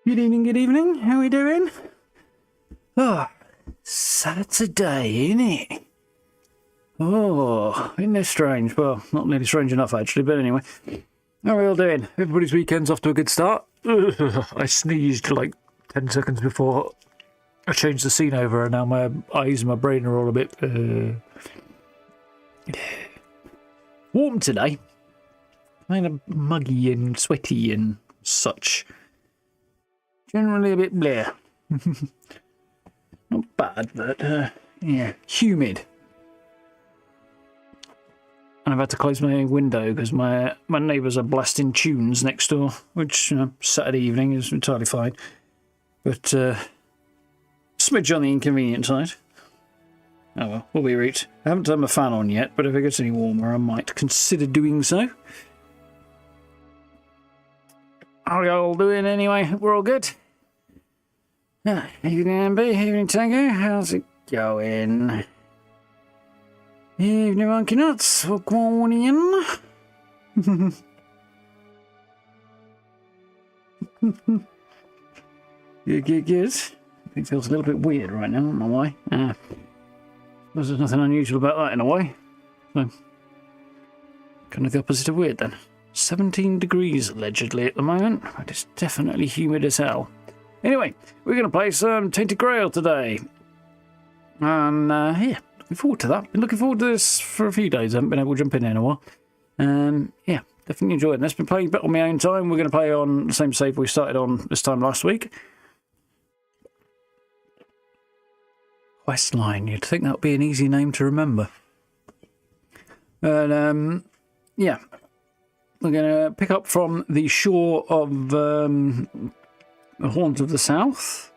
Good evening, good evening. How are we doing? Oh, Saturday, innit? Oh, isn't this strange? Well, not nearly strange enough, actually, but anyway. How are we all doing? Everybody's weekend's off to a good start. Ugh, I sneezed like 10 seconds before I changed the scene over, and now my eyes and my brain are all a bit warm today. Kind of muggy and sweaty and such. Generally a bit bleh. Not bad, but yeah, humid. And I've had to close my window because my neighbours are blasting tunes next door, which, you know, Saturday evening is entirely fine. But smidge on the inconvenient side. Oh well, we'll be right. I haven't turned my fan on yet, but if it gets any warmer, I might consider doing so. How are you all doing anyway? We're all good? Evening, MB. Evening, Tango. How's it going? Evening, Monkey Nuts. What's going on? Good. It feels a little bit weird right now, I don't know why. There's nothing unusual about that in a way. So, kind of the opposite of weird then. 17 degrees allegedly at the moment, but it's definitely humid as hell. Anyway, we're going to play some Tainted Grail today. And yeah, looking forward to that. Been looking forward to this for a few days. I haven't been able to jump in a while. Yeah, definitely enjoying this. Been playing a bit on my own time. We're going to play on the same save we started on this time last week. Questline, you'd think that would be an easy name to remember. But yeah, we're going to pick up from the shore of the Haunt of the South.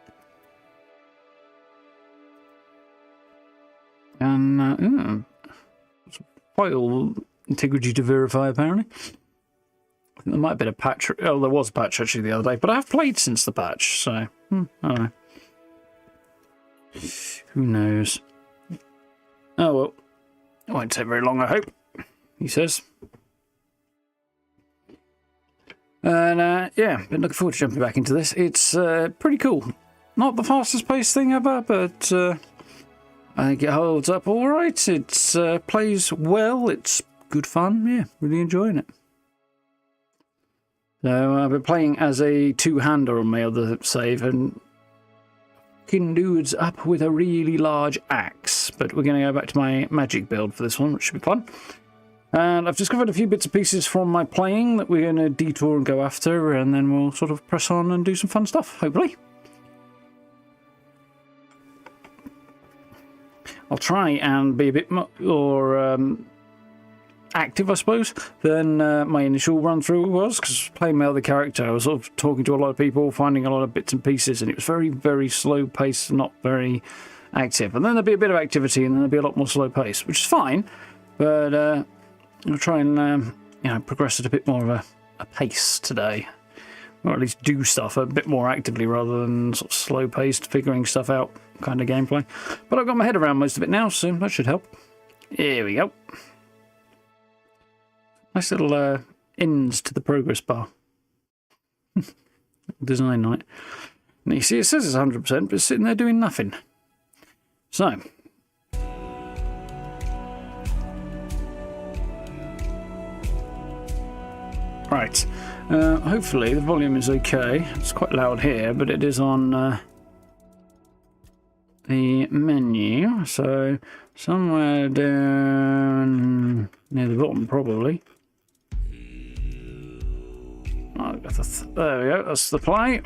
And file integrity to verify, apparently. I think there might have been a patch. Oh, there was a patch actually the other day, but I have played since the patch, so I don't know. Who knows? Oh well, it won't take very long, I hope. He says. And yeah, been looking forward to jumping back into this. It's pretty cool. Not the fastest paced thing ever, but I think it holds up all right. It plays well. It's good fun. Yeah, really enjoying it. So I've been playing as a two-hander on my other save, and dude's up with a really large axe. But we're going to go back to my magic build for this one, which should be fun. And I've discovered a few bits and pieces from my playing that we're going to detour and go after, and then we'll sort of press on and do some fun stuff, hopefully. I'll try and be a bit more active, I suppose, than my initial run-through was, because playing my other character, I was sort of talking to a lot of people, finding a lot of bits and pieces, and it was very, very slow-paced, not very active. And then there'll be a bit of activity, and then there'll be a lot more slow-paced, which is fine, but I'll try and you know, progress at a bit more of a pace today, or at least do stuff a bit more actively rather than sort of slow-paced, figuring stuff out kind of gameplay. But I've got my head around most of it now, so that should help. Here we go. Nice little ends to the progress bar. Design night. And you see, it says it's 100%, but it's sitting there doing nothing. So. Right. Hopefully the volume is okay. It's quite loud here, but it is on the menu. So somewhere down near the bottom, probably. There we go, that's the play.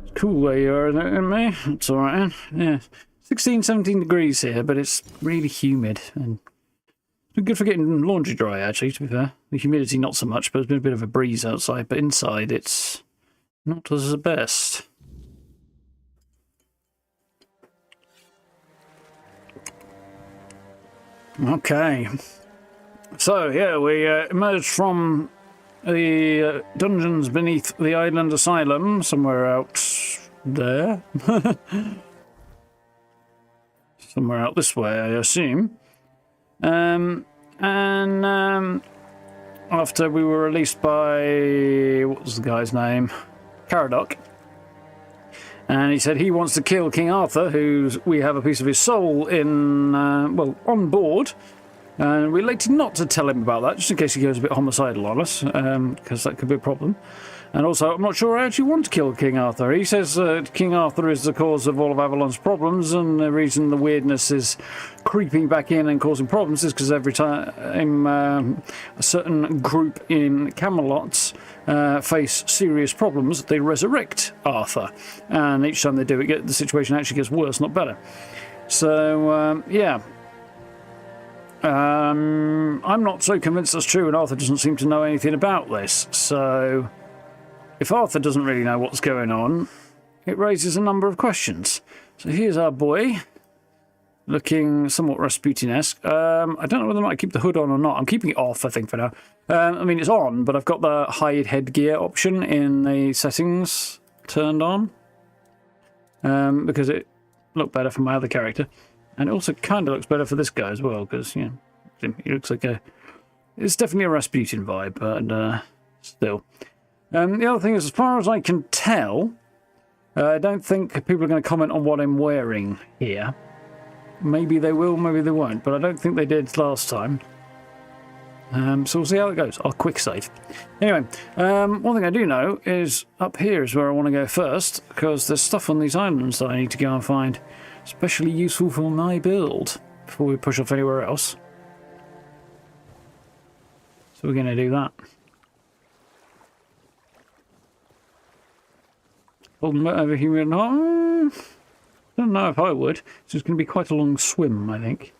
It's cool where you are, isn't it? It's alright, yeah. 16, 17 degrees here, but it's really humid. And it's been good for getting laundry dry, actually, to be fair. The humidity, not so much, but there's been a bit of a breeze outside. But inside, it's not as the best. Okay. So, yeah, we emerged from the dungeons beneath the island asylum, somewhere out there. Somewhere out this way, I assume. after we were released by, what was the guy's name? Caradoc. And he said he wants to kill King Arthur, we have a piece of his soul in, well, on board. And we elected not to tell him about that, just in case he goes a bit homicidal on us, because that could be a problem. And also, I'm not sure I actually want to kill King Arthur. He says King Arthur is the cause of all of Avalon's problems, and the reason the Wyrdness is creeping back in and causing problems is because every time a certain group in Kamelot face serious problems, they resurrect Arthur. And each time they do it, the situation actually gets worse, not better. So, yeah. I'm not so convinced that's true, and Arthur doesn't seem to know anything about this. So, if Arthur doesn't really know what's going on, it raises a number of questions. So here's our boy, looking somewhat Rasputin-esque. I don't know whether or not I keep the hood on or not. I'm keeping it off, I think, for now. I mean, it's on, but I've got the hide headgear option in the settings turned on. Because it looked better for my other character. And it also kind of looks better for this guy as well, because, you know, he looks like it's definitely a Rasputin vibe, but still. The other thing is, as far as I can tell, I don't think people are going to comment on what I'm wearing here. Maybe they will, maybe they won't, but I don't think they did last time. So we'll see how it goes. I'll quick save. Anyway, one thing I do know is up here is where I want to go first, because there's stuff on these islands that I need to go and find. Especially useful for my build before we push off anywhere else. So we're going to do that. Over here, no, don't know if I would. So it's going to be quite a long swim, I think.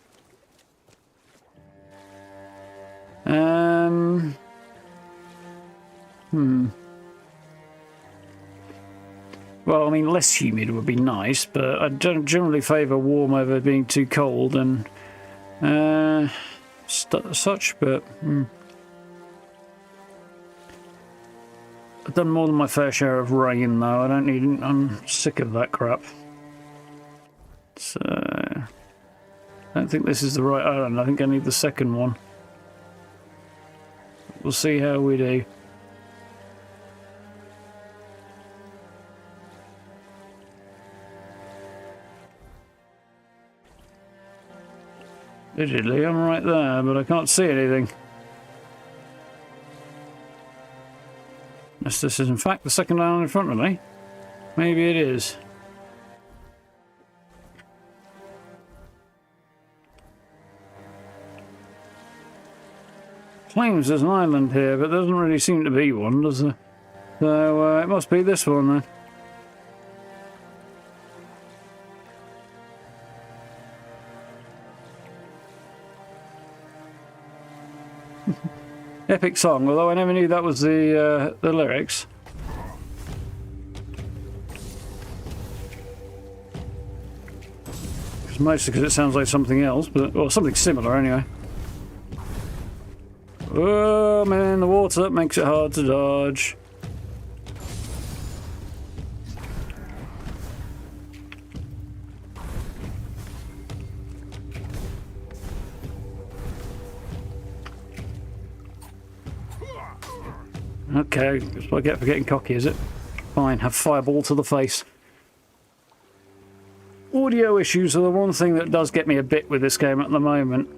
Well, I mean, less humid would be nice, but I don't generally favour warm over being too cold and such, but I've done more than my fair share of rain, though. I don't need it. I'm sick of that crap. So, I don't think this is the right island. I think I need the second one. We'll see how we do. Digitally, I'm right there, but I can't see anything. Unless this is in fact the second island in front of me. Maybe it is. Claims there's an island here, but there doesn't really seem to be one, does there? So it must be this one then. Epic song, although I never knew that was the lyrics. Mostly because it sounds like something else, but or something similar anyway. Oh man, the water makes it hard to dodge. Okay, that's what I get for getting cocky, is it? Fine, have fireball to the face. Audio issues are the one thing that does get me a bit with this game at the moment.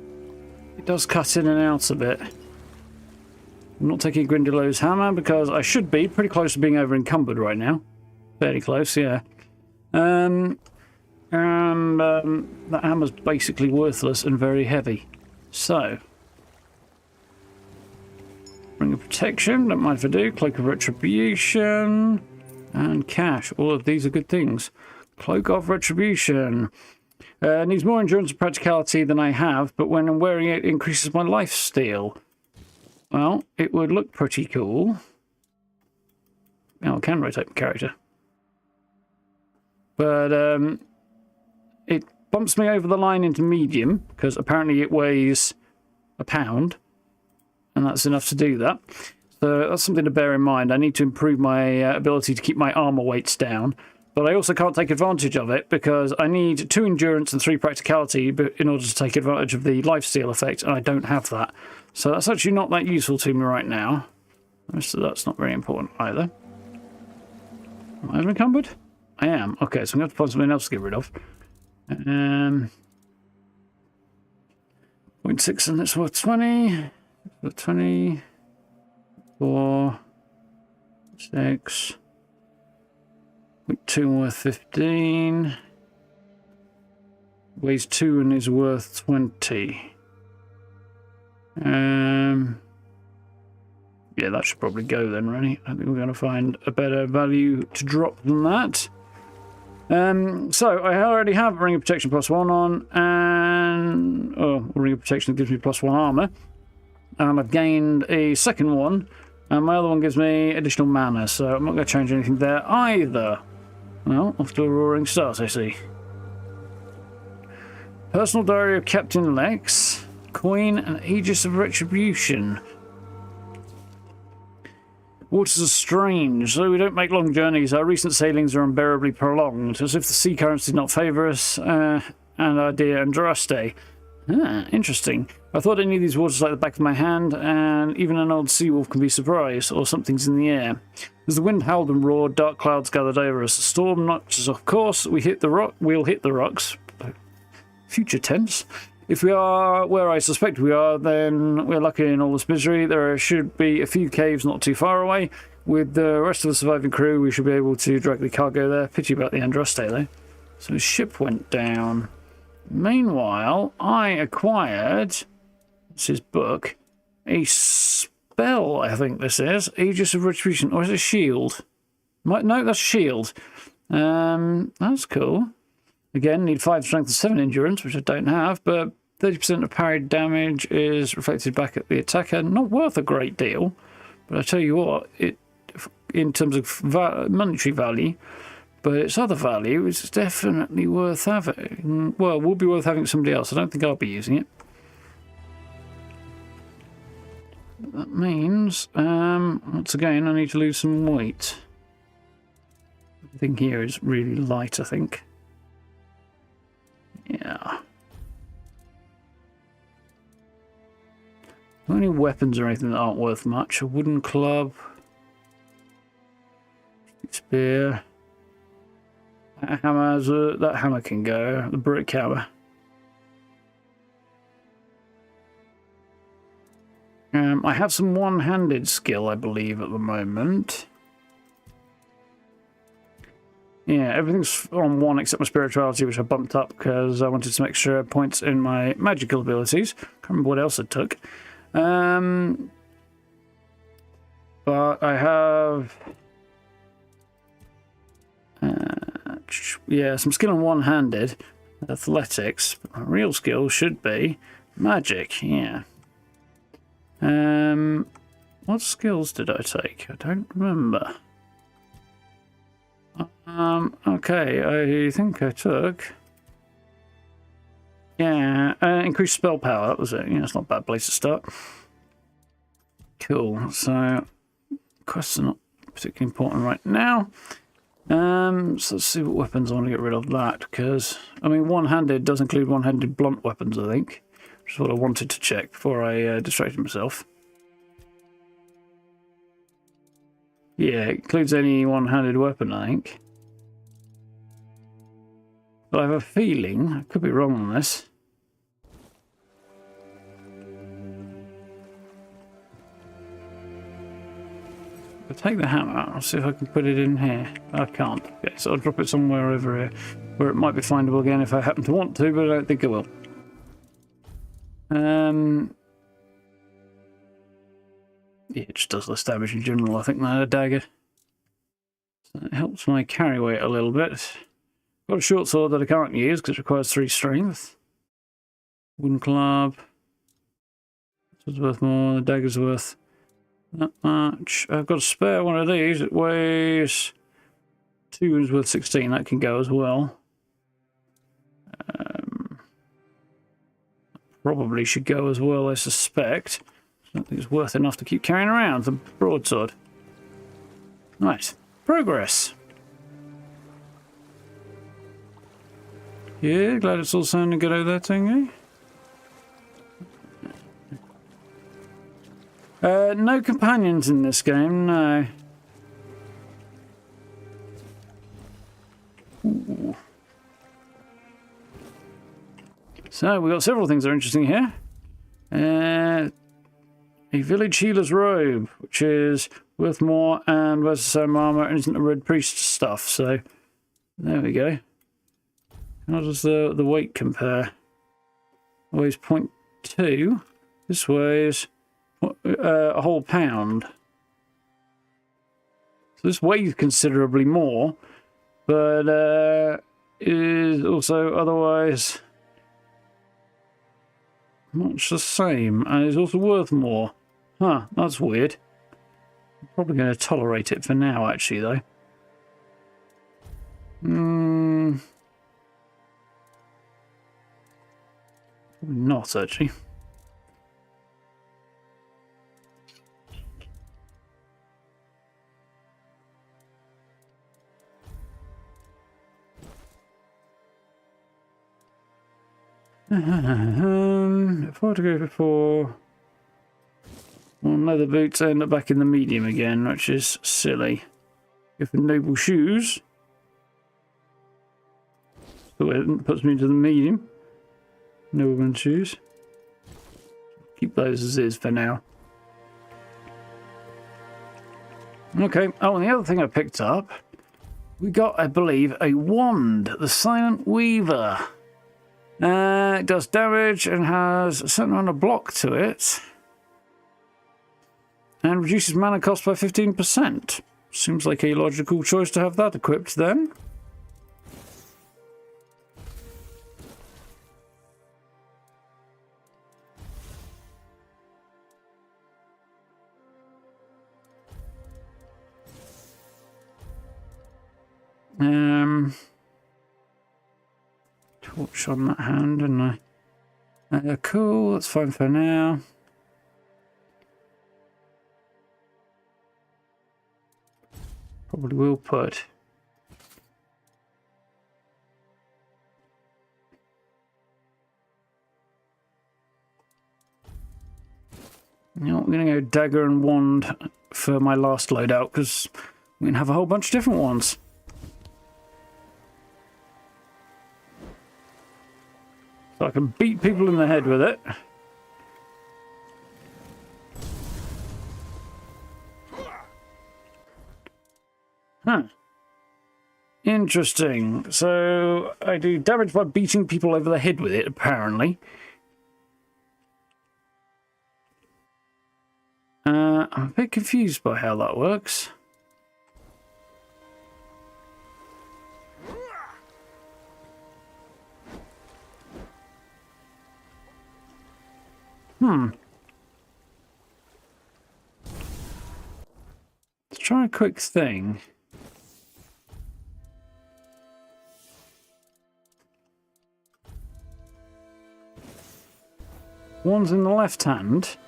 It does cut in and out a bit. I'm not taking Grindelows hammer because I should be pretty close to being over encumbered right now. Fairly close, yeah. That hammer's basically worthless and very heavy. So, Ring of Protection, don't mind if I do. Cloak of Retribution. And Cash. All of these are good things. Cloak of Retribution. Needs more endurance and practicality than I have, but when I'm wearing it, it increases my life steal. Well, it would look pretty cool. Oh, I can rotate my character. But it bumps me over the line into medium, because apparently it weighs a pound. And that's enough to do that. So that's something to bear in mind. I need to improve my ability to keep my armor weights down. But I also can't take advantage of it because I need 2 endurance and 3 practicality in order to take advantage of the lifesteal effect, and I don't have that. So that's actually not that useful to me right now. So that's not very important either. Am I encumbered? I am. Okay, so I'm going to have to find something else to get rid of. 0.6 and that's worth 20. 20. 4. 6. 0.2 worth 15. Weighs 2 and is worth 20. Yeah, that should probably go then, really. I think we're going to find a better value to drop than that. So I already have Ring of Protection +1 on, and Ring of Protection gives me +1 armor, and I've gained a second one, and my other one gives me additional mana, so I'm not going to change anything there either. Well, off to a roaring start, I see. Personal Diary of Captain Lex, Coin, and Aegis of Retribution. Waters are strange, though we don't make long journeys. Our recent sailings are unbearably prolonged, as if the sea currents did not favour us, and our dear Andraste. Ah, interesting. I thought I knew these waters like the back of my hand, and even an old sea wolf can be surprised, or something's in the air. As the wind howled and roared, dark clouds gathered over us. The storm knocked us off course. We'll hit the rocks. Future tense. If we are where I suspect we are, then we're lucky in all this misery. There should be a few caves not too far away. With the rest of the surviving crew, we should be able to drag the cargo there. Pity about the Andraste, though. So his ship went down. Meanwhile, I acquired, it's his book, a spell, I think this is. Aegis of Retribution. Or is it a shield? No, that's a shield. That's cool. Again, need 5 strength and 7 endurance, which I don't have, but 30% of parried damage is reflected back at the attacker. Not worth a great deal, but I tell you what, in terms of monetary value, but its other value is definitely worth having. Well, will be worth having somebody else. I don't think I'll be using it. That means, once again, I need to lose some weight. Everything here is really light, I think. Yeah. Not any weapons or anything that aren't worth much. A wooden club. Spear. That hammer can go. The brick hammer. I have some one-handed skill, I believe, at the moment. Yeah, everything's on 1 except my spirituality, which I bumped up because I wanted some extra points in my magical abilities. Can't remember what else I took. But I have... yeah, some skill on one-handed. Athletics. But my real skill should be magic, yeah. What skills did I take? I don't remember. Okay, I think I took... Yeah, increased spell power, that was it. Yeah, it's not a bad place to start. Cool, so... quests are not particularly important right now. So let's see what weapons I want to get rid of that, because... I mean, one-handed does include one-handed blunt weapons, I think. Which is what I wanted to check before I distracted myself. Yeah, it includes any one-handed weapon, I think. But I have a feeling, I could be wrong on this. I'll take the hammer, I'll see if I can put it in here. I can't. Okay, so I'll drop it somewhere over here, where it might be findable again if I happen to want to, but I don't think I will. Yeah, it just does less damage in general, I think, than a dagger. So it helps my carry weight a little bit. Got a short sword that I can't use because it requires 3 strength. Wooden club. This is worth more, the dagger's worth not much. I've got a spare one of these, it weighs 2 and is worth 16, that can go as well. Probably should go as well, I suspect. I don't think it's worth enough to keep carrying around the broadsword. Nice. Progress. Yeah, glad it's all sounding good over there, Tingy. No companions in this game, no. Ooh. So, we've got several things that are interesting here. A village healer's robe, which is worth more and wears the same armor and isn't a red priest stuff, so there we go. How does the weight compare? Weighs 0.2. This weighs a whole pound. So this weighs considerably more, but is also otherwise much the same, and is also worth more. Huh, that's weird. I'm probably going to tolerate it for now, actually, though. Probably not, actually. If I were to go before... Well, leather boots, I end up back in the medium again, which is silly. Go for noble shoes. So it puts me into the medium. Nobleman shoes. Keep those as is for now. Okay, oh, and the other thing I picked up, we got, I believe, a wand, the Silent Weaver. It does damage and has a certain amount of block to it. And reduces mana cost by 15%. Seems like a logical choice to have that equipped then. Torch on that hand, didn't I? Cool, that's fine for now. Probably will put. You know, we're going to go dagger and wand for my last loadout because we can have a whole bunch of different ones. So I can beat people in the head with it. Huh. Interesting. So I do damage by beating people over the head with it, apparently. I'm a bit confused by how that works. Let's try a quick thing. One's in the left hand.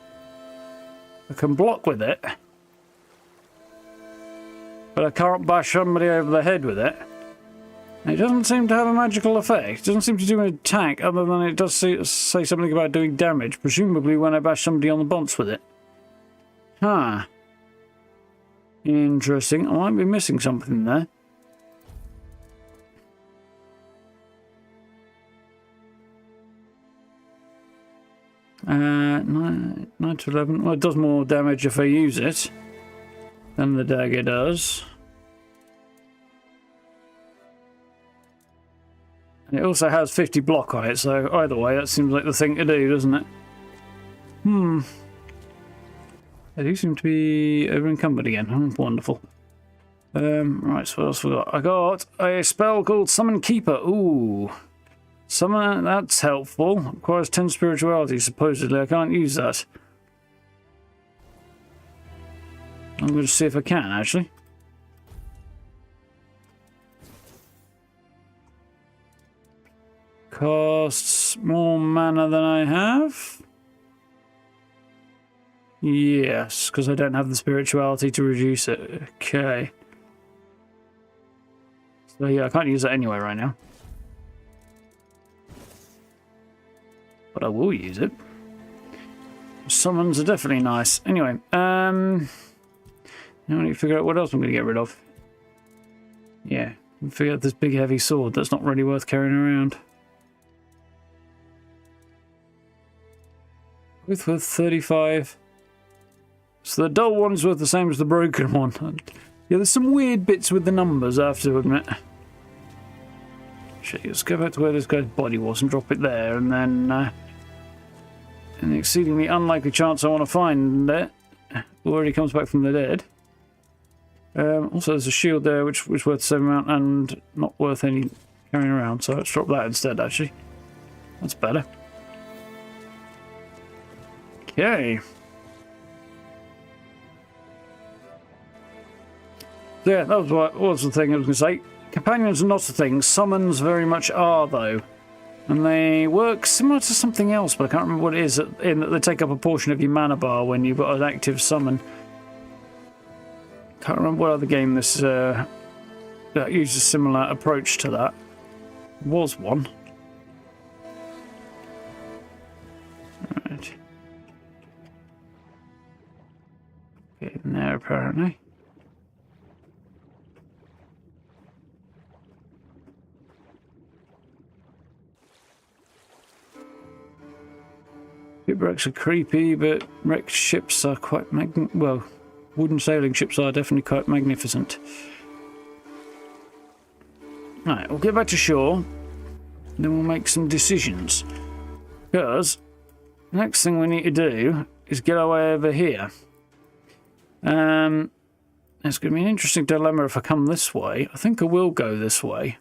I can block with it. But I can't bash somebody over the head with it. It doesn't seem to have a magical effect. It doesn't seem to do an attack other than it does say something about doing damage. Presumably when I bash somebody on the bonce with it. Huh. Interesting. I might be missing something there. Nine to 11. Well, it does more damage if I use it than the dagger does. And it also has 50 block on it, so either way, that seems like the thing to do, doesn't it? They do seem to be over-encumbered again. Oh, wonderful. Right, so what else we got? I got a spell called Summon Keeper. Ooh. Summon, that's helpful. Requires 10 spirituality, supposedly. I can't use that. I'm going to see if I can, actually. Costs more mana than I have. Yes, because I don't have the spirituality to reduce it. Okay. So yeah, I can't use that anyway right now. but I will use it. Summons are definitely nice. Anyway, now I need to figure out what else I'm going to get rid of. Yeah, figure out this big heavy sword that's not really worth carrying around. Both worth 35. So the dull one's worth the same as the broken one. Yeah, there's some weird bits with the numbers, I have to admit. Shit, let's go back to where this guy's body was and drop it there, and then an exceedingly unlikely chance I want to find it already comes back from the dead. Also, there's a shield there which was worth the same amount and not worth any carrying around, so let's drop that instead, actually. That's better. Okay. So yeah, that was what was the thing I was going to say. Companions are not a thing. Summons very much are, though. And they work similar to something else, but I can't remember what it is, in that they take up a portion of your mana bar when you've got an active summon. Can't remember what other game this that uses a similar approach to that. Was one. Right. Get in there, apparently. Shipwrecks are creepy, but wrecked ships are quite well, wooden sailing ships are definitely quite magnificent. Right, we'll get back to shore, then we'll make some decisions. Because the next thing we need to do is get our way over here. It's going to be an interesting dilemma if I come this way. I think I will go this way,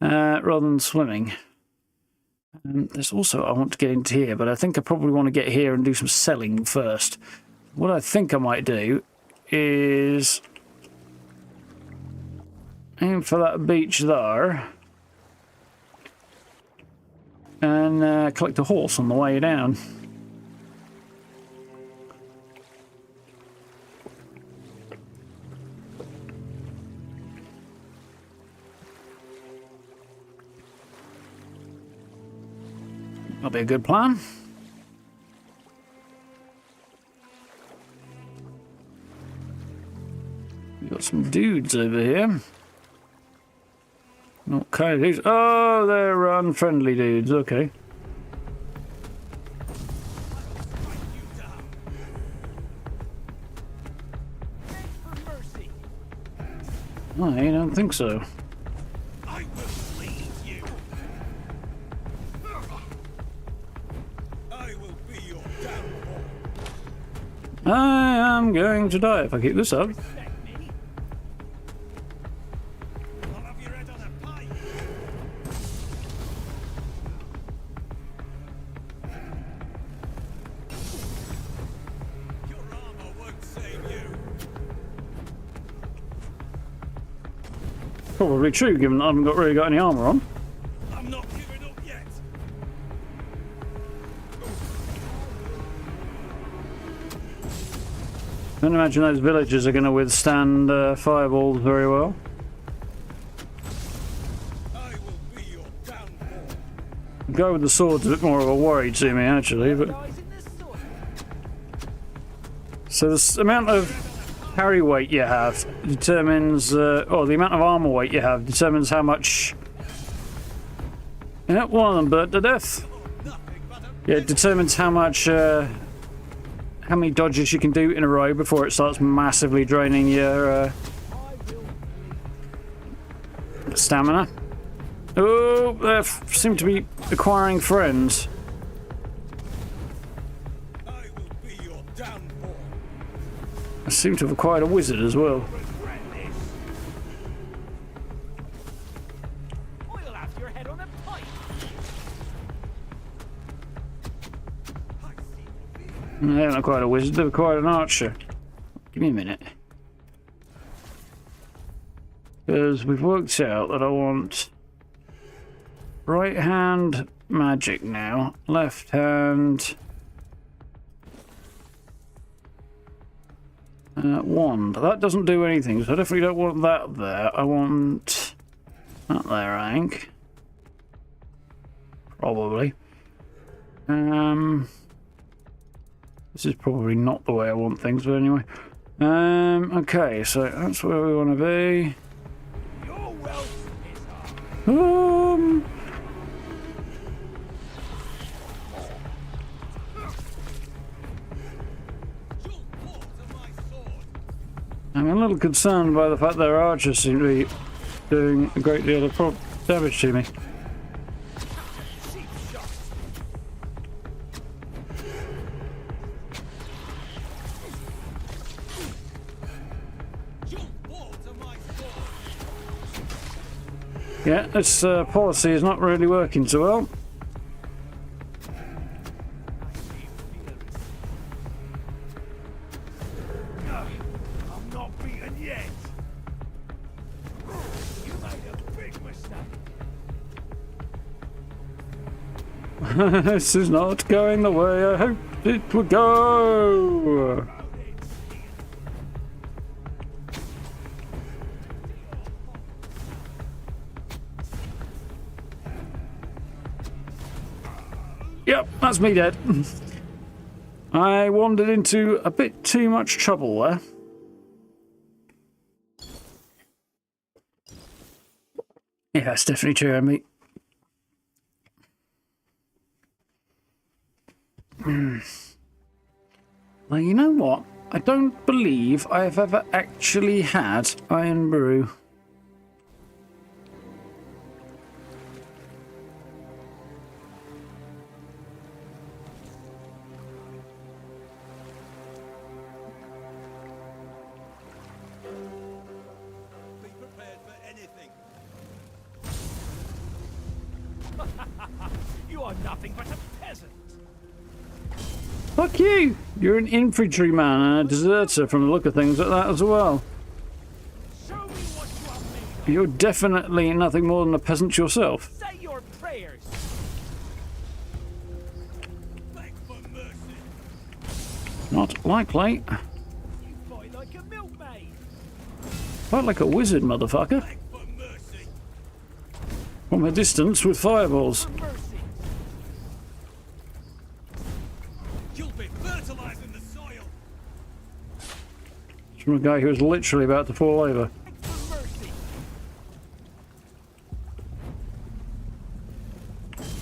rather than swimming. There's also, I want to get into here, but I think I probably want to get here and do some selling first. What I think I might do is aim for that beach there and collect a horse on the way down. That'll be a good plan. We've got some dudes over here. What kind of dudes? Oh, they're unfriendly dudes. Okay. I don't think so. I am going to die if I keep this up. Probably true, given that I haven't really got any armour on. I'm not giving up yet. I don't imagine those villagers are going to withstand fireballs very well. I will be your downfall. The guy with the sword's a bit more of a worry to me, actually. But so the amount of carry weight you have determines, or the amount of armor weight you have determines how much. Yeah, one of them burnt to death. Yeah, it determines how much. How many dodges you can do in a row before it starts massively draining your stamina. Oh, they seem to be acquiring friends. I seem to have acquired a wizard as well. They haven't acquired a wizard, they've acquired an archer. Give me a minute. Because we've worked out that I want right hand magic now, left hand wand. That doesn't do anything, so I definitely don't want that there. I want that there, I think. Probably. This is probably not the way I want things, but anyway. Okay, so that's where we want to be. I'm a little concerned by the fact their archers seem to be doing a great deal of damage to me. Yeah, this policy is not really working so well. I'm not beaten yet. You made a big mistake. This is not going the way I hoped it would go. Yep, that's me dead. I wandered into a bit too much trouble there. Yeah, that's definitely true, mate. Well, you know what? I don't believe I've ever actually had iron brew. You are nothing but a peasant. Fuck you! You're an infantryman and a deserter from the look of things at that as well. Show me what you are made of. You're definitely nothing more than a peasant yourself. Say your prayers. Beg for mercy. Not likely. You fight like a milkmaid. Fight like a wizard, motherfucker. Beg for mercy. From a distance with fireballs. For mercy. You'll be fertilizing the soil. It's from a guy who was literally about to fall over. Beg for mercy.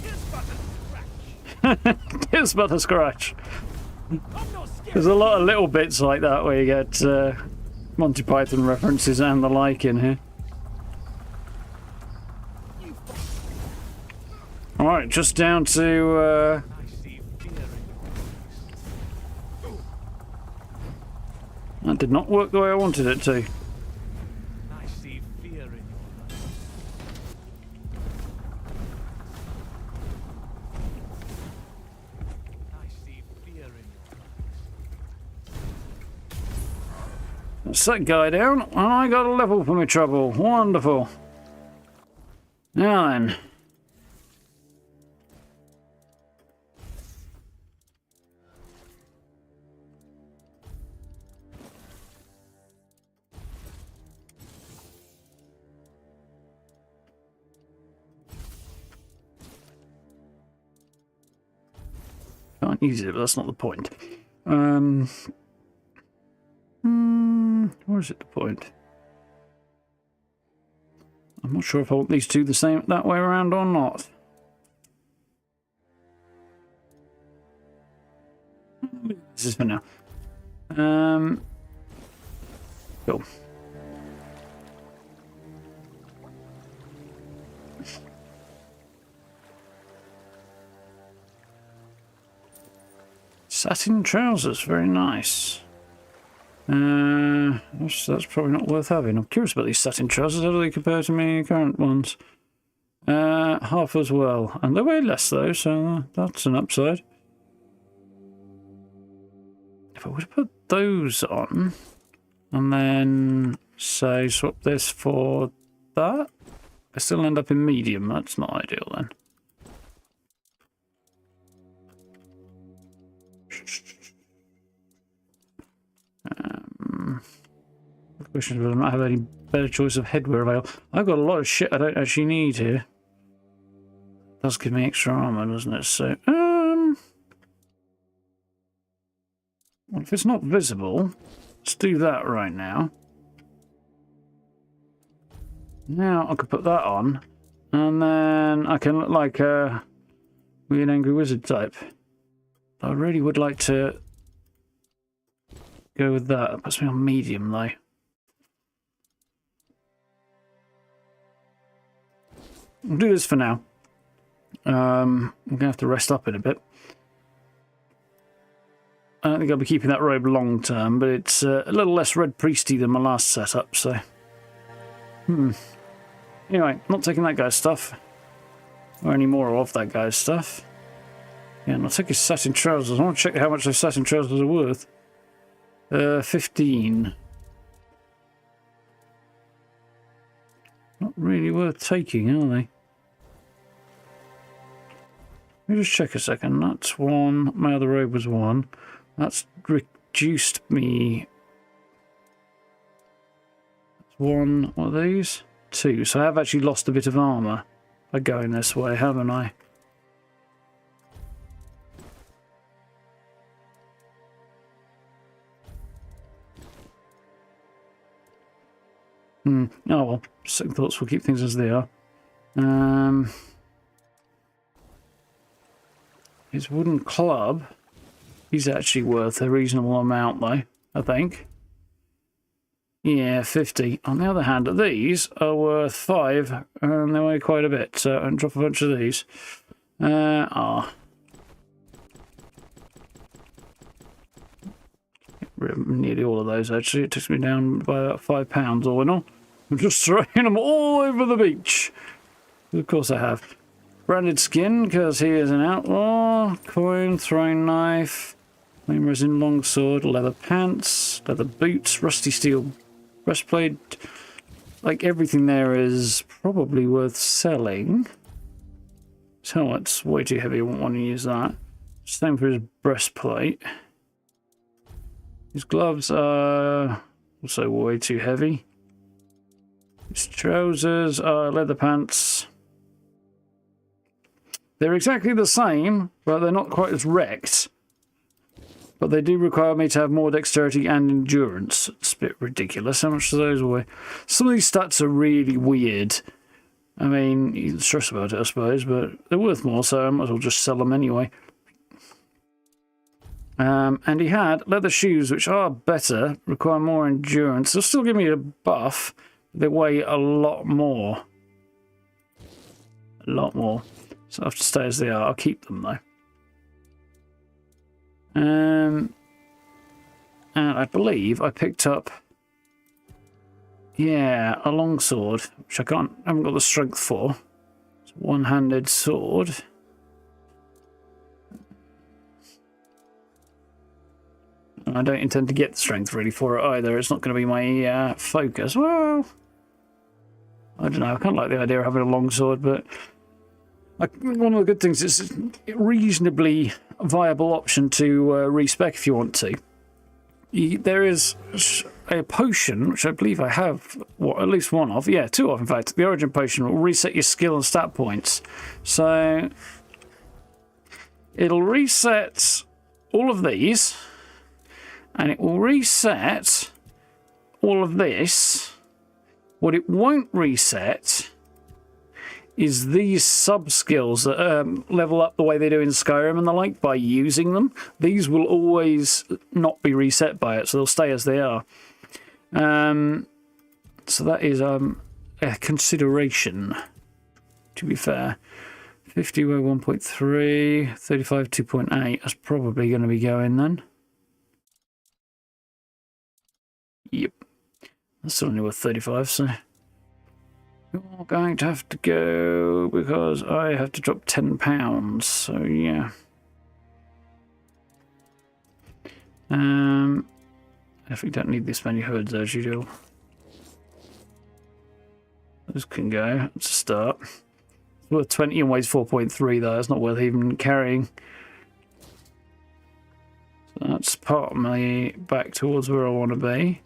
Here's but a scratch. It's but a scratch. I'm not scared. There's a lot of little bits like that where you get Monty Python references and the like in here. Alright, just down to... I see fear in your that did not work the way I wanted it to. I see fear in your eyes. I see fear in your eyes. That's that guy down, and I got a level for my trouble. Wonderful. Now then. Can't use it, but that's not the point. Where is it the point? I'm not sure if I want these two the same that way around or not. This is for now. Cool. Satin trousers, very nice. That's probably not worth having. I'm curious about these satin trousers. How do they compare to my current ones? Half as well. And they weigh less though, so that's an upside. If I would have put those on, and then, say, swap this for that, I still end up in medium. That's not ideal then. The question is whether I might have any better choice of headwear available. I've got a lot of shit I don't actually need here. Does give me extra armor, doesn't it? So, Well, if it's not visible, let's do that right now. Now I could put that on, and then I can look like a weird angry wizard type. I really would like to go with that. That puts me on medium though. We'll do this for now. I'm going to have to rest up in a bit. I don't think I'll be keeping that robe long term, but it's a little less red priesty than my last setup, so... Anyway, not taking that guy's stuff. Or any more of that guy's stuff. Yeah, and I'll take his satin trousers. I want to check how much those satin trousers are worth. 15. Not really worth taking, are they? Let me just check a second. That's one. My other robe was one. That's reduced me. That's one. What are these? 2. So I have actually lost a bit of armour by going this way, haven't I? Oh well, second thoughts, we'll keep things as they are. His wooden club, he's actually worth a reasonable amount though, I think. Yeah, 50. On the other hand, these are worth 5, and they weigh quite a bit, so I'll drop a bunch of these. Nearly all of those actually. It takes me down by about £5 all in all. I'm just throwing them all over the beach. Of course I have. Branded skin, because he is an outlaw. Coin, throwing knife, flame resin longsword, leather pants, leather boots, rusty steel breastplate. Like everything there is probably worth selling. So it's way too heavy, I won't want to use that. Same for his breastplate. His gloves are also way too heavy. His trousers are leather pants. They're exactly the same, but they're not quite as wrecked. But they do require me to have more dexterity and endurance. It's a bit ridiculous. How much do those weigh? Some of these stats are really weird. I mean, you can stress about it, I suppose, but they're worth more, so I might as well just sell them anyway. And he had leather shoes, which are better, require more endurance. They'll still give me a buff. They weigh a lot more. A lot more. So I have to stay as they are. I'll keep them though. And I believe I picked up, yeah, a longsword, which I haven't got the strength for. It's a one-handed sword. And I don't intend to get the strength really for it either. It's not going to be my focus. Well, I don't know. I kind of like the idea of having a longsword, but one of the good things is it's a reasonably viable option to respec if you want to. There is a potion, which I believe I have at least one of. Yeah, 2 of, in fact. The origin potion will reset your skill and stat points. So it'll reset all of these, and it will reset all of this. What it won't reset is these sub-skills that level up the way they do in Skyrim and the like by using them. These will always not be reset by it, so they'll stay as they are. So that is a consideration, to be fair. 50 by 1.3, 35 2.8. That's probably going to be going then. Yep. That's only worth 35, so you're going to have to go because I have to drop £10, so yeah. I definitely don't need this many hoods as you do. Those can go. It's a start. It's worth 20 and weighs 4.3 though. It's not worth even carrying. So that's part of me back towards where I want to be.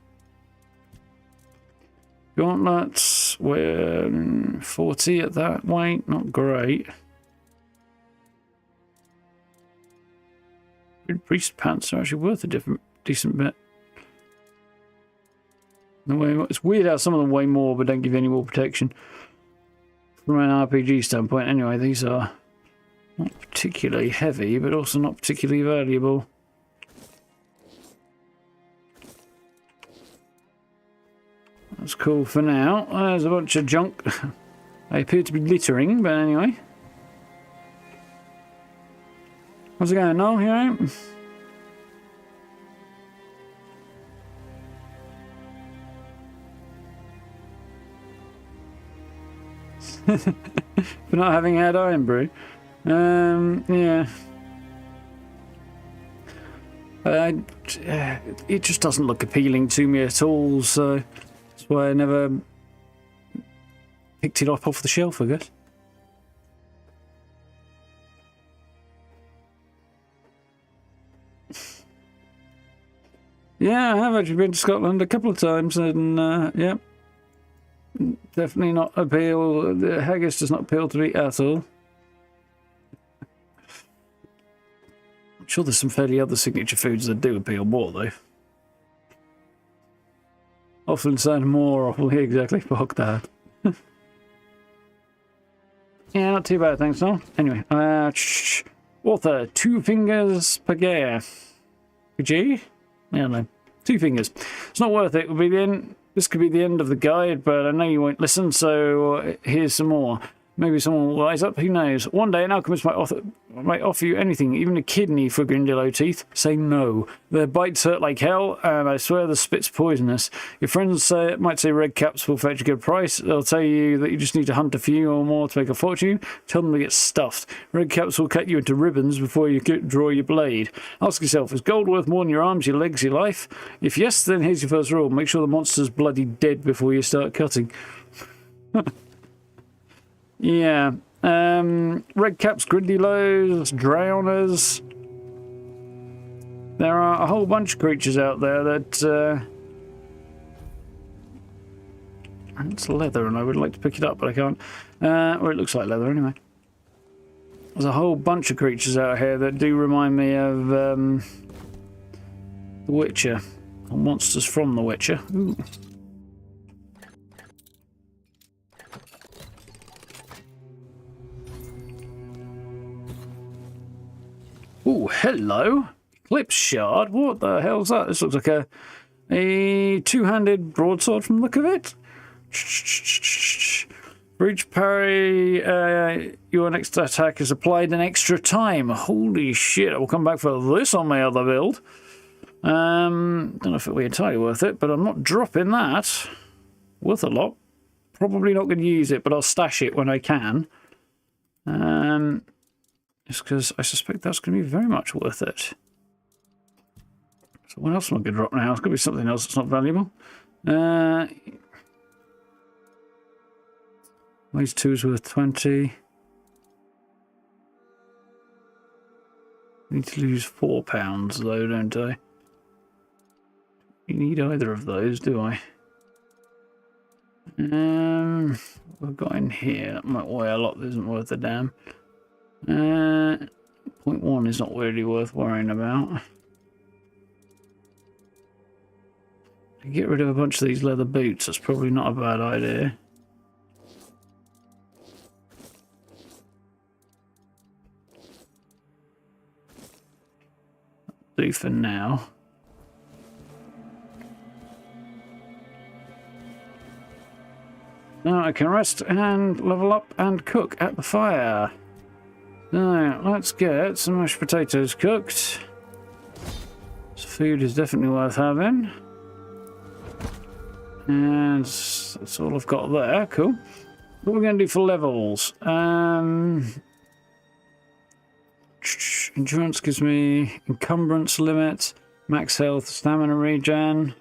Gauntlets, we're 40 at that weight, not great. Priest pants are actually worth a different decent bit. It's weird how some of them weigh more but don't give you any more protection. From an RPG standpoint, anyway, these are not particularly heavy, but also not particularly valuable. That's cool for now. There's a bunch of junk. They appear to be littering, but anyway. How's it going, Noel? You alright? For not having had iron brew. Yeah. It just doesn't look appealing to me at all, so that's why I never picked it up off the shelf, I guess. Yeah, I have actually been to Scotland a couple of times, and yeah. Definitely not appeal. The haggis does not appeal to me at all. I'm sure there's some fairly other signature foods that do appeal more, though. Often sound more awful. Exactly, fuck that. Yeah, not too bad, thanks, Noel. Anyway, author, 2 fingers per gear. G? I don't know. 2 fingers. It's not worth it. It'll be the end. This could be the end of the guide, but I know you won't listen, so here's some more. Maybe someone will wise up, who knows. One day an alchemist might offer you anything, even a kidney for Grindylow teeth. Say no. Their bites hurt like hell, and I swear the spit's poisonous. Your friends might say red caps will fetch a good price. They'll tell you that you just need to hunt a few or more to make a fortune. Tell them to get stuffed. Red caps will cut you into ribbons before you draw your blade. Ask yourself, is gold worth more than your arms, your legs, your life? If yes, then here's your first rule. Make sure the monster's bloody dead before you start cutting. Yeah, red caps, Grindylows, drowners. There are a whole bunch of creatures out there that it's leather, and I would like to pick it up, but I can't. Or it looks like leather anyway. There's a whole bunch of creatures out here that do remind me of The Witcher, or monsters from The Witcher. Ooh. Oh, hello. Eclipse shard. What the hell's that? This looks like a two-handed broadsword from the look of it. Breach parry. Your next attack is applied in extra time. Holy shit. I will come back for this on my other build. Don't know if it'll be entirely worth it, but I'm not dropping that. Worth a lot. Probably not going to use it, but I'll stash it when I can. Just because I suspect that's going to be very much worth it. So what else am I going to drop now? It's going to be something else that's not valuable. These 2's worth 20. I need to lose £4 though, don't I? You need either of those, do I? We've got in here. That might weigh a lot that isn't worth a damn. 0.1 is not really worth worrying about. Get rid of a bunch of these leather boots. That's probably not a bad idea. Do for now. Now I can rest and level up and cook at the fire. Now, let's get some mashed potatoes cooked. This food is definitely worth having. And that's all I've got there. Cool. What are we going to do for levels? Endurance gives me encumbrance limit, max health, stamina regen.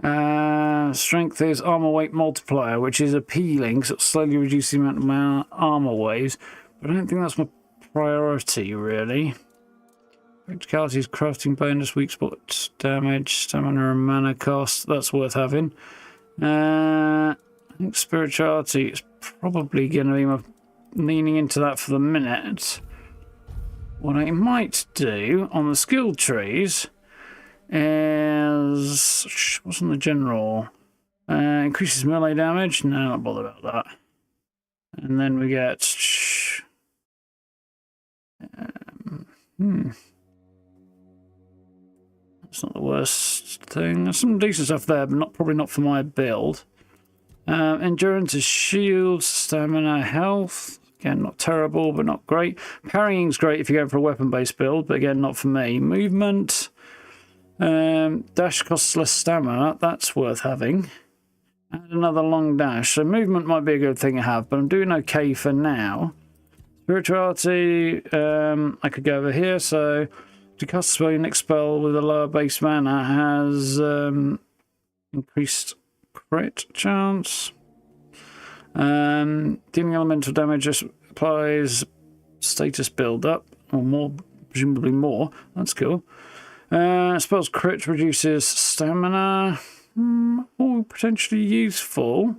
Strength is armor weight multiplier, which is appealing because it'll slowly reduce the amount of armor weighs. But I don't think that's my priority, really. Practicality is crafting bonus, weak spot damage, stamina and mana cost. That's worth having. I think spirituality is probably going to be my leaning into that for the minute. What I might do on the skill trees is... What's on the general? Increases melee damage? No, not bothered about that. And then we get... That's not the worst thing. There's some decent stuff there, but probably not for my build. Endurance is shield, stamina, health. Again, not terrible, but not great. Parrying's great if you're going for a weapon-based build, but again, not for me. Movement. Dash costs less stamina. That's worth having. And another long dash. So movement might be a good thing to have, but I'm doing okay for now. Spirituality, I could go over here. So to cast a spell, your next spell with a lower base mana has increased crit chance. Dealing elemental damage just applies status build up, or more, presumably more. That's cool. Spells crit reduces stamina. Oh, potentially useful.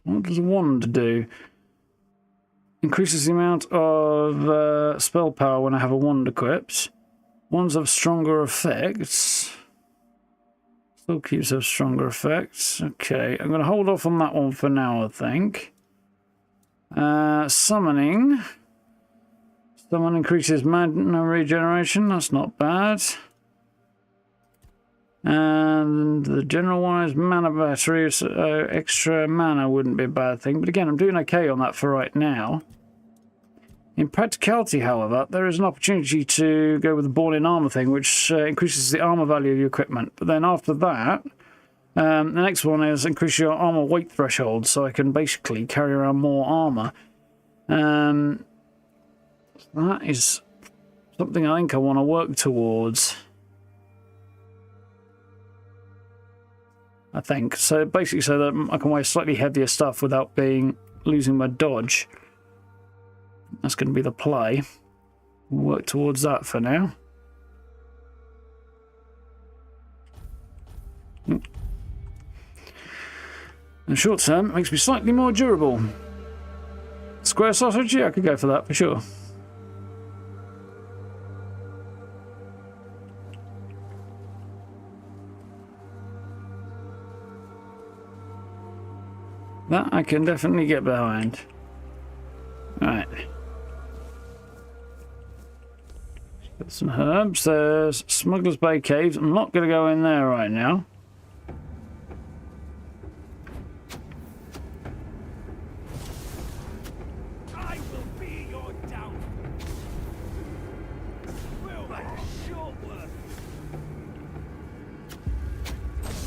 What does wand do? Increases the amount of spell power when I have a wand equipped. Wands have stronger effects. Still keeps have stronger effects. Okay, I'm going to hold off on that one for now, I think. Summoning. Someone increases mana regeneration. That's not bad. And the general one is mana battery, so extra mana wouldn't be a bad thing. But again, I'm doing okay on that for right now. In practicality, however, there is an opportunity to go with the born in armor thing, which increases the armor value of your equipment. But then after that, the next one is increase your armor weight threshold, so I can basically carry around more armor. That is something I think I want to work towards. I think so. Basically, so that I can weigh slightly heavier stuff without losing my dodge. That's going to be the play. We'll work towards that for now. In the short term, it makes me slightly more durable. Square sausage? Yeah, I could go for that for sure. That I can definitely get behind. Alright. Got some herbs. There's Smuggler's Bay Caves. I'm not going to go in there right now. I will be your downfall. We'll make a short work.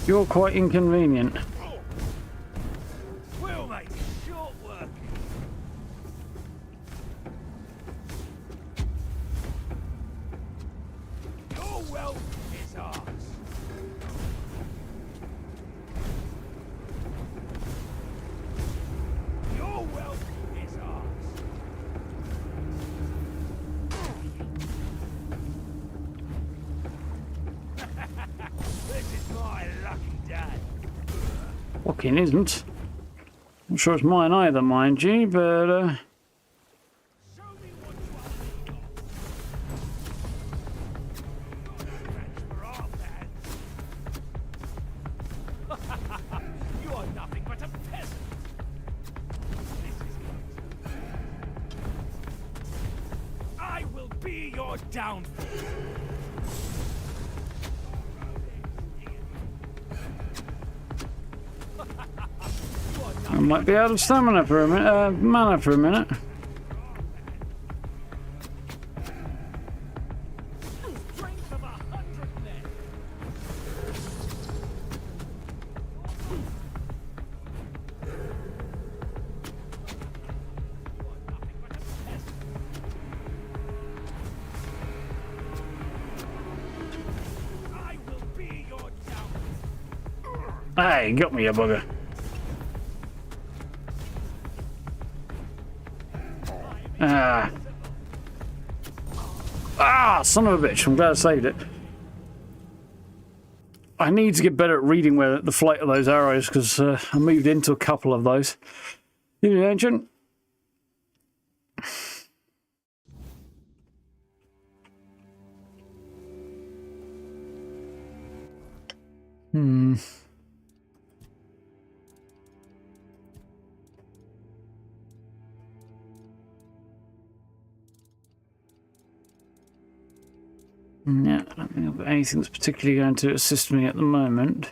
You're quite inconvenient. We'll make a short work. Your wealth is ours. Your wealth is ours. This is my lucky day. Fucking isn't. I'm sure it's mine either, mind you, but Show me what you are. You are nothing but a peasant. This is good. I will be your downfall. I might be out of stamina for a minute, mana for a minute. Strength of 100 men. I will be your downfall. Hey, got me, you bugger. Son of a bitch. I'm glad I saved it. I need to get better at reading where the flight of those arrows, because I moved into a couple of those. You ancient. Hmm. Yeah, I don't think I've got anything that's particularly going to assist me at the moment.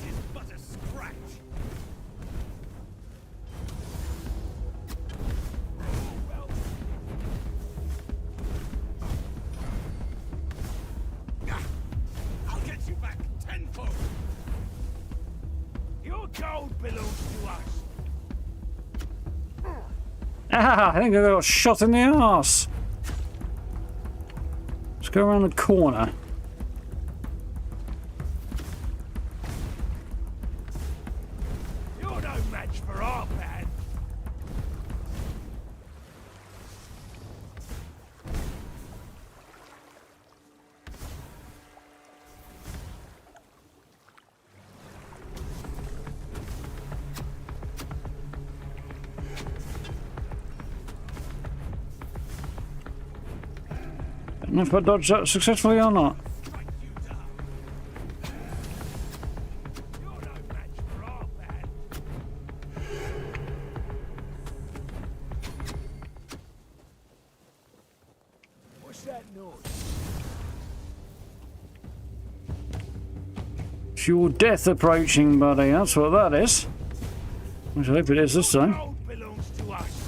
It's but a scratch. Well, I'll get you back tenfold. Your gold belongs to us. Ah, I think I got shot in the arse. Let's go around the corner. You're no match for our band. Don't know if I dodged that successfully or not. Strike you down. You're no match for our band. What's that noise? It's your death approaching, buddy. That's what that is. I hope it is this time. Gold belongs to us.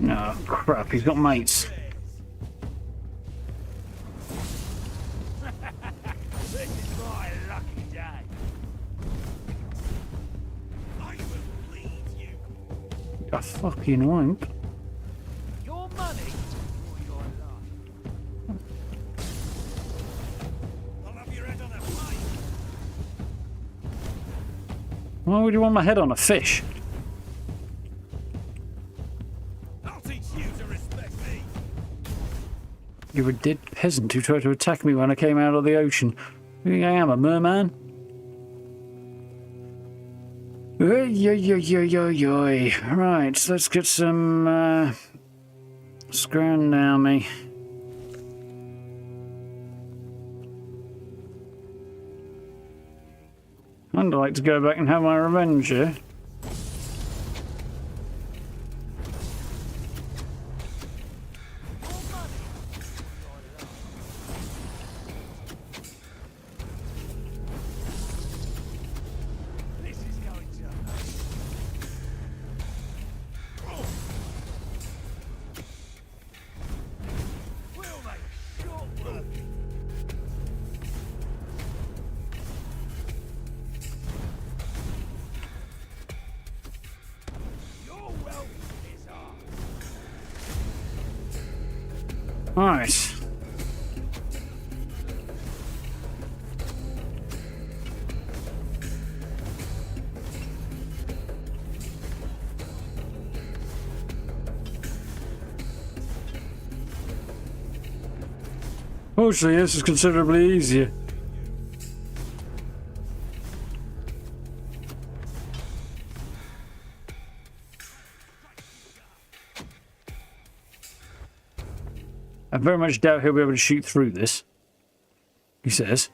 Oh, crap. He's got mates. This is my lucky day. I will leave you. I fucking won't. Your money or your life. I'll have your head on a plate. Why would you want my head on a fish? I'll teach you to respect me. You're a dead peasant who tried to attack me when I came out of the ocean. You think I am, a merman? Oy, oy, oy, oy, oy, oy. Right, so let's get some scrounge down me. I'd like to go back and have my revenge here. This is going to hurt. We'll make short work. Your wealth is ours. Right. Fortunately, this is considerably easier. I very much doubt he'll be able to shoot through this. He says.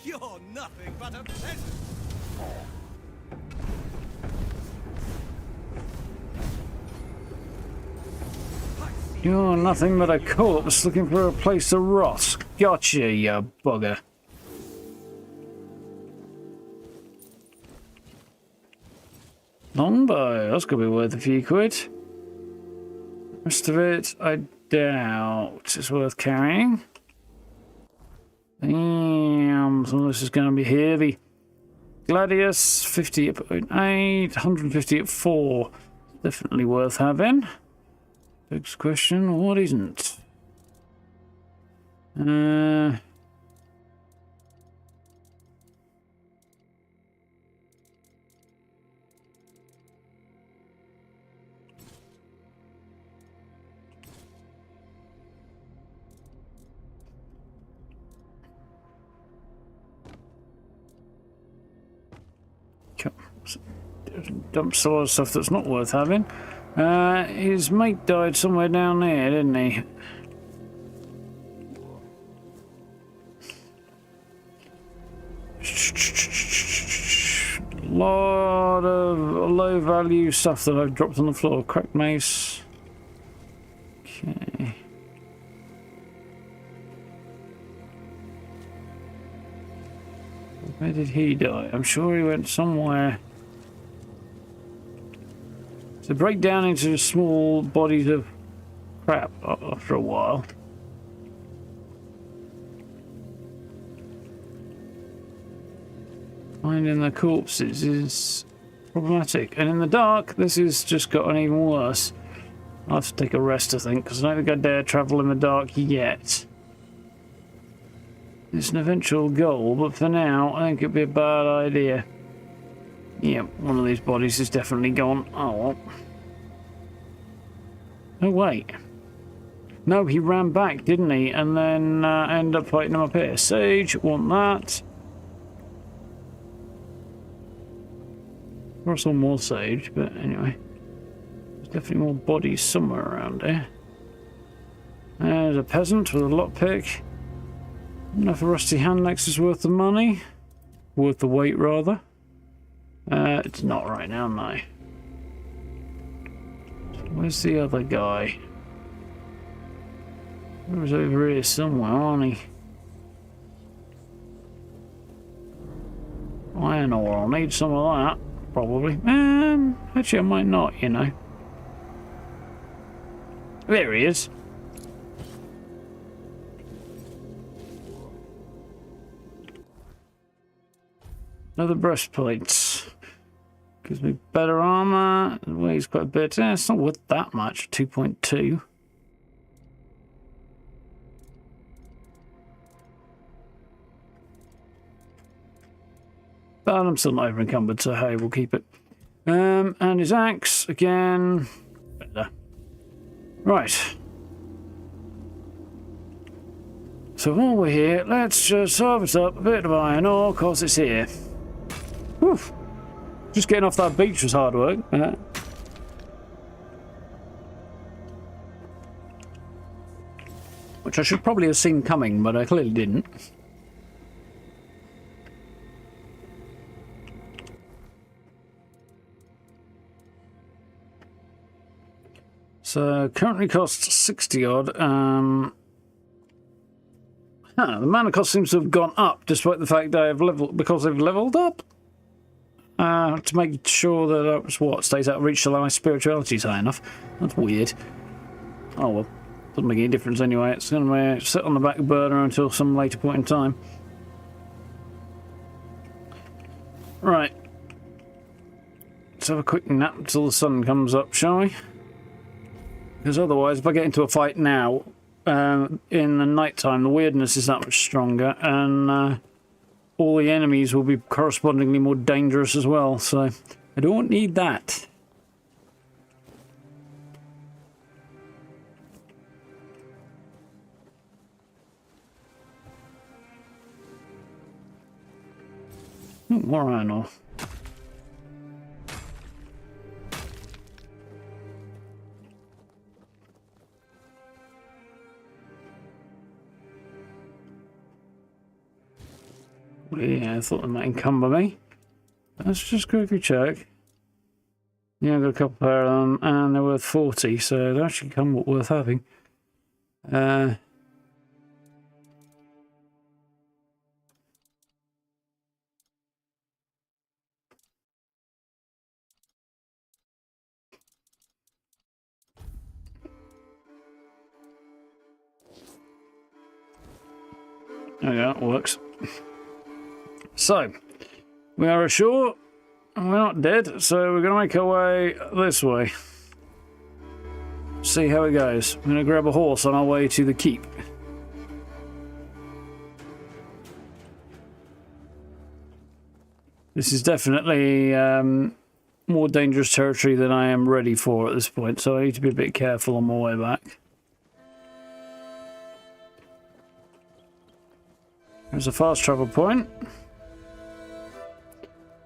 You're nothing but a peasant. You're nothing but a corpse looking for a place to rot. Gotcha, you bugger. Longbow, that's gonna be worth a few quid. Rest of it, I doubt it's worth carrying. Damn, some of this is gonna be heavy. Gladius, 50 at 0.8, 150 at 4. Definitely worth having. Next question, what isn't? Dumps a lot of stuff that's not worth having. His mate died somewhere down there, didn't he? Lot of low value stuff that I've dropped on the floor. Cracked mace. Okay. Where did he die? I'm sure he went somewhere. So break down into small bodies of crap after a while. Finding the corpses is problematic. And in the dark, this has just gotten even worse. I'll have to take a rest, I think, because I don't think I dare travel in the dark yet. It's an eventual goal, but for now, I think it'd be a bad idea. Yeah, one of these bodies is definitely gone. Oh, well. Oh, wait. No, he ran back, didn't he? And then ended up fighting him up here. Sage, want that. I saw more sage, but anyway. There's definitely more bodies somewhere around here. There's a peasant with a lockpick. I don't know if a rusty hand axe is worth the money. Worth the weight, rather. It's not right now, no. Where's the other guy? He was over here somewhere, wasn't he? Iron ore, I'll need some of that, probably. Actually I might not, you know. There he is. Another breastplate. Gives me better armor. It weighs quite a bit. It's not worth that much. 2.2. But I'm still not over encumbered, so hey, we'll keep it. And his axe again. Better. Right. So while we're here, let's just harvest up a bit of iron ore, cause it's here. Whew. Just getting off that beach was hard work. Which I should probably have seen coming, but I clearly didn't. So currently costs 60 odd. The mana cost seems to have gone up, despite the fact that I've leveled because they've leveled up. To make sure that that's what stays out of reach till my spirituality is high enough. That's weird. Oh well, doesn't make any difference anyway. It's going to sit on the back burner until some later point in time. Right. Let's have a quick nap until the sun comes up, shall we? Because otherwise, if I get into a fight now, in the night time, the weirdness is that much stronger, and all the enemies will be correspondingly more dangerous as well, so I don't need that. More iron ore. Yeah, I thought they might encumber me. Let's just quickly check. Yeah, I've got a couple pair of them, and they're worth 40, so they're actually somewhat worth having. There we go, it works. So, we are ashore, and we're not dead, so we're going to make our way this way. See how it goes. We're going to grab a horse on our way to the keep. This is definitely more dangerous territory than I am ready for at this point, so I need to be a bit careful on my way back. There's a fast travel point.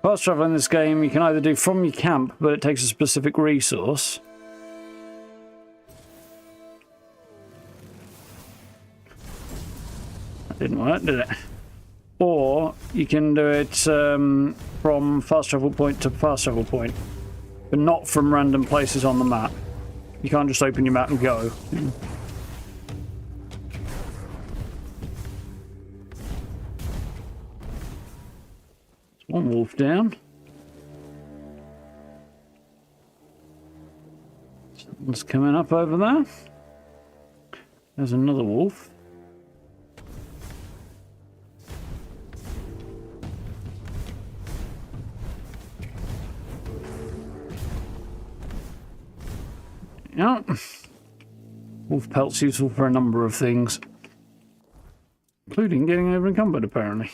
Fast travel in this game you can either do from your camp, but it takes a specific resource, Didn't work, did it? Or you can do it from fast travel point to fast travel point, but not from random places on the map. You can't just open your map and go. One wolf down. Something's coming up over there. There's another wolf. Yeah. Wolf pelt's useful for a number of things, including getting over encumbered, apparently.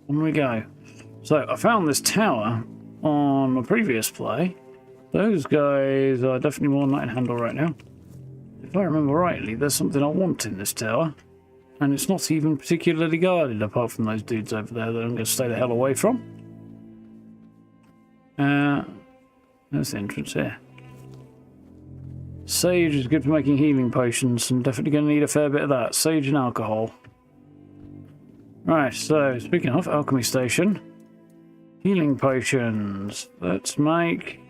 On we go. So I found this tower on a previous play. Those guys are definitely more night handle right now. If I remember rightly, there's something I want in this tower, and it's not even particularly guarded apart from those dudes over there that I'm going to stay the hell away from. There's the entrance here. Sage is good for making healing potions. I'm definitely going to need a fair bit of that. Sage and alcohol. Right, so speaking of alchemy station, healing potions. Let's make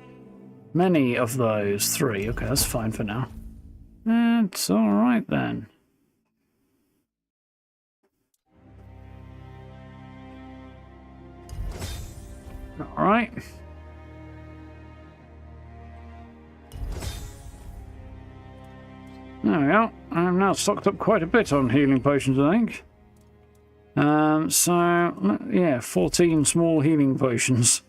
many of those. 3. Okay, that's fine for now. That's alright then. Alright. There we go. I'm now stocked up quite a bit on healing potions, I think. So, yeah, 14 small healing potions.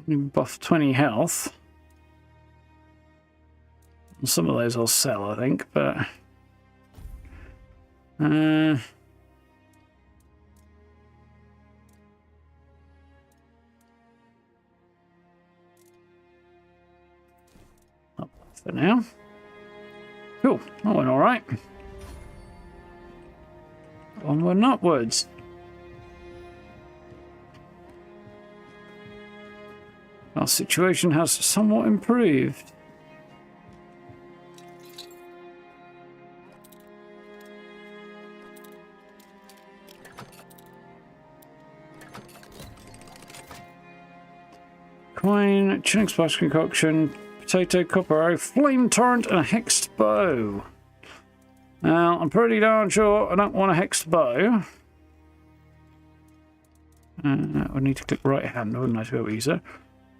Buff 20 health. Some of those I'll sell, I think, but... up for now. Cool, that went alright. Onward and upwards. Our situation has somewhat improved. Coin, chilling splash concoction, potato, copper arrow, flame torrent, and a hexed bow. Now, I'm pretty darn sure I don't want a hexed bow. I would need to click right hand, wouldn't I, to be able to use it?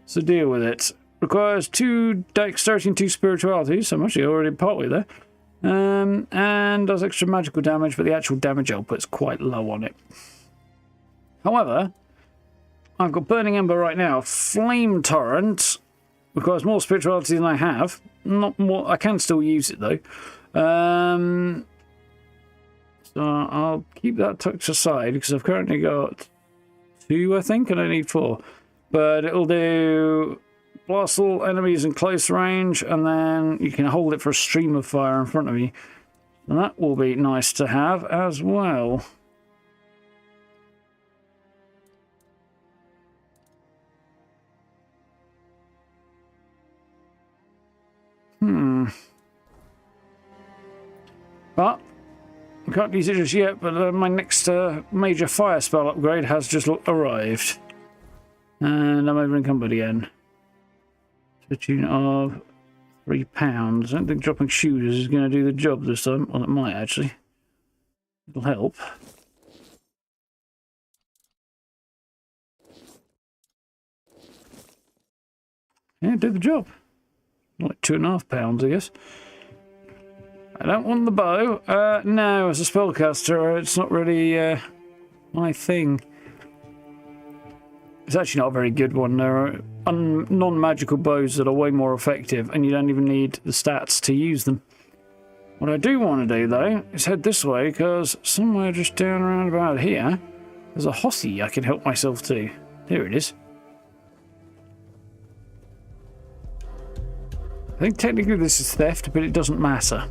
So deal with it. Requires 2 dexterity and 2 spirituality, so I'm actually already partway there. And does extra magical damage, but the actual damage output's quite low on it. However, I've got Burning Ember right now. Flame Torrent requires more spirituality than I have. Not more. I can still use it though. So I'll keep that tucked aside because I've currently got 2, I think, and I need 4. But it'll do blast all enemies in close range, and then you can hold it for a stream of fire in front of you. And that will be nice to have as well. But I can't use it just yet, but my next major fire spell upgrade has just arrived. And I'm over encumbered again. To the tune of £3. I don't think dropping shooters is going to do the job this time. Well, it might actually. It'll help. Yeah, do the job. Like £2.5, I guess. I don't want the bow. No, as a spellcaster, it's not really my thing. It's actually not a very good one. There are non-magical bows that are way more effective, and you don't even need the stats to use them. What I do want to do, though, is head this way, because somewhere just down around about here, there's a hossy I can help myself to. Here it is. I think technically this is theft, but it doesn't matter.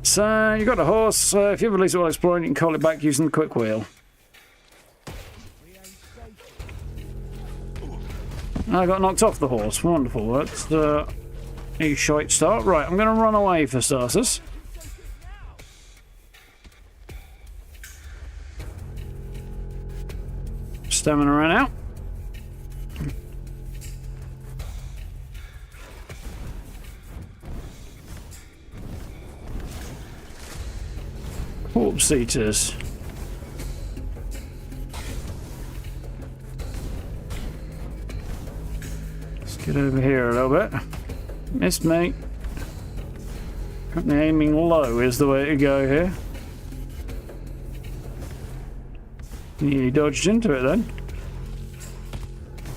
So, you've got a horse. If you ever lose it while exploring, you can call it back using the quick wheel. I got knocked off the horse. Wonderful. That's a shite start. Right, I'm going to run away for starters. Stamina ran out. Corpse eaters. Let's get over here a little bit. Missed me. Apparently aiming low is the way to go here. You dodged into it then.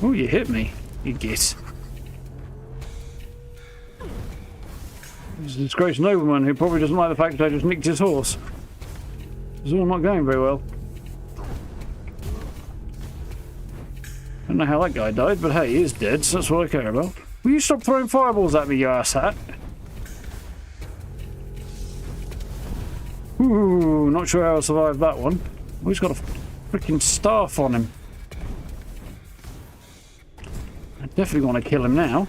Oh, you hit me, you git. This is a disgraced nobleman who probably doesn't like the fact that I just nicked his horse. It's all not going very well. I don't know how that guy died, but hey, he is dead, so that's what I care about. Will you stop throwing fireballs at me, you asshat? Ooh, not sure how I'll survive that one. Oh, he's got a freaking staff on him. I definitely want to kill him now.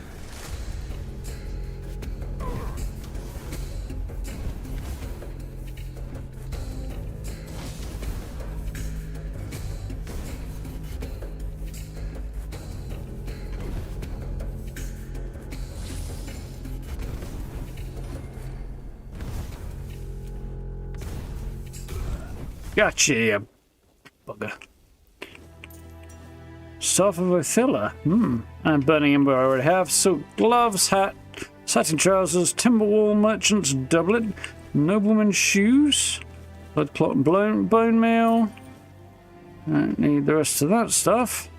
Gotcha, you bugger. Staff of Othilla. And burning ember I already have. Silk gloves, hat, satin trousers, timber wall merchant's doublet, nobleman's shoes, blood clot and bone meal. Don't need the rest of that stuff.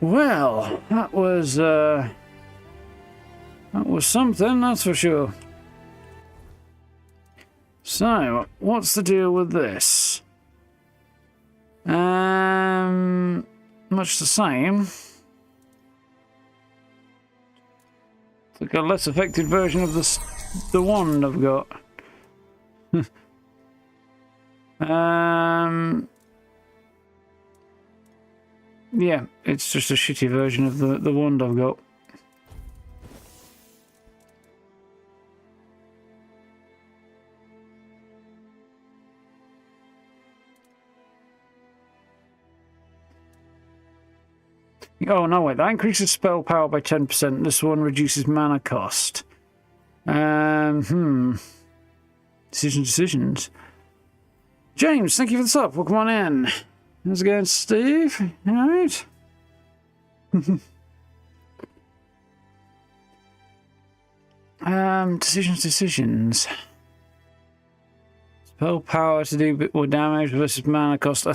Well, that was something, that's for sure. So, what's the deal with this? Much the same. It's like a less effective version of the wand I've got. Yeah, it's just a shitty version of the wand I've got. Oh, no, wait. That increases spell power by 10%. This one reduces mana cost. Decisions. James, thank you for the sub. Welcome on in. How's it going, Steve? All right? Decisions. Spell power to do a bit more damage versus mana cost,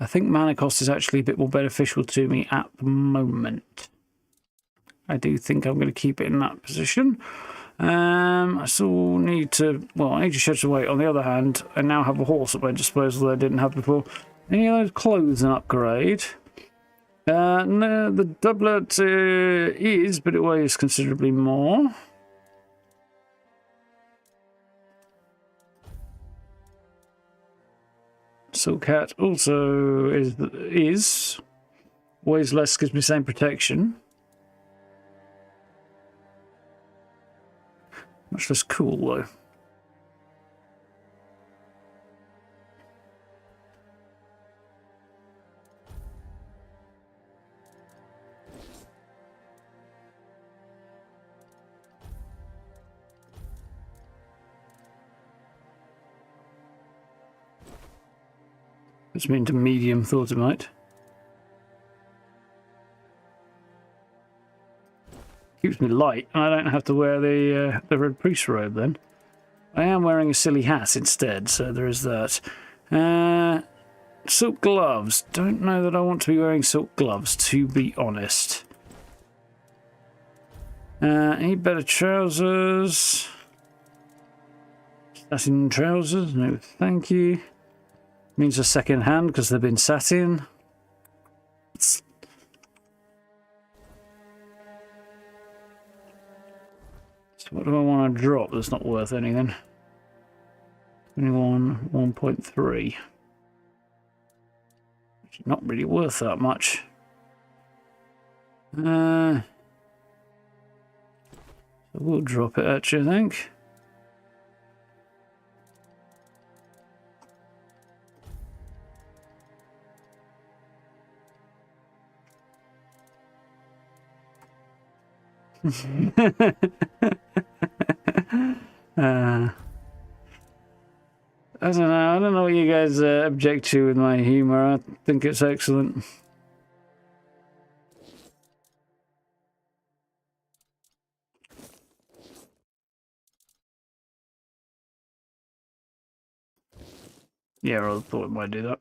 I think mana cost is actually a bit more beneficial to me at the moment. I do think I'm going to keep it in that position. I still need to... Well, I need to shed some weight. On the other hand, I now have a horse at my disposal that I didn't have before. Any of those clothes an upgrade? No, the doublet is, but it weighs considerably more. Silk hat also is weighs less, gives me the same protection. Much less cool though. Puts me into medium, thought it might. Keeps me light, and I don't have to wear the red priest robe then. I am wearing a silly hat instead, so there is that. Silk gloves. Don't know that I want to be wearing silk gloves, to be honest. Any better trousers? Satin trousers? No, thank you. Means a second hand because they've been satin. So what do I want to drop that's not worth anything? 21, 1.3. Which is not really worth that much. So we'll drop it actually, I think. I don't know. I don't know what you guys object to with my humor. I think it's excellent. Yeah, I thought it might do that.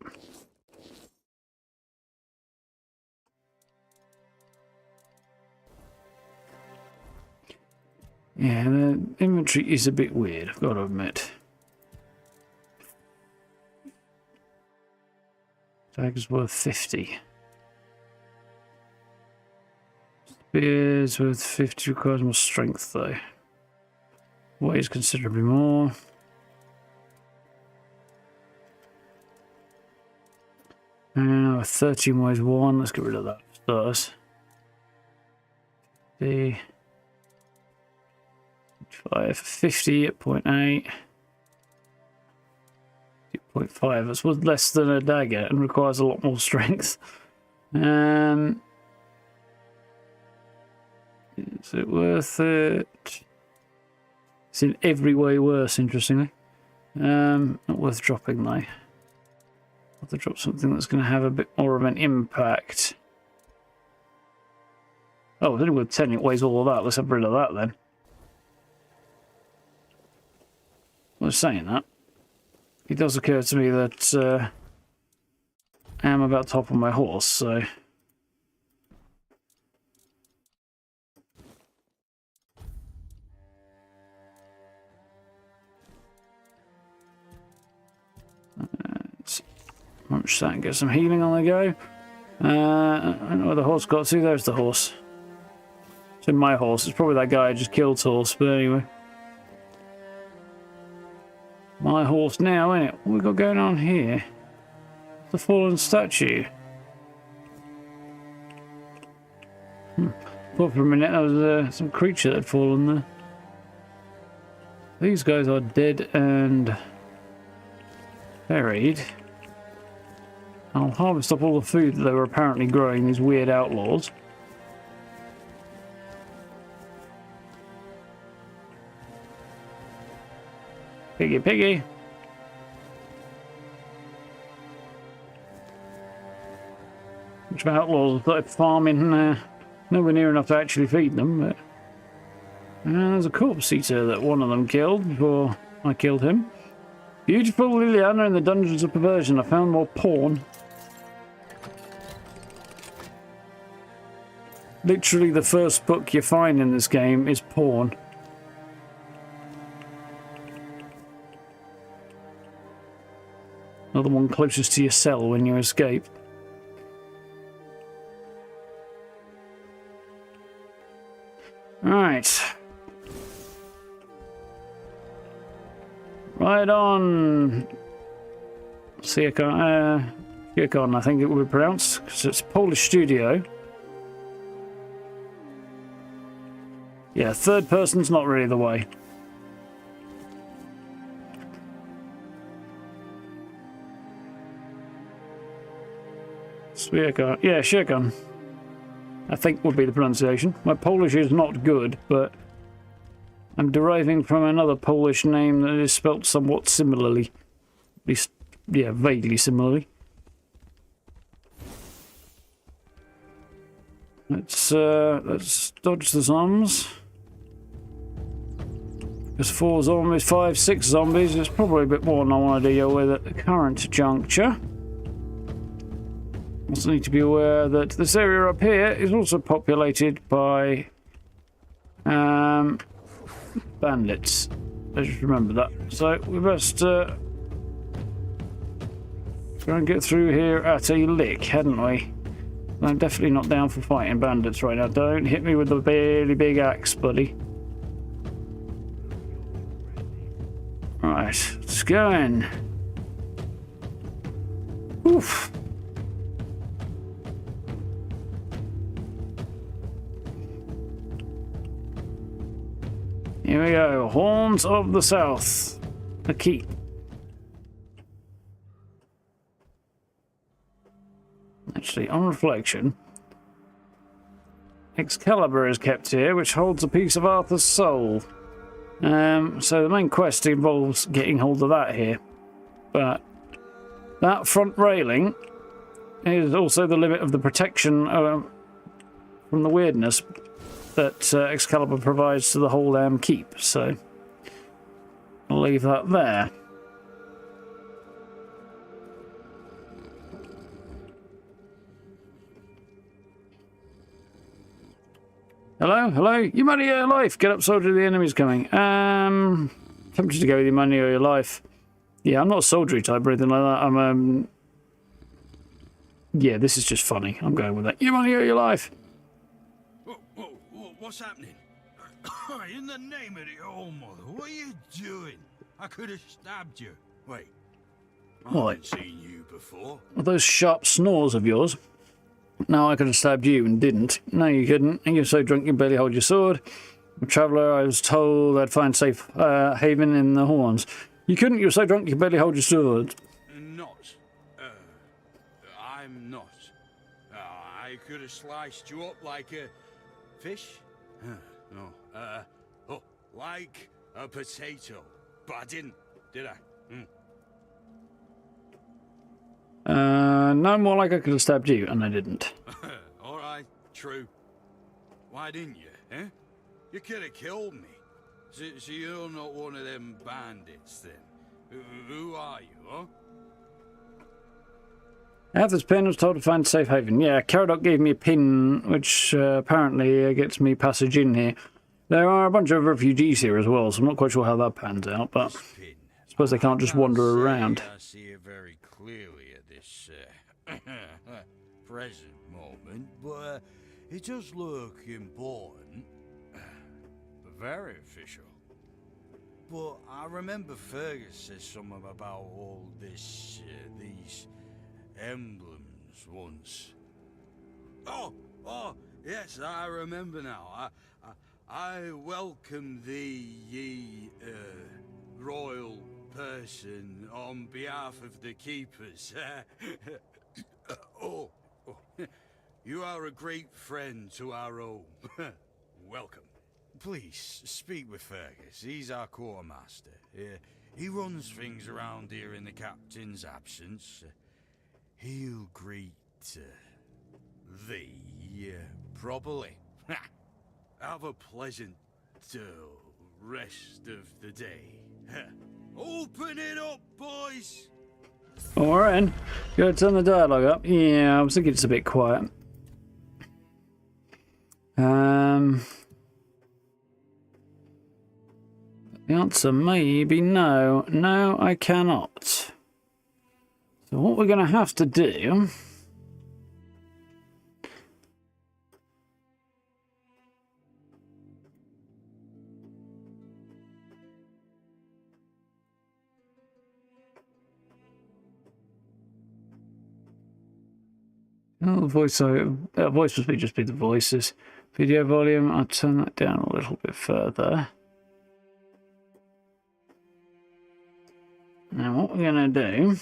Yeah, the inventory is a bit weird, I've got to admit. Dagger's worth 50. Spear's worth 50, requires more strength though. Weighs considerably more. And 13 weighs 1, let's get rid of that first. The 50 at 0.8. 0.5, that's worth less than a dagger and requires a lot more strength. Is it worth it? It's in every way worse, interestingly. Not worth dropping though. I'll have to drop something that's going to have a bit more of an impact. Oh, it's only worth 10, it weighs all of that. Let's have rid of that then. I was saying that. It does occur to me that I am about to hop on my horse, so... Let's munch that and get some healing on the go. I don't know where the horse got to. There's the horse. It's in my horse. It's probably that guy I just killed horse, but anyway. My horse now, innit? What we got going on here? The fallen statue. Thought for a minute there was some creature that had fallen there. These guys are dead and buried. I'll harvest up all the food that they were apparently growing, these weird outlaws. Piggy, piggy. Bunch of outlaws started farming nowhere near enough to actually feed them, but there's a corpse eater that one of them killed before I killed him. Beautiful Liliana in the Dungeons of Perversion. I found more porn. Literally the first book you find in this game is porn. Another one closest to your cell when you escape. Right. Right on. Xion, I think it would be pronounced, because it's a Polish studio. Yeah, third person's not really the way. Xion. Yeah, Xion. I think would be the pronunciation. My Polish is not good, but I'm deriving from another Polish name that is spelt somewhat similarly. At least, yeah, vaguely similarly. Let's dodge the zombies. There's 4 zombies, 5, 6 zombies. There's probably a bit more than I want to deal with at the current juncture. Also need to be aware that this area up here is also populated by bandits. Let's just remember that. So we best try and get through here at a lick, hadn't we? I'm definitely not down for fighting bandits right now. Don't hit me with the really big axe, buddy. Right, let's Let's go in. Oof. Here we go. Horns of the South. A keep. Actually, on reflection, Excalibur is kept here, which holds a piece of Arthur's soul. So the main quest involves getting hold of that here. But that front railing is also the limit of the protection from the Wyrdness that Excalibur provides to the whole keep. So I'll leave that there. Hello, hello. Your money or your life? Get up, soldier. The enemy's coming. Tempted to go with your money or your life. Yeah, I'm not a soldiery type or anything like that. I'm yeah, this is just funny. I'm going with that. Your money or your life? Whoa, what's happening? In the name of the Old Mother, what are you doing? I could have stabbed you. Wait, I haven't seen you before. Well, those sharp snores of yours. No, I could have stabbed you and didn't. No, you couldn't. And you're so drunk you barely hold your sword. Traveller, I was told I'd find safe haven in the horns. You couldn't. You were so drunk you barely hold your sword. I'm not. I could have sliced you up like a fish. No. Like a potato. But I didn't, did I? No, more like I could have stabbed you, and I didn't. All right, true. Why didn't you, eh? You could have killed me. So you're not one of them bandits, then? Who are you, huh? Arthur's pin was told to find safe haven. Yeah, Kamelot gave me a pin, which apparently gets me passage in here. There are a bunch of refugees here as well, so I'm not quite sure how that pans out, but I suppose they can't just wander around. I see it very clearly at this present moment, but it does look important. Very official. But I remember Fergus said something about all this, these emblems once. Oh, yes, I remember now. I welcome thee, ye, royal person, on behalf of the keepers. You are a great friend to our home. Welcome. Please, speak with Fergus. He's our quartermaster. He runs things around here in the captain's absence. He'll greet thee properly. Have a pleasant rest of the day. Open it up, boys! Alright, gotta turn the dialogue up. Yeah, I was thinking it's a bit quiet. The answer may be no. No, I cannot. So what we're going to have to do... Oh, the voice must just be the voices. Video volume, I'll turn that down a little bit further. Now what we're going to do...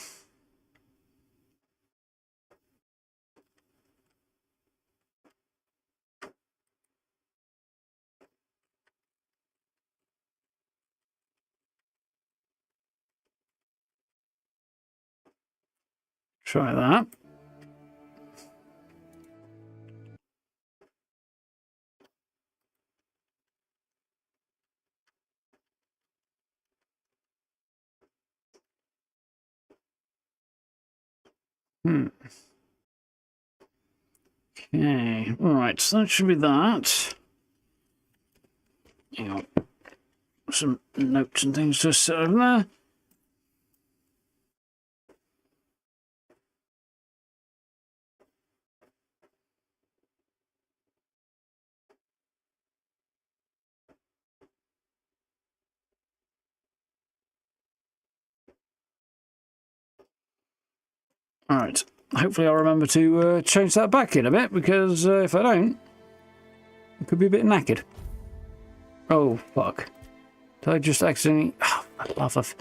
Try that. Okay, right, so that should be that. Hang on. Some notes and things to set over there. Alright. Hopefully I'll remember to change that back in a bit, because if I don't, it could be a bit knackered. Oh, fuck. Did I just accidentally... Oh, I love it.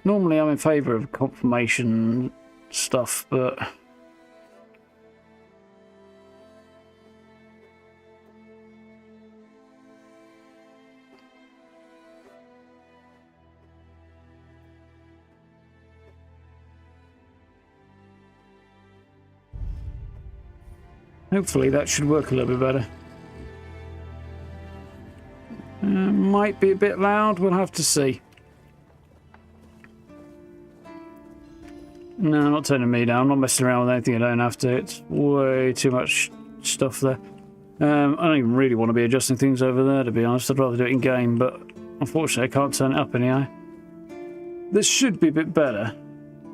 Normally I'm in favour of confirmation stuff, but... Hopefully that should work a little bit better. Might be a bit loud, we'll have to see. No, I'm not turning me down. I'm not messing around with anything I don't have to. It's way too much stuff there. I don't even really want to be adjusting things over there, to be honest. I'd rather do it in-game, but unfortunately I can't turn it up anyhow. This should be a bit better.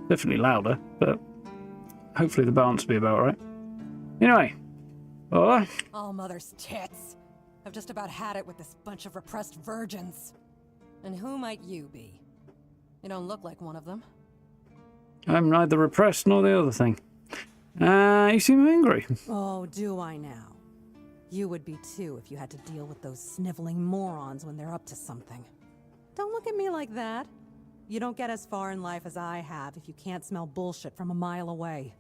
Definitely louder, but hopefully the balance will be about right. Anyway. Hola. All mother's tits. I've just about had it with this bunch of repressed virgins. And who might you be? You don't look like one of them. I'm neither repressed nor the other thing. You seem angry. Oh, do I now? You would be too if you had to deal with those sniveling morons when they're up to something. Don't look at me like that. You don't get as far in life as I have if you can't smell bullshit from a mile away.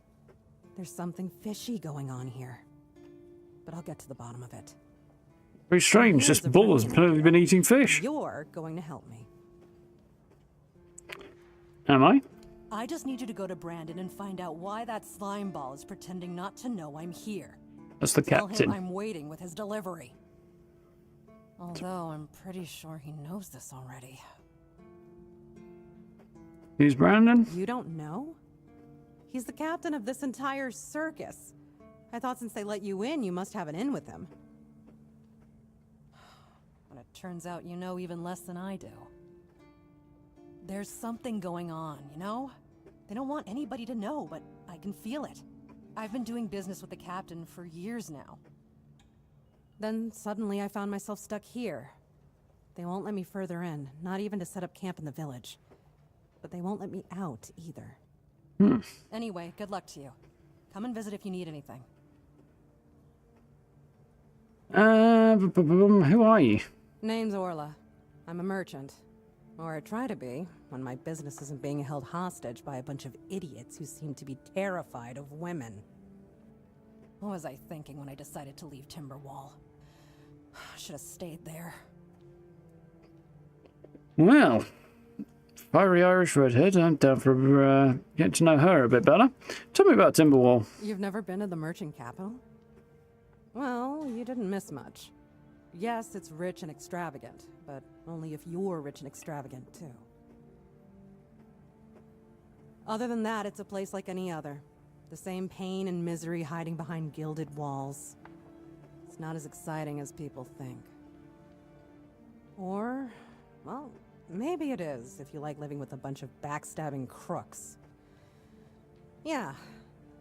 There's something fishy going on here. But I'll get to the bottom of it. Very strange, this bull has clearly been eating fish. You're going to help me. Am I? I just need you to go to Brandon and find out why that slime ball is pretending not to know I'm here. That's the Tell captain. him I'm waiting with his delivery. Although I'm pretty sure he knows this already. Who's Brandon? You don't know? He's the captain of this entire circus. I thought since they let you in, you must have an in with him. But it turns out you know even less than I do. There's something going on, you know? They don't want anybody to know, but I can feel it. I've been doing business with the captain for years now. Then suddenly I found myself stuck here. They won't let me further in, not even to set up camp in the village. But they won't let me out either. Anyway, good luck to you. Come and visit if you need anything. Who are you? Name's Orla. I'm a merchant. Or I try to be, when my business isn't being held hostage by a bunch of idiots who seem to be terrified of women. What was I thinking when I decided to leave Timberwall? Should have stayed there. Well, fiery Irish redhead. I'm down for getting to know her a bit better. Tell me about Timberwall. You've never been to the merchant capital? Well, you didn't miss much. Yes, it's rich and extravagant, but only if you're rich and extravagant, too. Other than that, it's a place like any other. The same pain and misery hiding behind gilded walls. It's not as exciting as people think. Or, well, maybe it is, if you like living with a bunch of backstabbing crooks. Yeah,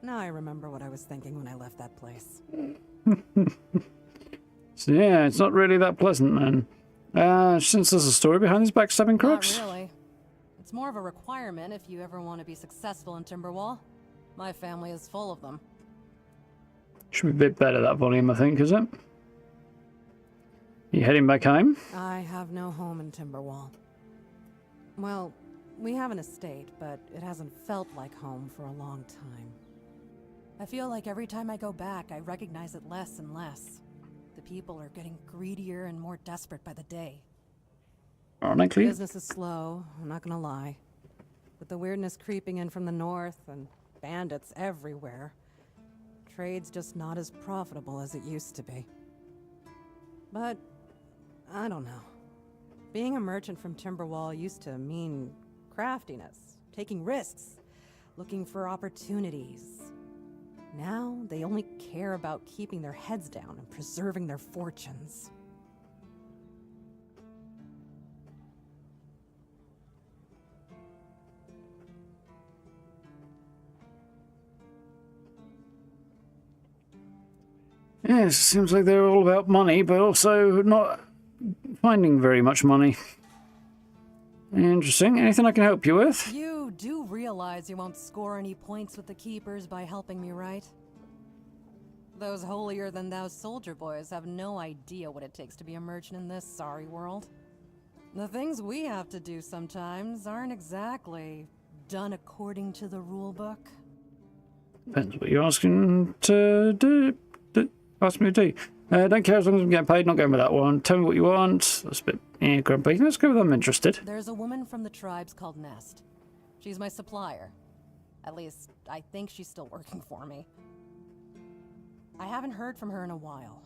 now I remember what I was thinking when I left that place. So yeah, it's not really that pleasant, then. Since there's a story behind these backstabbing crooks? Not really. It's more of a requirement if you ever want to be successful in Timberwall. My family is full of them. Should be a bit better, that volume, I think, is it? You heading back home? I have no home in Timberwall. Well, we have an estate, but it hasn't felt like home for a long time. I feel like every time I go back, I recognize it less and less. The people are getting greedier and more desperate by the day. Ironically. Business is slow, I'm not gonna lie. With the Wyrdness creeping in from the north and bandits everywhere, trade's just not as profitable as it used to be. But, I don't know. Being a merchant from Timberwall used to mean craftiness, taking risks, looking for opportunities. Now, they only care about keeping their heads down and preserving their fortunes. Yes, seems like they're all about money, but also not finding very much money. Interesting. Anything I can help you with? You do realize realize you won't score any points with the Keepers by helping me, right? Those holier-than-thou soldier boys have no idea what it takes to be a merchant in this sorry world. The things we have to do sometimes aren't exactly done according to the rulebook. Depends what you're asking to do. Ask me to do. Don't care as long as I'm getting paid. Not going with that one. Tell me what you want. That's a bit grumpy. Let's go with I'm interested. There's a woman from the tribes called Nest. She's my supplier. At least, I think she's still working for me. I haven't heard from her in a while.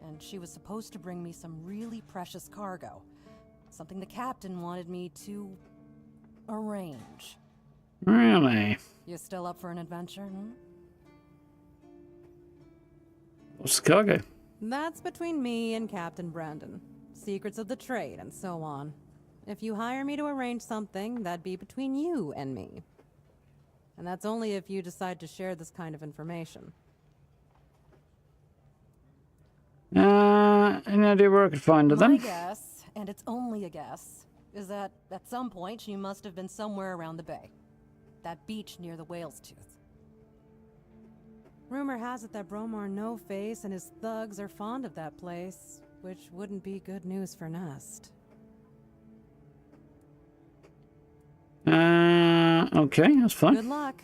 And she was supposed to bring me some really precious cargo. Something the captain wanted me to arrange. Really? You still up for an adventure, hmm? What's the cargo? That's between me and Captain Brandon. Secrets of the trade and so on. If you hire me to arrange something, that'd be between you and me. And that's only if you decide to share this kind of information. Any idea where I could find her then? My guess, and it's only a guess, is that at some point she must have been somewhere around the bay. That beach near the Whale's Tooth. Rumor has it that Bromar No-Face and his thugs are fond of that place, which wouldn't be good news for Nest. Okay, that's fine. Good luck.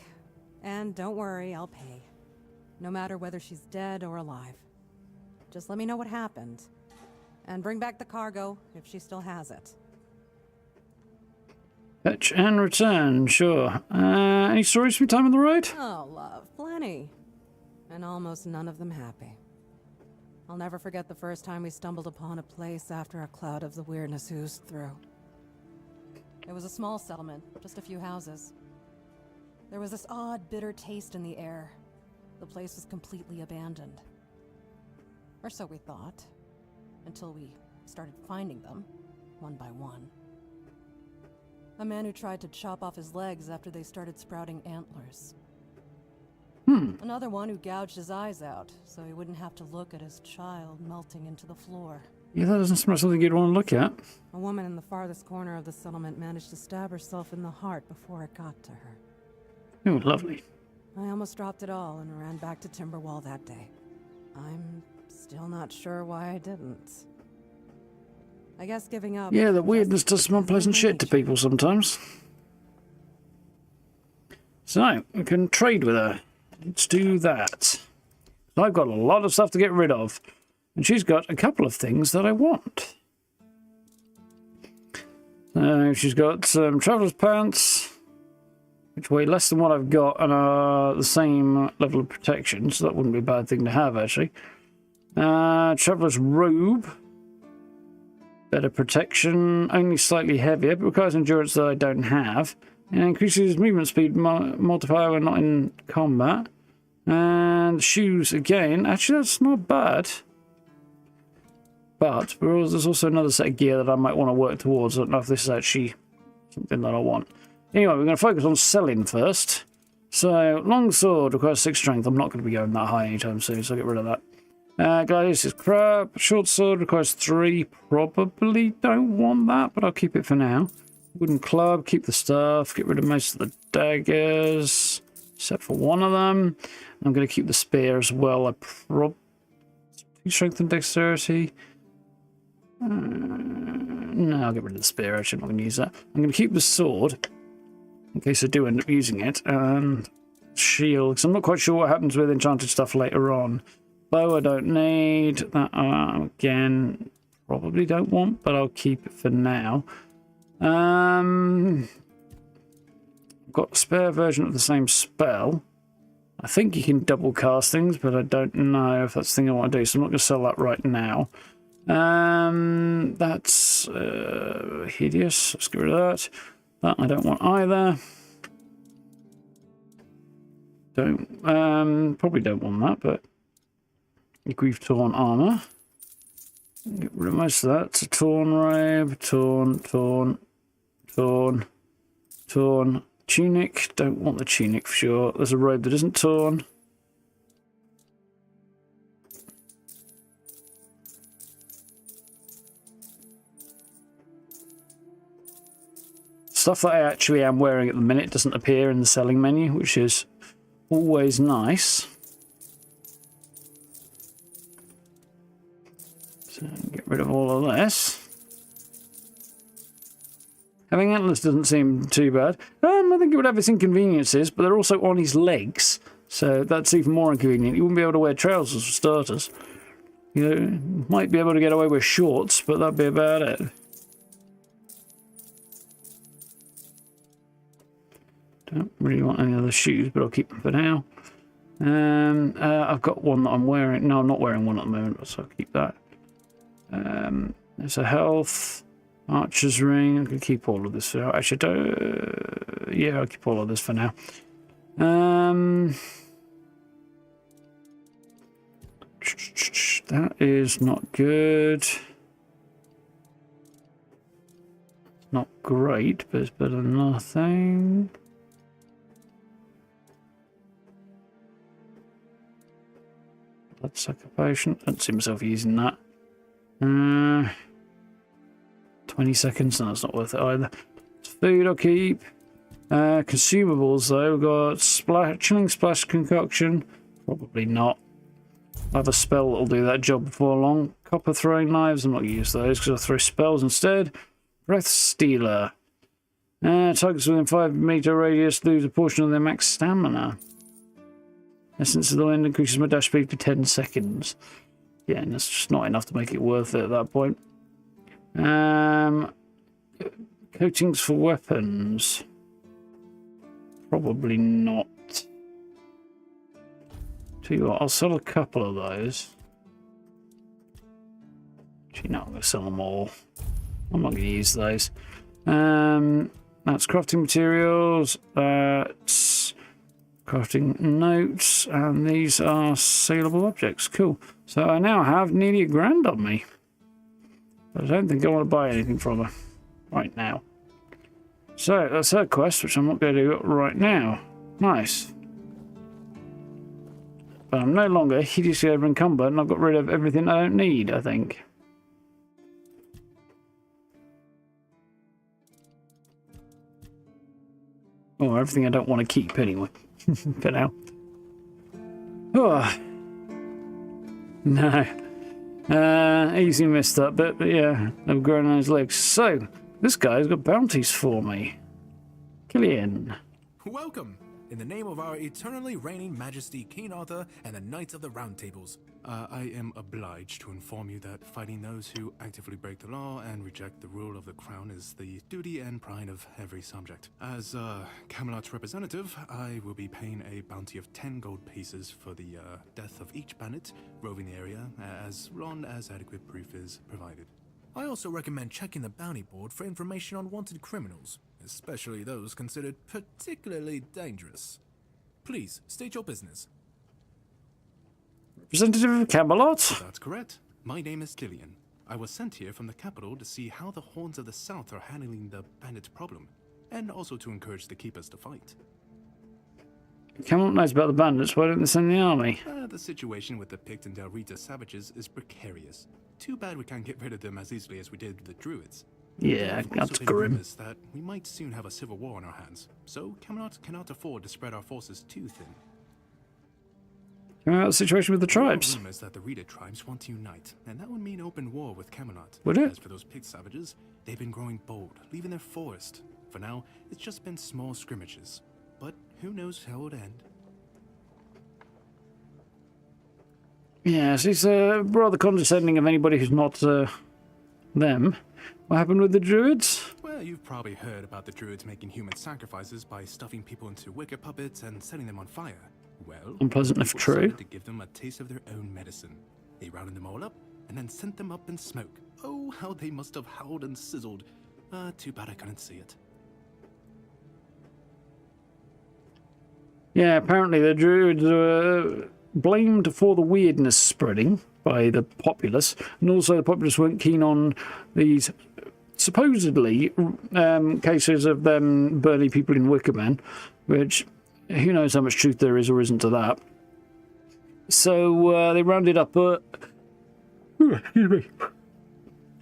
And don't worry, I'll pay. No matter whether she's dead or alive. Just let me know what happened. And bring back the cargo, if she still has it. Fetch and return, sure. Any stories from time on the road? Oh, love, plenty. And almost none of them happy. I'll never forget the first time we stumbled upon a place after a cloud of the Wyrdness oozed through. It was a small settlement, just a few houses. There was this odd, bitter taste in the air. The place was completely abandoned. Or so we thought. Until we started finding them, one by one. A man who tried to chop off his legs after they started sprouting antlers. Another one who gouged his eyes out, so he wouldn't have to look at his child melting into the floor. Yeah, that doesn't seem like something you'd want to look at. A woman in the farthest corner of the settlement managed to stab herself in the heart before it got to her. Oh, lovely. I almost dropped it all and ran back to Timberwall that day. I'm still not sure why I didn't. I guess giving up... Yeah, the weirdness does some unpleasant shit to people sometimes. So, we can trade with her. Let's do that. I've got a lot of stuff to get rid of. And she's got a couple of things that I want. She's got some traveller's pants, which weigh less than what I've got and are the same level of protection, so that wouldn't be a bad thing to have, actually. Traveller's robe. Better protection, only slightly heavier, but requires endurance that I don't have. And increases movement speed multiplier when not in combat. And shoes again. Actually, that's not bad. But there's also another set of gear that I might want to work towards. I don't know if this is actually something that I want. Anyway, we're going to focus on selling first. So, longsword requires 6 strength. I'm not going to be going that high anytime soon, so I'll get rid of that. Gladius is crap. Short sword requires 3. Probably don't want that, but I'll keep it for now. Wooden club, keep the stuff. Get rid of most of the daggers, except for one of them. I'm going to keep the spear as well. Strength and dexterity. No, I'll get rid of the spear. Actually, I'm not going to use that. I'm going to keep the sword in case I do end up using it. And shield, because I'm not quite sure what happens with enchanted stuff later on. Bow I don't need. That again, probably don't want, but I'll keep it for now. I've got a spare version of the same spell. I think you can double cast things, but I don't know if that's the thing I want to do, so I'm not going to sell that right now. That's hideous. Let's get rid of that. That I don't want either. Probably don't want that, but grief torn armor. Get rid of most of that. It's a torn robe, torn. Tunic, don't want the tunic for sure. There's a robe that isn't torn. stuff that I actually am wearing at the minute doesn't appear in the selling menu, which is always nice. So get rid of all of this. Having antlers doesn't seem too bad. I think it would have its inconveniences, but they're also on his legs, so that's even more inconvenient. You wouldn't be able to wear trousers for starters. You know, might be able to get away with shorts, but that'd be about it. Don't really want any other shoes, but I'll keep them for now. I've got one that I'm wearing. No, I'm not wearing one at the moment, so I'll keep that. There's a health. Archer's ring. I can keep all of this for now. Actually, don't. Yeah, I'll keep all of this for now. That is not good. It's not great, but it's better than nothing. Bloodsucker potion. I don't see myself using that. 20 seconds. No, it's not worth it either. Food I'll keep. Consumables though. We've got chilling splash concoction. Probably not. I have a spell that'll do that job before long. Copper throwing knives. I'm not going to use those because I'll throw spells instead. Breath stealer. Targets within 5-meter radius lose a portion of their max stamina. Essence of the wind increases my dash speed for 10 seconds. Yeah, and that's just not enough to make it worth it at that point. Coatings for weapons. Probably not. Tell you what, I'll sell a couple of those. Actually, no, I'm going to sell them all. I'm not going to use those. That's crafting materials. That's crafting notes. And these are saleable objects. Cool. So I now have nearly £1,000 on me. But I don't think I want to buy anything from her right now. So that's her quest, which I'm not going to do right now. Nice. But I'm no longer hideously over-encumbered, and I've got rid of everything I don't need, I think. Or everything I don't want to keep, anyway. For now. Oh. No. Easy missed that bit, but yeah, I've grown on his legs. So, this guy's got bounties for me. Killian. Welcome! In the name of our eternally reigning majesty, King Arthur, and the Knights of the Round Tables. I am obliged to inform you that fighting those who actively break the law and reject the rule of the crown is the duty and pride of every subject. As Kamelot's representative, I will be paying a bounty of 10 gold pieces for the death of each bandit roving the area, as long as adequate proof is provided. I also recommend checking the bounty board for information on wanted criminals, especially those considered particularly dangerous. Please, state your business. Representative of Kamelot? That's correct. My name is Xion. I was sent here from the capital to see how the Horns of the South are handling the bandit problem, and also to encourage the keepers to fight. Kamelot knows about the bandits, why don't they send the army? The situation with the Pict and Del Rita savages is precarious. Too bad we can't get rid of them as easily as we did the Druids. Yeah, that's grim. That we might soon have a civil war on our hands, so Kamelot cannot afford to spread our forces too thin. About the situation with the tribes? Rumors that the Rita tribes want to unite, and that would mean open war with Kamelot. Would it? As for those Pict savages, they've been growing bold, leaving their forest. For now, it's just been small scrimmages, but who knows how it would end. Yes, he's rather condescending of anybody who's not them. What happened with the Druids? Well, you've probably heard about the Druids making human sacrifices by stuffing people into wicker puppets and setting them on fire. Well, Unpleasant if people true. decided to give them a taste of their own medicine. They rounded them all up and then sent them up in smoke. Oh, how they must have howled and sizzled. Too bad I couldn't see it. Yeah, apparently the Druids were blamed for the Wyrdness spreading by the populace, and also the populace weren't keen on these supposedly cases of them burning people in wicker men, which who knows how much truth there is or isn't to that. So they rounded up excuse me.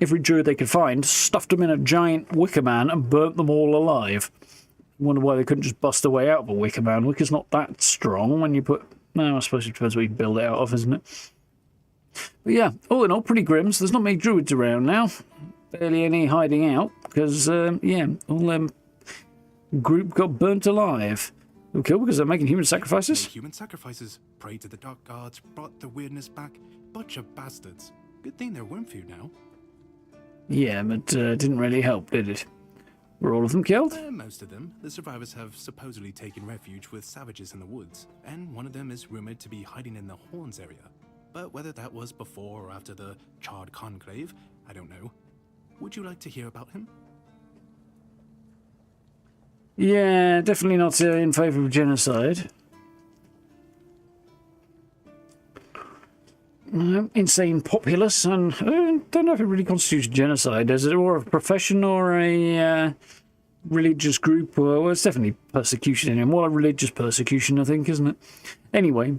every druid they could find, stuffed them in a giant wicker man and burnt them all alive. I wonder why they couldn't just bust their way out of a wicker man. Wicker's not that strong when you put... No, I suppose it depends what you build it out of, isn't it? But yeah, all in all, pretty grim. So there's not many druids around now. Barely any hiding out. Because, yeah, all group got burnt alive. They were killed because they're making human sacrifices? Human sacrifices. Prayed to the dark gods, brought the Wyrdness back. Bunch of bastards. Good thing they're Wormfood now. Yeah, but didn't really help, did it? Were all of them killed? Most of them. The survivors have supposedly taken refuge with savages in the woods, and one of them is rumored to be hiding in the Horns area. But whether that was before or after the Charred Conclave, I don't know. Would you like to hear about him? Yeah, definitely not in favour of genocide. Insane populace, and I don't know if it really constitutes genocide. Is it more of a profession or a religious group? Well, it's definitely persecution anyway. More like religious persecution, I think, isn't it? Anyway,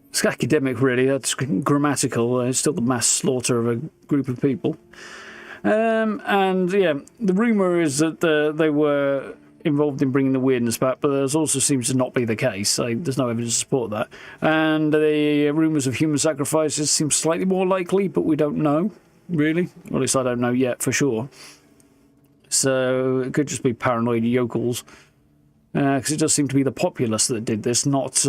it's academic, really. That's grammatical. It's still the mass slaughter of a group of people. And yeah, the rumour is that they were involved in bringing the Wyrdness back, but there also seems to not be the case. So there's no evidence to support that. And the rumours of human sacrifices seem slightly more likely, but we don't know, really. Or at least I don't know yet for sure. So it could just be paranoid yokels. Because it does seem to be the populace that did this, not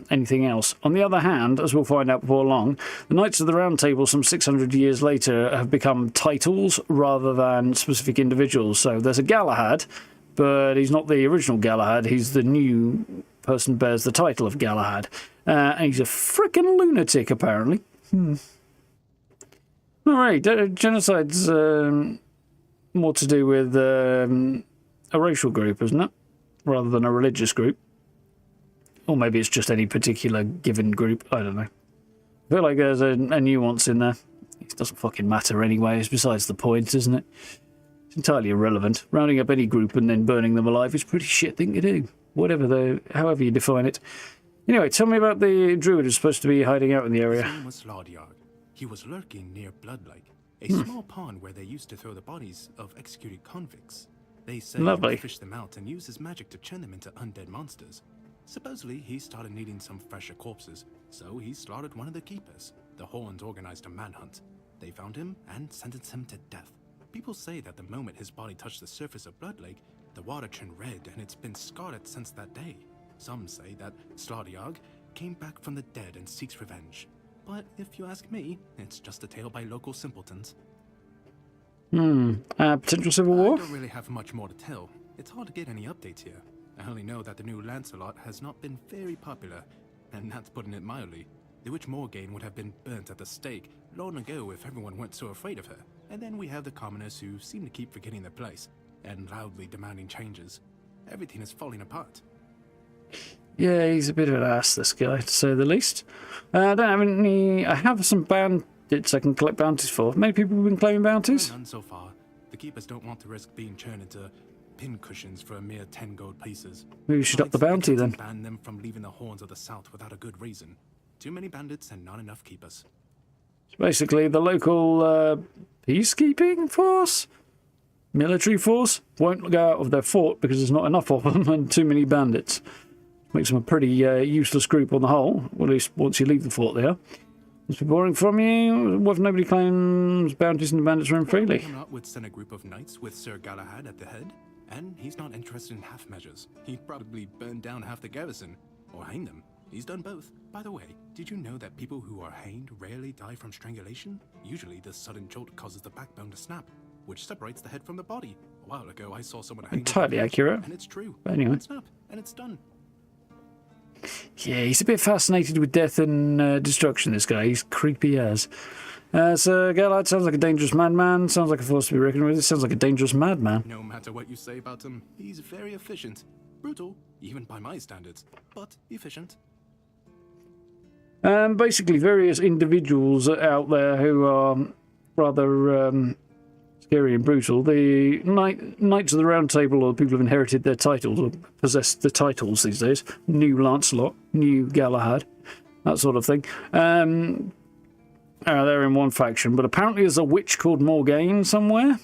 anything else. On the other hand, as we'll find out before long, the Knights of the Round Table some 600 years later have become titles rather than specific individuals. So there's a Galahad, but he's not the original Galahad. He's the new person who bears the title of Galahad. And he's a frickin' lunatic, apparently. All right, genocide's more to do with a racial group, isn't it? Rather than a religious group. Or maybe it's just any particular given group. I don't know. I feel like there's a nuance in there. It doesn't fucking matter anyway. It's besides the point, isn't it? It's entirely irrelevant. Rounding up any group and then burning them alive is a pretty shit thing to do. However you define it. Anyway, tell me about the druid who's supposed to be hiding out in the area. His name was Xion. He was lurking near Blood Lake, a small pond where they used to throw the bodies of executed convicts. They say Lovely. he fished them out and used his magic to turn them into undead monsters. Supposedly, he started needing some fresher corpses, so he slaughtered one of the keepers. The Horns organized a manhunt. They found him and sentenced him to death. People say that the moment his body touched the surface of Blood Lake, the water turned red and it's been scarred since that day. Some say that Xion came back from the dead and seeks revenge. But if you ask me, it's just a tale by local simpletons. Potential civil war? I don't really have much more to tell. It's hard to get any updates here. I only know that the new Lancelot has not been very popular, and that's putting it mildly. The Witch Morgane would have been burnt at the stake long ago if everyone weren't so afraid of her. And then we have the commoners who seem to keep forgetting their place, and loudly demanding changes. Everything is falling apart. Yeah, he's a bit of an ass, this guy, to say the least. I don't have any... I have some bandits I can collect bounties for. Many people have been claiming bounties? None so far. The keepers don't want to risk being turned into pincushions for a mere 10 gold pieces. Maybe we should up the bounty then. Ban them from leaving the Horns of the South without a good reason. Too many bandits and not enough keepers. It's basically the local peacekeeping force? Military force? Won't go out of their fort because there's not enough of them and too many bandits. Makes them a pretty useless group on the whole, or at least once you leave the fort there. Must be boring from you. What if nobody claims bounties and the bandits roam freely? Kamelot would send a group of knights with Sir Galahad at the head, and he's not interested in half measures. He'd probably burn down half the garrison, or hang them. He's done both. By the way, did you know that people who are hanged rarely die from strangulation? Usually the sudden jolt causes the backbone to snap, which separates the head from the body. A while ago I saw someone hanged. Entirely accurate. And it's true. But anyway. One snap, and it's done. Yeah, he's a bit fascinated with death and destruction, this guy. He's creepy as. So Galahad sounds like a dangerous madman. Sounds like a force to be reckoned with. Sounds like a dangerous madman. No matter what you say about him, he's very efficient. Brutal, even by my standards, but efficient. Basically, various individuals out there who are rather scary and brutal. The Knights of the Round Table, or the people who've inherited their titles, or possess the titles these days. New Lancelot, new Galahad, that sort of thing. they're in one faction, but apparently there's a witch called Morgaine somewhere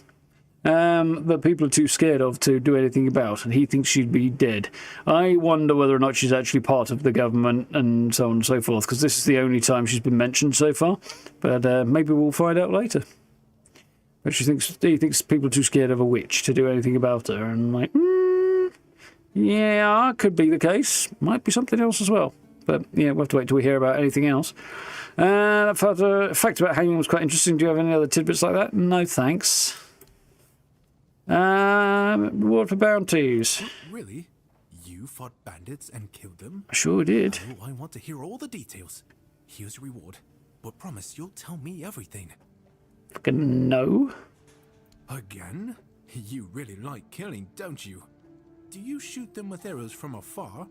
that people are too scared of to do anything about, and he thinks she'd be dead. I wonder whether or not she's actually part of the government and so on and so forth, because this is the only time she's been mentioned so far. But maybe we'll find out later. But he thinks people are too scared of a witch to do anything about her, and I'm like, yeah, could be the case. Might be something else as well. But yeah, we'll have to wait till we hear about anything else. That fact about hanging was quite interesting. Do you have any other tidbits like that? No, thanks. Reward for bounties. Really? You fought bandits and killed them? I sure did. Oh, I want to hear all the details. Here's your reward, but promise you'll tell me everything. Fucking no. Again? You really like killing, don't you? Do you shoot them with arrows from afar,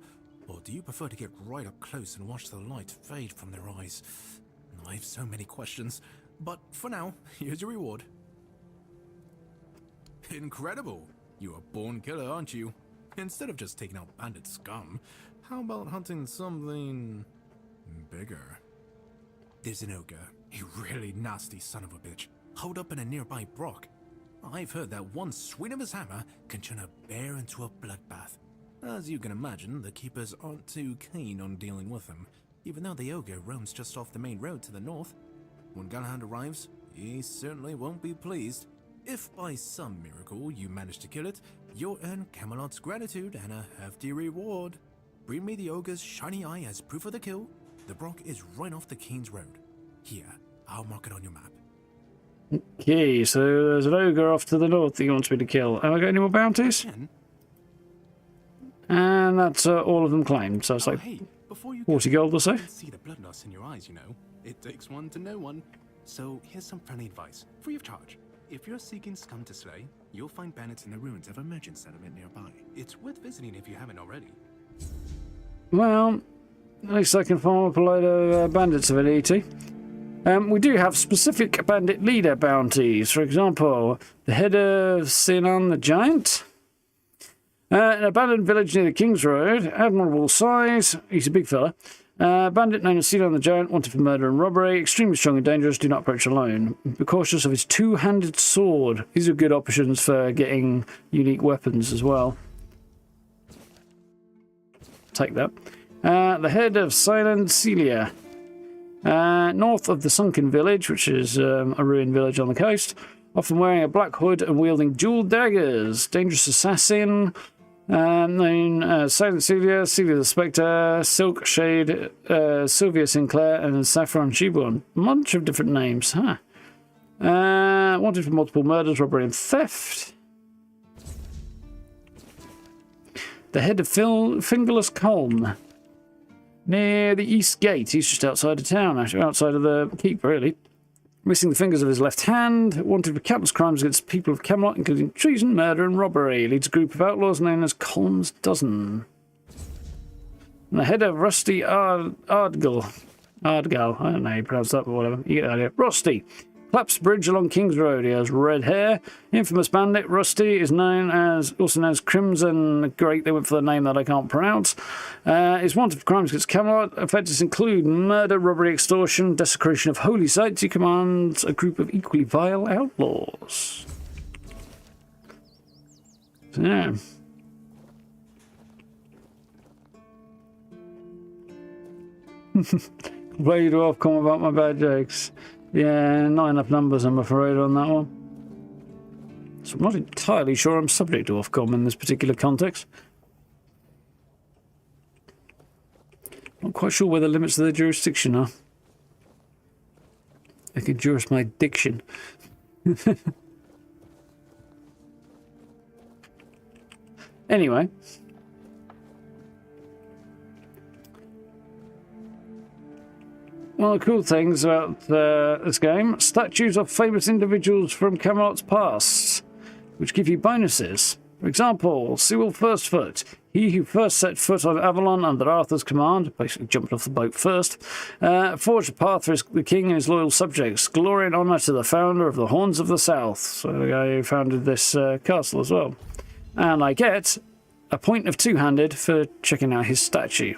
or do you prefer to get right up close and watch the light fade from their eyes? I have so many questions, but for now, here's your reward. Incredible! You're a born killer, aren't you? Instead of just taking out bandit scum, how about hunting something bigger? There's an ogre, a really nasty son of a bitch, holed up in a nearby brook. I've heard that one swing of his hammer can turn a bear into a bloodbath. As you can imagine, the keepers aren't too keen on dealing with him, even though the ogre roams just off the main road to the north. When Galahad arrives, he certainly won't be pleased. If by some miracle you manage to kill it, you'll earn Kamelot's gratitude and a hefty reward. Bring me the ogre's shiny eye as proof of the kill. The brook is right off the King's Road. Here, I'll mark it on your map. Okay, so there's an ogre off to the north that he wants me to kill. Have I got any more bounties? And that's all of them claimed, so it's like hey, before you 40 gold or so. See the blood loss in your eyes, you know. It takes one to know one. So here's some friendly advice, free of charge. If you're seeking scum to slay, you'll find bandits in the ruins of a merchant settlement nearby. It's worth visiting if you haven't already. Well, at least I can farm up a load of bandits if I need to. We do have specific bandit leader bounties. For example, the head of Xion the Giant. An abandoned village near the King's Road. Admirable size. He's a big fella. Bandit known as Xion the Giant, wanted for murder and robbery. Extremely strong and dangerous. Do not approach alone. Be cautious of his two-handed sword. These are good options for getting unique weapons as well. Take that. The head of Silent Celia. North of the sunken village, which is a ruined village on the coast. Often wearing a black hood and wielding dual daggers. Dangerous assassin. Known Silent Celia, Celia the Spectre, Silk Shade, Sylvia Sinclair, and Saffron Sheborn. A bunch of different names, huh? Wanted for multiple murders, robbery, and theft. The head of Fingerless Colm. Near the East Gate. He's just outside of town, actually, outside of the keep, really. Missing the fingers of his left hand. Wanted for countless crimes against people of Kamelot, including treason, murder, and robbery. Leads a group of outlaws known as Colm's Dozen. And the head of Rusty Ardgal. I don't know how you pronounce that, but whatever. You get the idea. Rusty. Claps Bridge along King's Road. He has red hair. Infamous bandit Rusty is also known as Crimson. Great, they went for the name that I can't pronounce. Is wanted for crimes against Kamelot. Offences include murder, robbery, extortion, desecration of holy sites. He commands a group of equally vile outlaws. So, yeah. Play dwarf, come about my bad jokes. Yeah, not enough numbers, I'm afraid, on that one. So I'm not entirely sure I'm subject to Ofcom in this particular context. Not quite sure where the limits of their jurisdiction are. They can jurist my diction. Anyway. One of the cool things about this game, statues of famous individuals from Kamelot's past, which give you bonuses. For example, Sewell Firstfoot. He who first set foot on Avalon under Arthur's command, basically jumping off the boat first, forged a path for the king and his loyal subjects. Glory and honour to the founder of the Horns of the South. So the guy who founded this castle as well. And I get a point of two-handed for checking out his statue.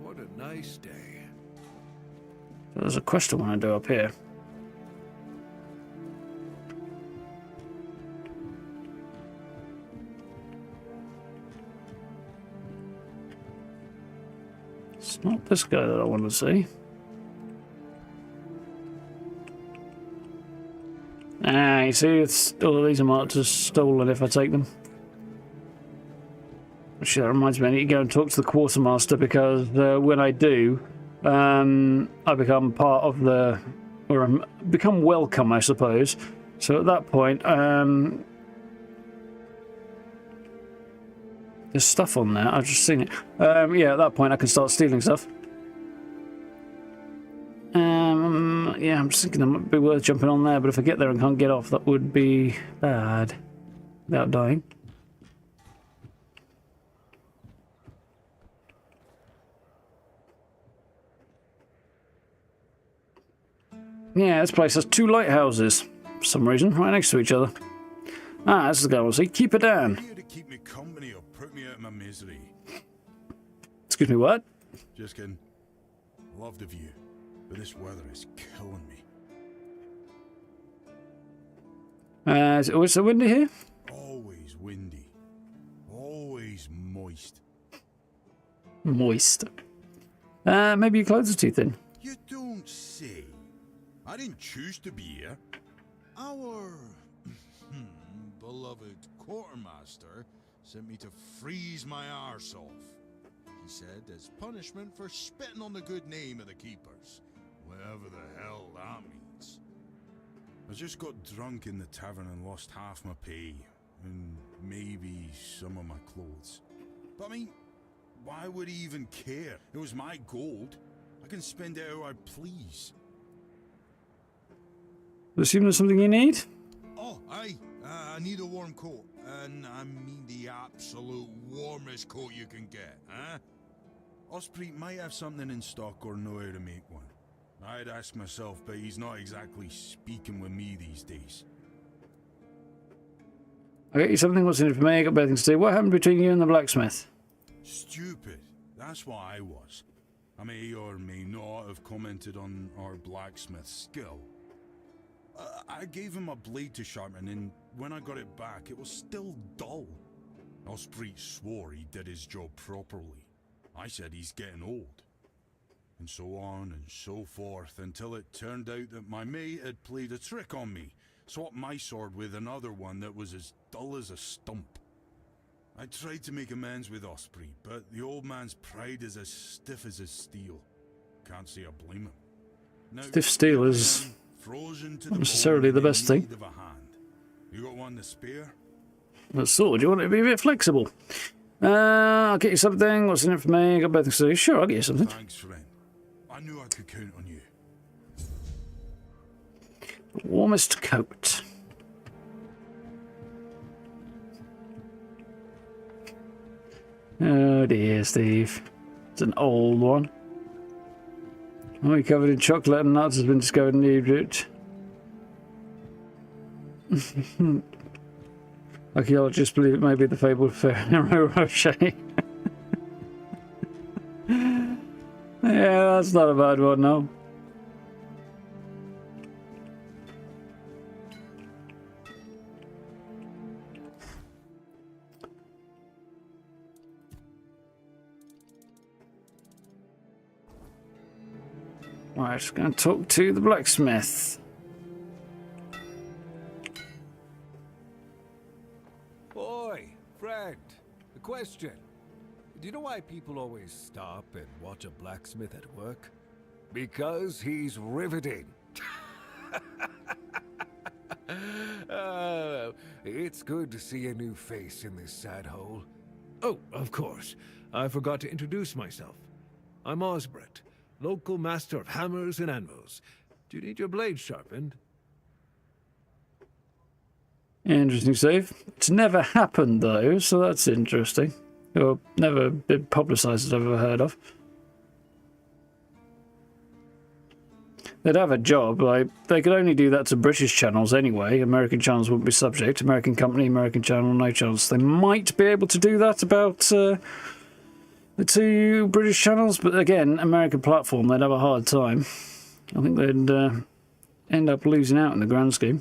What a nice day. There's a quest I want to do up here. It's not this guy that I want to see. Ah, you see, it's all of these are marked as stolen if I take them. Actually, that reminds me, I need to go and talk to the quartermaster because when I do, I become part of the, or become welcome, I suppose. So at that point, there's stuff on there. I've just seen it. Yeah, at that point, I can start stealing stuff. Yeah, I'm just thinking it might be worth jumping on there, but if I get there and can't get off, that would be bad. Without dying. Yeah, this place has 2 lighthouses for some reason, right next to each other. Ah, this is the guy I want to see. Keep it down. Here to keep me company or put me out of my misery. Excuse me, what? Just kidding. Love the view, but this weather is killing me. Is it always so windy here? Always windy. Always moist. Moist. Maybe your clothes are too thin. You don't say. I didn't choose to be here. Our beloved quartermaster sent me to freeze my arse off. He said as punishment for spitting on the good name of the keepers. Whatever the hell that means. I just got drunk in the tavern and lost half my pay. And maybe some of my clothes. But I mean, why would he even care? It was my gold. I can spend it how I please. Assume there's something you need? Oh, aye. I need a warm coat. And I mean the absolute warmest coat you can get, huh? Osprey might have something in stock or know how to make one. I'd ask myself, but he's not exactly speaking with me these days. I get you something. What's in it for me? I got better things to do. What happened between you and the blacksmith? Stupid. That's what I was. I may or may not have commented on our blacksmith's skill. I gave him a blade to sharpen, and when I got it back, it was still dull. Osprey swore he did his job properly. I said he's getting old. And so on and so forth, until it turned out that my mate had played a trick on me, swapped my sword with another one that was as dull as a stump. I tried to make amends with Osprey, but the old man's pride is as stiff as his steel. Can't say I blame him. Now, Stiff steel is not necessarily the best thing. You got one to spare? The sword, you want it to be a bit flexible. I'll get you something. What's in it for me? I got better things to do. Sure, I'll get you something. Thanks, friend. I knew I could count on you. Warmest coat. Oh dear, Steve. It's an old one. Only covered in chocolate and nuts has been discovered in Egypt. Archaeologists believe it may be the fabled Pharaoh Rocher. Yeah, that's not a bad one, no. Right, just going to talk to the blacksmith. Boy, friend, a question. Do you know why people always stop and watch a blacksmith at work? Because he's riveting. It's good to see a new face in this sad hole. Oh, of course. I forgot to introduce myself. I'm Osbert, local master of hammers and anvils. Do you need your blade sharpened? Interesting, Steve. It's never happened, though, so that's interesting. Or never been publicised that I've ever heard of. They'd have a job, like, they could only do that to British channels anyway. American channels wouldn't be subject. American company, American channel, no chance. They might be able to do that about the two British channels, but again, American platform, they'd have a hard time. I think they'd end up losing out in the grand scheme.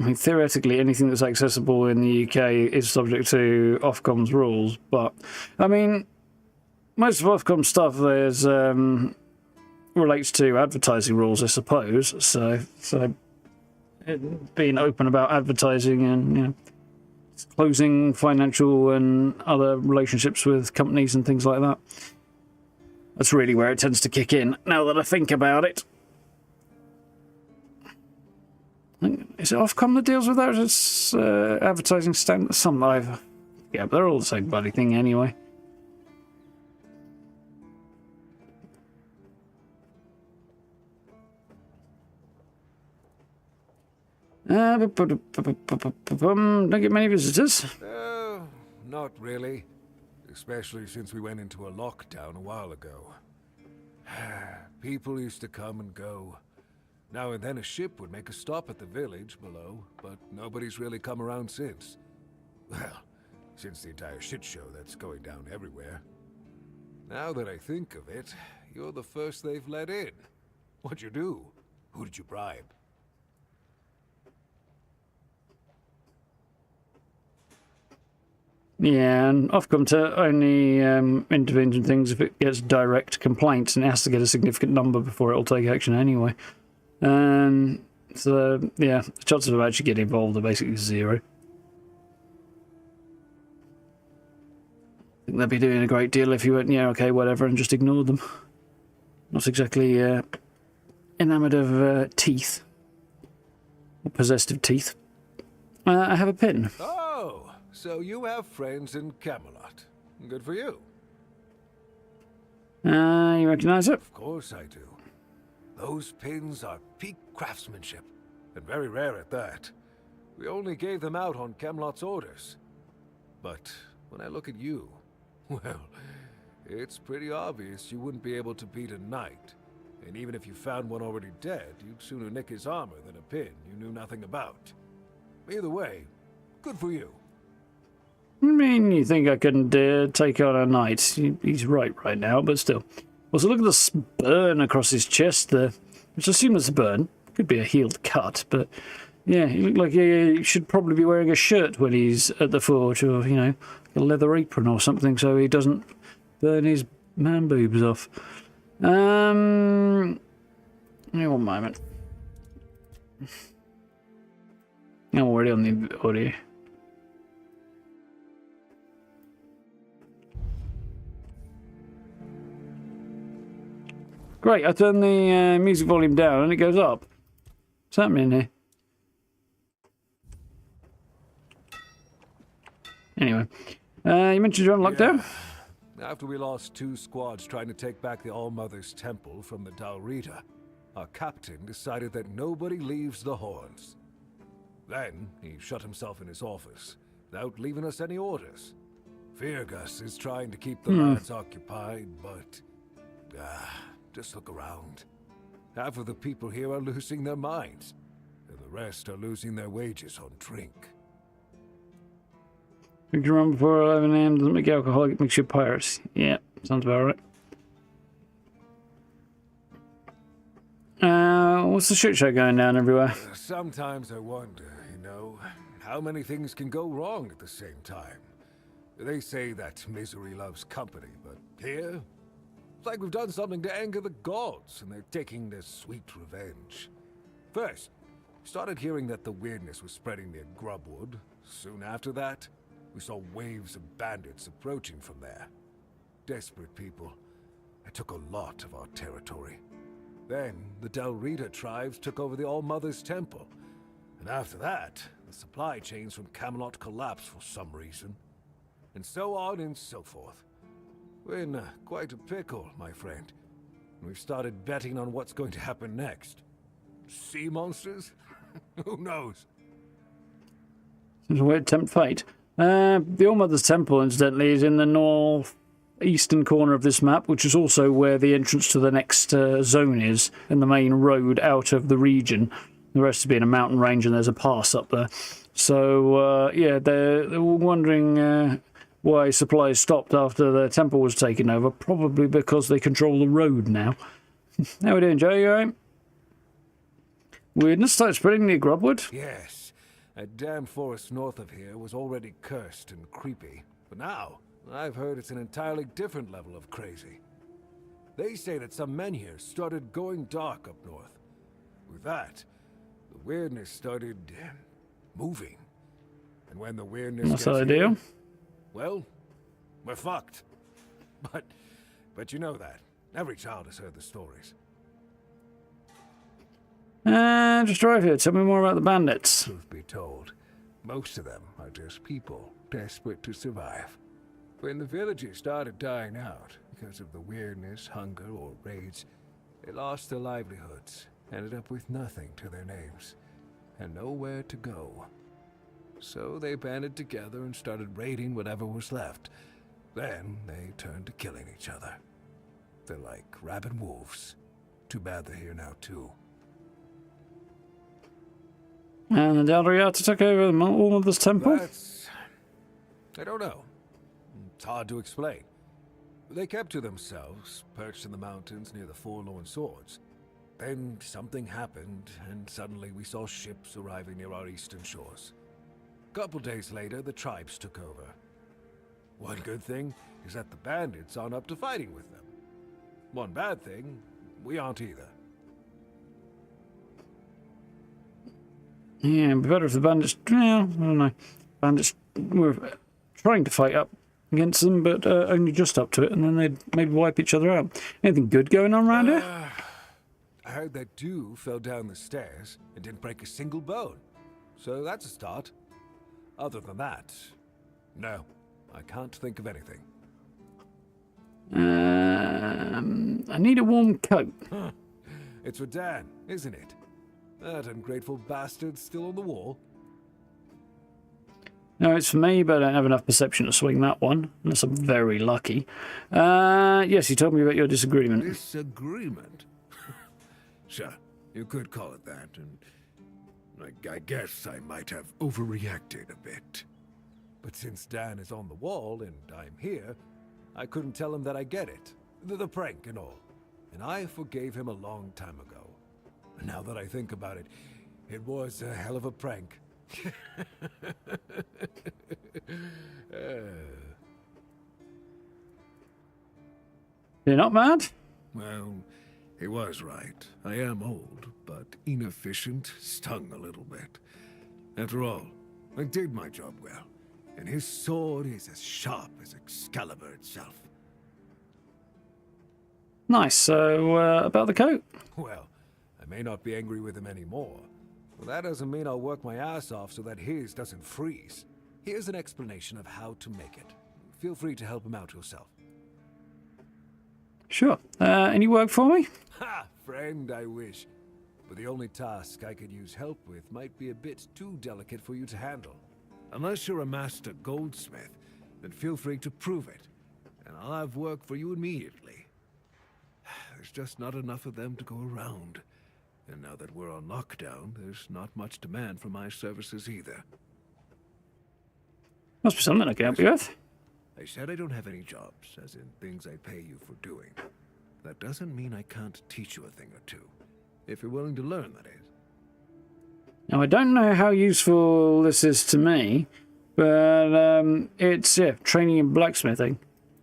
I mean, theoretically, anything that's accessible in the UK is subject to Ofcom's rules, but, I mean, most of Ofcom's stuff there's relates to advertising rules, I suppose, so being open about advertising and, you know, closing financial and other relationships with companies and things like that. That's really where it tends to kick in, now that I think about it. Is it Ofcom that deals with that, or is it advertising stand? Yeah, but they're all the same bloody thing anyway. Don't get many visitors. Not really. Especially since we went into a lockdown a while ago. People used to come and go. Now and then a ship would make a stop at the village below, but nobody's really come around since. Well, since the entire shit show that's going down everywhere. Now that I think of it, you're the first they've let in. What'd you do? Who did you bribe? Yeah, and Ofcom to only intervenes in things if it gets direct complaints, and it has to get a significant number before it'll take action anyway. So, yeah, the chances of actually getting involved are basically zero. I think they'd be doing a great deal if you went, yeah, okay, whatever, and just ignored them. Not exactly enamoured of teeth. Or possessed of teeth. I have a pin. Oh, so you have friends in Kamelot. Good for you. You recognise it? Of course I do. Those pins are peak craftsmanship, and very rare at that. We only gave them out on Kamelot's orders. But when I look at you, well, it's pretty obvious you wouldn't be able to beat a knight. And even if you found one already dead, you'd sooner nick his armor than a pin you knew nothing about. Either way, good for you. I mean, you think I couldn't take on a knight? He's right now, but still. Also, look at the burn across his chest there. Which I assume it's a burn. Could be a healed cut, but yeah, he looked like he should probably be wearing a shirt when he's at the forge, or, you know, a leather apron or something, so he doesn't burn his man boobs off. Give me one moment. I'm already on the audio. Great, I turn the music volume down and it goes up. What's happening here? Anyway, you mentioned you're on lockdown? Yeah. After we lost 2 squads trying to take back the All-Mother's Temple from the Dalrita, our captain decided that nobody leaves the Horns. Then, he shut himself in his office, without leaving us any orders. Fergus is trying to keep the lads occupied, but... just look around. Half of the people here are losing their minds, and the rest are losing their wages on drink. Drink your rum before 11 AM doesn't make you alcoholic, it makes you pirates. Yeah, sounds about right. What's the shit show going down everywhere? Sometimes I wonder, you know, how many things can go wrong at the same time. They say that misery loves company, but here, it's like we've done something to anger the gods, and they're taking their sweet revenge. First, we started hearing that the Wyrdness was spreading near Grubwood. Soon after that, we saw waves of bandits approaching from there. Desperate people. They took a lot of our territory. Then, the Dalrita tribes took over the All-Mother's Temple. And after that, the supply chains from Kamelot collapsed for some reason. And so on and so forth. We're in quite a pickle, my friend. We've started betting on what's going to happen next. Sea monsters? Who knows? Seems a way to tempt fate. The All-Mother's Temple, incidentally, is in the northeastern corner of this map, which is also where the entrance to the next zone is, and the main road out of the region. The rest would be in a mountain range, and there's a pass up there. So, yeah, they're wondering why supplies stopped after the temple was taken over. Probably because they control the road now. How we doing, Joe? You alright? Wyrdness started spreading near Grubwood? Yes. That damn forest north of here was already cursed and creepy. But now, I've heard it's an entirely different level of crazy. They say that some men here started going dark up north. With that, the weirdness started moving. And when the weirdness That's gets the here, idea. well, we're fucked. But you know that. Every child has heard the stories. Just drive here. Tell me more about the bandits. Truth be told, most of them are just people desperate to survive. When the villages started dying out because of the weirdness, hunger, or raids, they lost their livelihoods, ended up with nothing to their names, and nowhere to go. So they banded together and started raiding whatever was left. Then they turned to killing each other. They're like rabid wolves. Too bad they're here now too. And the Dalriata took over all of this temple? I don't know. It's hard to explain. They kept to themselves, perched in the mountains near the Forlorn Swords. Then something happened, and suddenly we saw ships arriving near our eastern shores. A couple days later, the tribes took over. One good thing is that the bandits aren't up to fighting with them. One bad thing, we aren't either. Yeah, it'd be better if the bandits... Well, I don't know. Bandits were trying to fight up against them, but only just up to it, and then they'd maybe wipe each other out. Anything good going on around here? I heard that dew fell down the stairs and didn't break a single bone. So that's a start. Other than that, no. I can't think of anything. I need a warm coat. Huh. It's for Dan, isn't it? That ungrateful bastard's still on the wall. No, it's for me, but I don't have enough perception to swing that one, unless I'm very lucky. Yes, you told me about your disagreement. Disagreement? Sure, you could call it that, and I guess I might have overreacted a bit. But since Dan is on the wall and I'm here, I couldn't tell him that I get it. The prank and all. And I forgave him a long time ago. Now that I think about it, it was a hell of a prank. You're not mad? Well, he was right. I am old, but inefficient, stung a little bit. After all, I did my job well, and his sword is as sharp as Excalibur itself. Nice. So, about the coat? Well, I may not be angry with him anymore, but that doesn't mean I'll work my ass off so that his doesn't freeze. Here's an explanation of how to make it. Feel free to help him out yourself. Sure. Any work for me? Ha! Friend, I wish. But the only task I could use help with might be a bit too delicate for you to handle. Unless you're a master goldsmith, then feel free to prove it, and I'll have work for you immediately. There's just not enough of them to go around. And now that we're on lockdown, there's not much demand for my services either. Must be something I can help you with. I said I don't have any jobs, as in things I pay you for doing. That doesn't mean I can't teach you a thing or two. If you're willing to learn, that is. Now, I don't know how useful this is to me, but it's, yeah, training in blacksmithing.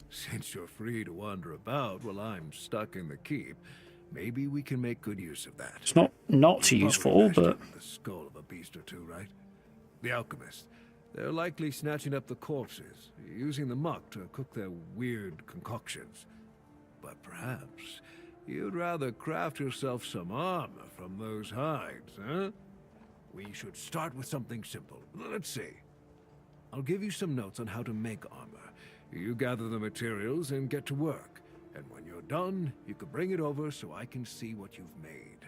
Since you're free to wander about while I'm stuck in the keep, maybe we can make good use of that. It's not useful, but... The skull of a beast or two, right? The alchemists. They're likely snatching up the corpses, using the muck to cook their weird concoctions. But perhaps you'd rather craft yourself some armor from those hides, huh? We should start with something simple. Let's see. I'll give you some notes on how to make armor. You gather the materials and get to work. And when you're done, you can bring it over so I can see what you've made.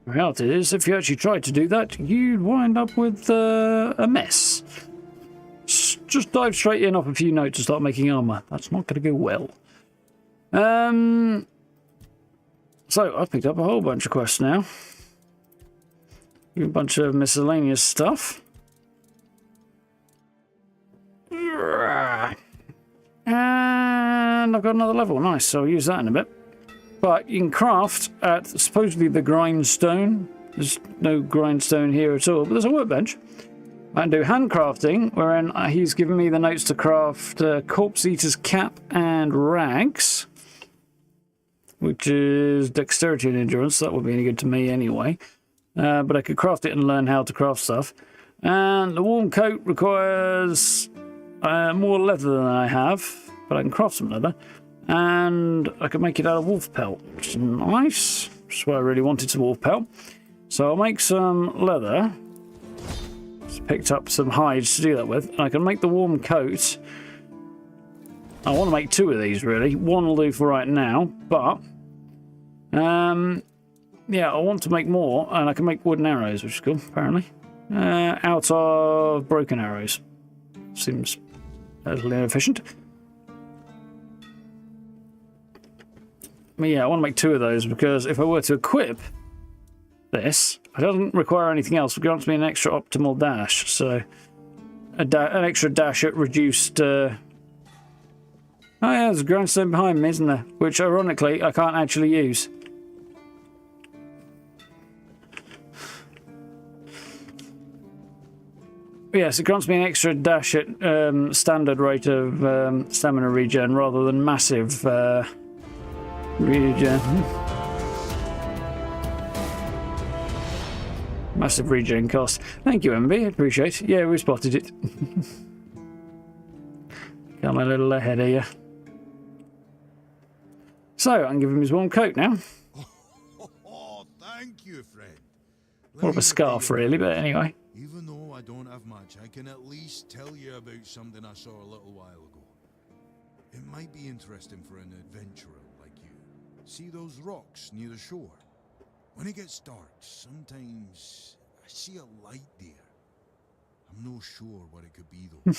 The reality is, if you actually tried to do that, you'd wind up with a mess. Just dive straight in off a few notes and start making armor. That's not going to go well. So I've picked up a whole bunch of quests now. A bunch of miscellaneous stuff. And I've got another level. Nice, so I'll use that in a bit. But you can craft at supposedly the grindstone. There's no grindstone here at all, but there's a workbench. I can do handcrafting, wherein he's given me the notes to craft Corpse Eater's cap and rags, which is dexterity and endurance. That would be any good to me anyway. But I could craft it and learn how to craft stuff. And the warm coat requires more leather than I have, but I can craft some leather. And I can make it out of wolf pelt, which is nice. That's why I really wanted some wolf pelt. So I'll make some leather. Just picked up some hides to do that with. And I can make the warm coat. I want to make 2 of these, really. One will do for right now, but yeah, I want to make more, and I can make wooden arrows, which is cool, apparently. Out of broken arrows. Seems a little inefficient. But yeah, I want to make 2 of those, because if I were to equip this, it doesn't require anything else. It grants me an extra optimal dash, so an extra dash at reduced... Oh yeah, there's a grindstone behind me, isn't there? Which, ironically, I can't actually use. Yes, it grants me an extra dash at standard rate of stamina regen rather than massive regen. Massive regen cost. Thank you, MB. I appreciate it. Yeah, we spotted it. Come a little ahead of you. So, I can give him his warm coat now. Oh, thank you, friend. More of a scarf, really, but anyway. Even though I don't have much, I can at least tell you about something I saw a little while ago. It might be interesting for an adventurer like you. See those rocks near the shore? When it gets dark, sometimes I see a light there. I'm not sure what it could be, though.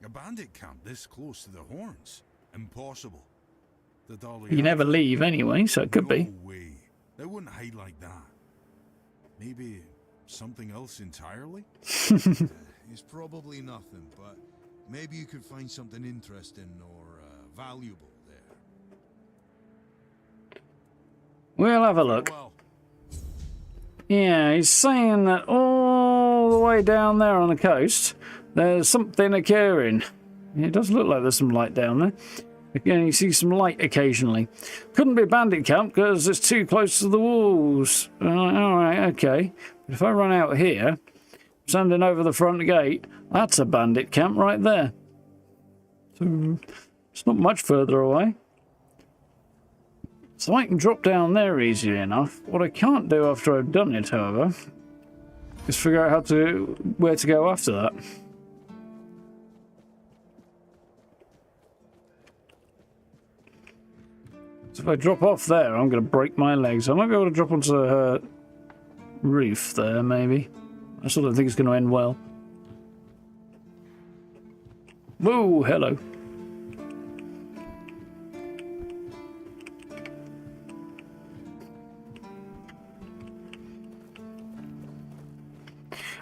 A bandit camp this close to the horns? Impossible. You never leave anyway, so it could be. No way. They wouldn't hide like that. Maybe something else entirely? It's probably nothing, but maybe you could find something interesting or valuable there. We'll have a look. Well, Yeah, he's saying that all the way down there on the coast, there's something occurring. It does look like there's some light down there. Again, you see some light occasionally. Couldn't be a bandit camp because it's too close to the walls. Alright, okay. But if I run out here, standing over the front gate, that's a bandit camp right there. So it's not much further away. So I can drop down there easily enough. What I can't do after I've done it, however, is figure out where to go after that. So if I drop off there, I'm going to break my legs. I might be able to drop onto the roof there, maybe. I still don't think it's going to end well. Whoa, hello.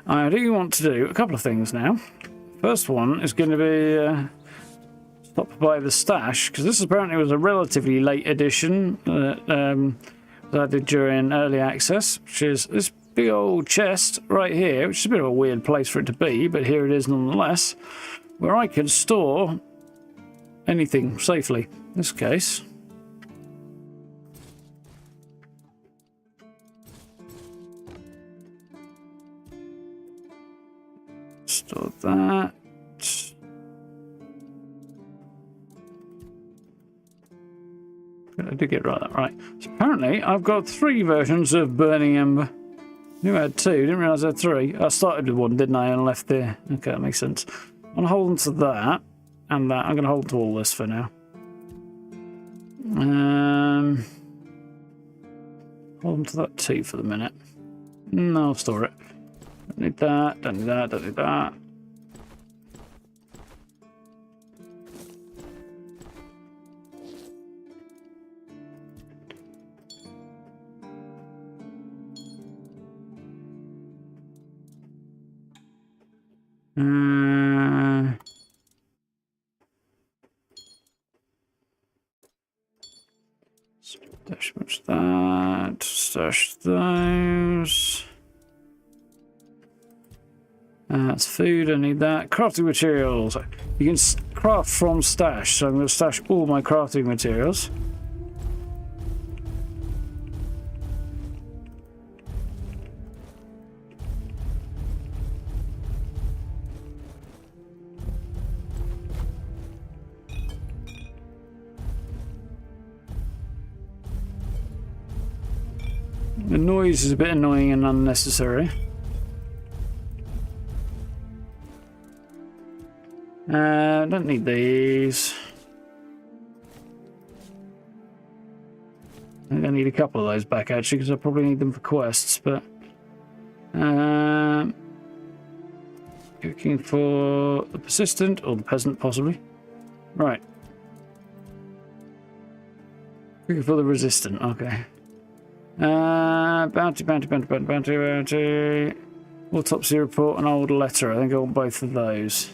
I do want to do a couple of things now. First one is going to be stop by the stash, because this apparently was a relatively late edition that I did during early access, which is this big old chest right here, which is a bit of a weird place for it to be, but here it is nonetheless, where I can store anything safely. In this case, store that. I did get that right. So apparently, I've got 3 versions of Burning Ember. I knew I had 2, didn't realise I had 3. I started with 1, didn't I, and left there. Okay, that makes sense. I'm going to hold on to that, and that. I'm going to hold on to all this for now. Hold on to that 2 for the minute. No, I'll store it. Don't need that, don't need that, don't need that. Stash much that. Stash those. That's food. I need that. Crafting materials. You can craft from stash, so I'm going to stash all my crafting materials. The noise is a bit annoying and unnecessary. Don't need these. I think I need a couple of those back actually, because I probably need them for quests. But looking for the persistent or the peasant, possibly. Right. Looking for the resistant. Okay. Bounty. Autopsy report and old letter. I think I want both of those.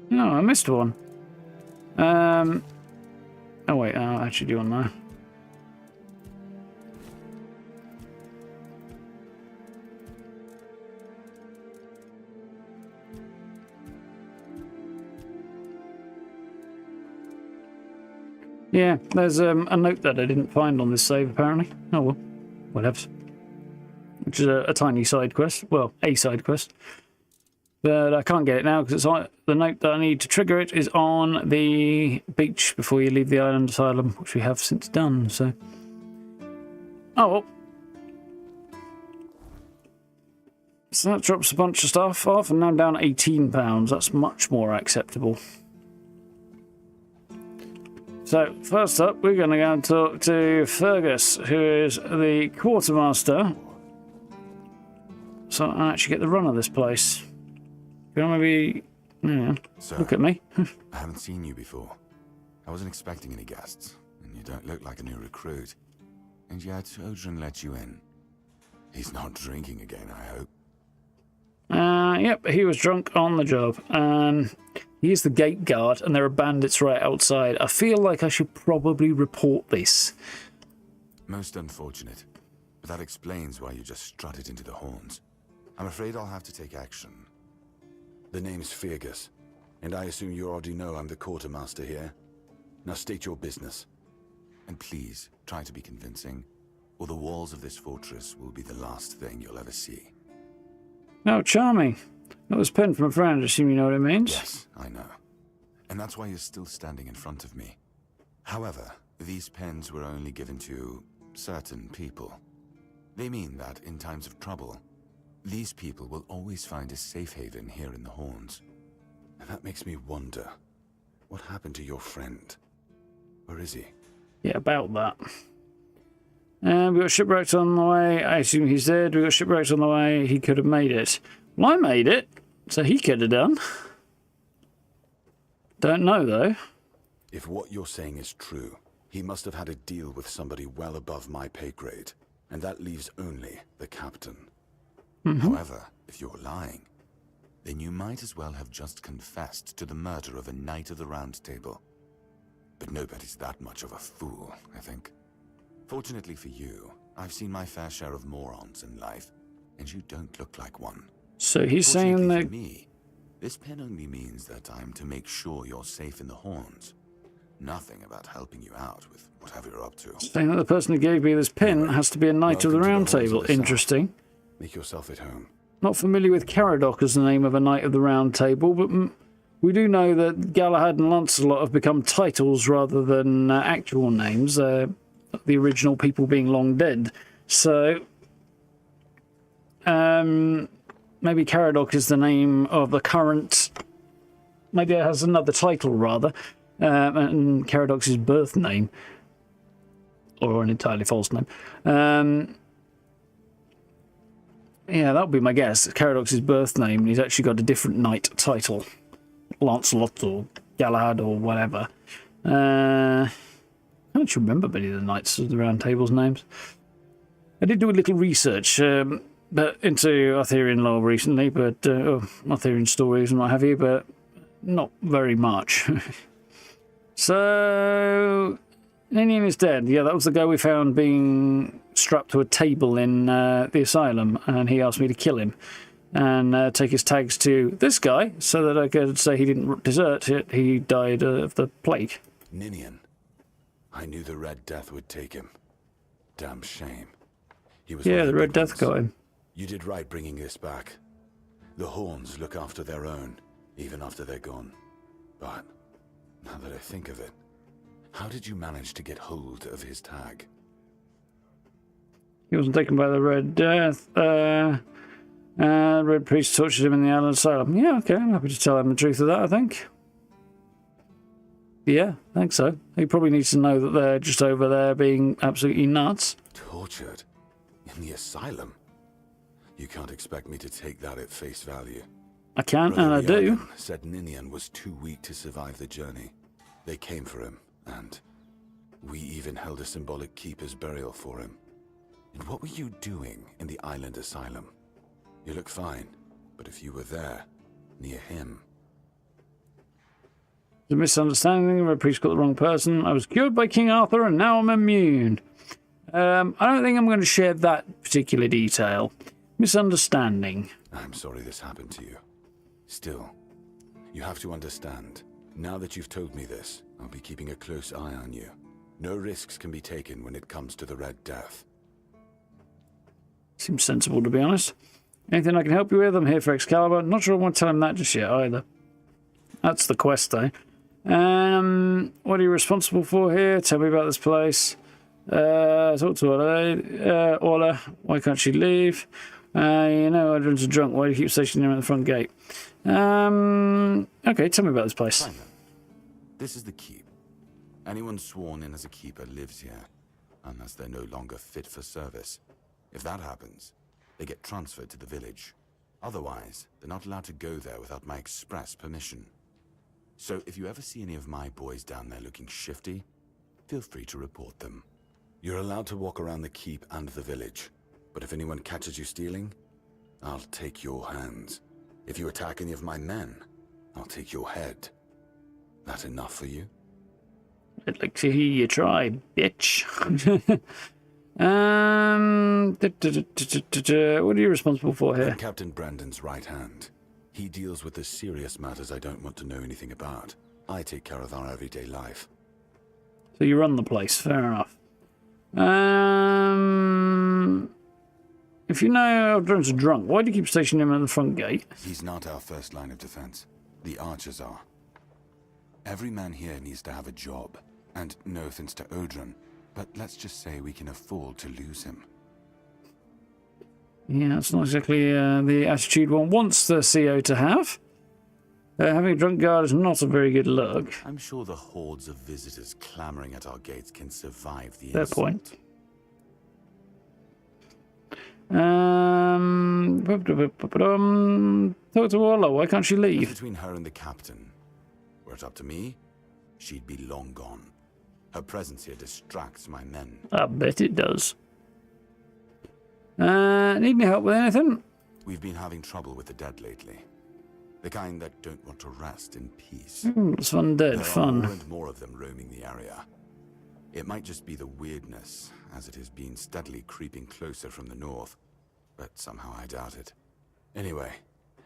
No, I missed one. Oh wait, I'll actually do one now. Yeah, there's a note that I didn't find on this save apparently. Oh well, whatever. Which is a tiny side quest. Well, a side quest. But I can't get it now because it's on the note that I need to trigger it is on the beach before you leave the island asylum, which we have since done. So, oh well. So that drops a bunch of stuff off, and now I'm down £18. That's much more acceptable. So first up, we're going to go and talk to Fergus, who is the quartermaster. So I actually get the run of this place. You know, maybe, Sir, look at me. I haven't seen you before. I wasn't expecting any guests, and you don't look like a new recruit. And yet, Odrin let you in. He's not drinking again, I hope. Yep, he was drunk on the job. He's the gate guard, and there are bandits right outside. I feel like I should probably report this. Most unfortunate, but that explains why you just strutted into the horns. I'm afraid I'll have to take action. The name's Fergus, and I assume you already know I'm the quartermaster here. Now state your business. And please, try to be convincing, or the walls of this fortress will be the last thing you'll ever see. Oh, charming. That was penned from a friend, I assume you know what it means? Yes, I know. And that's why you're still standing in front of me. However, these pens were only given to certain people. They mean that in times of trouble, these people will always find a safe haven here in the Horns. And that makes me wonder, what happened to your friend? Where is he? Yeah, about that. We got shipwrecked on the way. I assume he's dead. We got shipwrecked on the way. He could have made it. Well, I made it, so he could have done. Don't know, though. If what you're saying is true, he must have had a deal with somebody well above my pay grade, and that leaves only the captain. However, if you're lying, then you might as well have just confessed to the murder of a Knight of the Round Table. But nobody's that much of a fool, I think. Fortunately for you, I've seen my fair share of morons in life, and you don't look like one. So he's saying that... For me, this pen only means that I'm to make sure you're safe in the Horns. Nothing about helping you out with whatever you're up to. Saying that the person who gave me this pin has to be a Knight of the Round Table. Interesting. Make yourself at home. Not familiar with Caradoc as the name of a Knight of the Round Table, but we do know that Galahad and Lancelot have become titles rather than actual names. The original people being long dead. So, maybe Caradoc is the name of the current... Maybe it has another title, rather. And Caradoc's his birth name. Or an entirely false name. Yeah, that would be my guess. Caradoc's his birth name, and he's actually got a different knight title. Lancelot or Galahad or whatever. I don't remember many of the Knights of the Round Table's names. I did do a little research but into Arthurian lore recently, but Arthurian stories and what have you, but not very much. So, Ninian is dead. Yeah, that was the guy we found being strapped to a table in the asylum, and he asked me to kill him and take his tags to this guy so that I could say he didn't desert. He died of the plague. Ninian. I knew the Red Death would take him. Damn shame. He was Yeah, the Red Death got him. You did right bringing this back. The Horns look after their own, even after they're gone. But, now that I think of it, how did you manage to get hold of his tag? He wasn't taken by the Red Death. Red Priest tortured him in the Avalon Asylum. Yeah, okay, I'm happy to tell him the truth of that, I think. Yeah, I think so. He probably needs to know that they're just over there being absolutely nuts. Tortured? In the asylum? You can't expect me to take that at face value. I can, and I do. Said Ninian was too weak to survive the journey. They came for him, and we even held a symbolic keeper's burial for him. And what were you doing in the island asylum? You look fine, but if you were there, near him... It's a misunderstanding. Red Priest got the wrong person. I was cured by King Arthur, and now I'm immune. I don't think I'm going to share that particular detail. Misunderstanding. I'm sorry this happened to you. Still, you have to understand. Now that you've told me this, I'll be keeping a close eye on you. No risks can be taken when it comes to the Red Death. Seems sensible, to be honest. Anything I can help you with? I'm here for Excalibur. Not sure I want to tell him that just yet, either. That's the quest, though. What are you responsible for here? Tell me about this place. Talk to Orla. Orla, why can't she leave? You know, everyone's a drunk. Why do you keep stationing him at the front gate? Okay, tell me about this place. Fine, then. This is the keep. Anyone sworn in as a keeper lives here, unless they're no longer fit for service. If that happens, they get transferred to the village. Otherwise, they're not allowed to go there without my express permission. So if you ever see any of my boys down there looking shifty, feel free to report them. You're allowed to walk around the keep and the village, but if anyone catches you stealing, I'll take your hands. If you attack any of my men, I'll take your head. That enough for you? I'd like to hear you try, bitch. What are you responsible for here? I'm Captain Brandon's right hand. He deals with the serious matters I don't want to know anything about. I take care of our everyday life. So you run the place, fair enough. If you know Eldron's drunk, why do you keep stationing him at the front gate? He's not our first line of defense. The archers are. Every man here needs to have a job. And no offense to Odrin, but let's just say we can afford to lose him. Yeah, that's not exactly the attitude one wants the CO to have. Having a drunk guard is not a very good look. I'm sure the hordes of visitors clamoring at our gates can survive the Fair insult. point. Talk to Orla, why can't she leave? Between her and the captain, were it up to me, she'd be long gone. Her presence here distracts my men. I bet it does. Need any help with anything? We've been having trouble with the dead lately. The kind that don't want to rest in peace. It's fun, dead There fun. are more and more of them roaming the area. It might just be the Wyrdness, as it has been steadily creeping closer from the north, but somehow I doubt it. Anyway,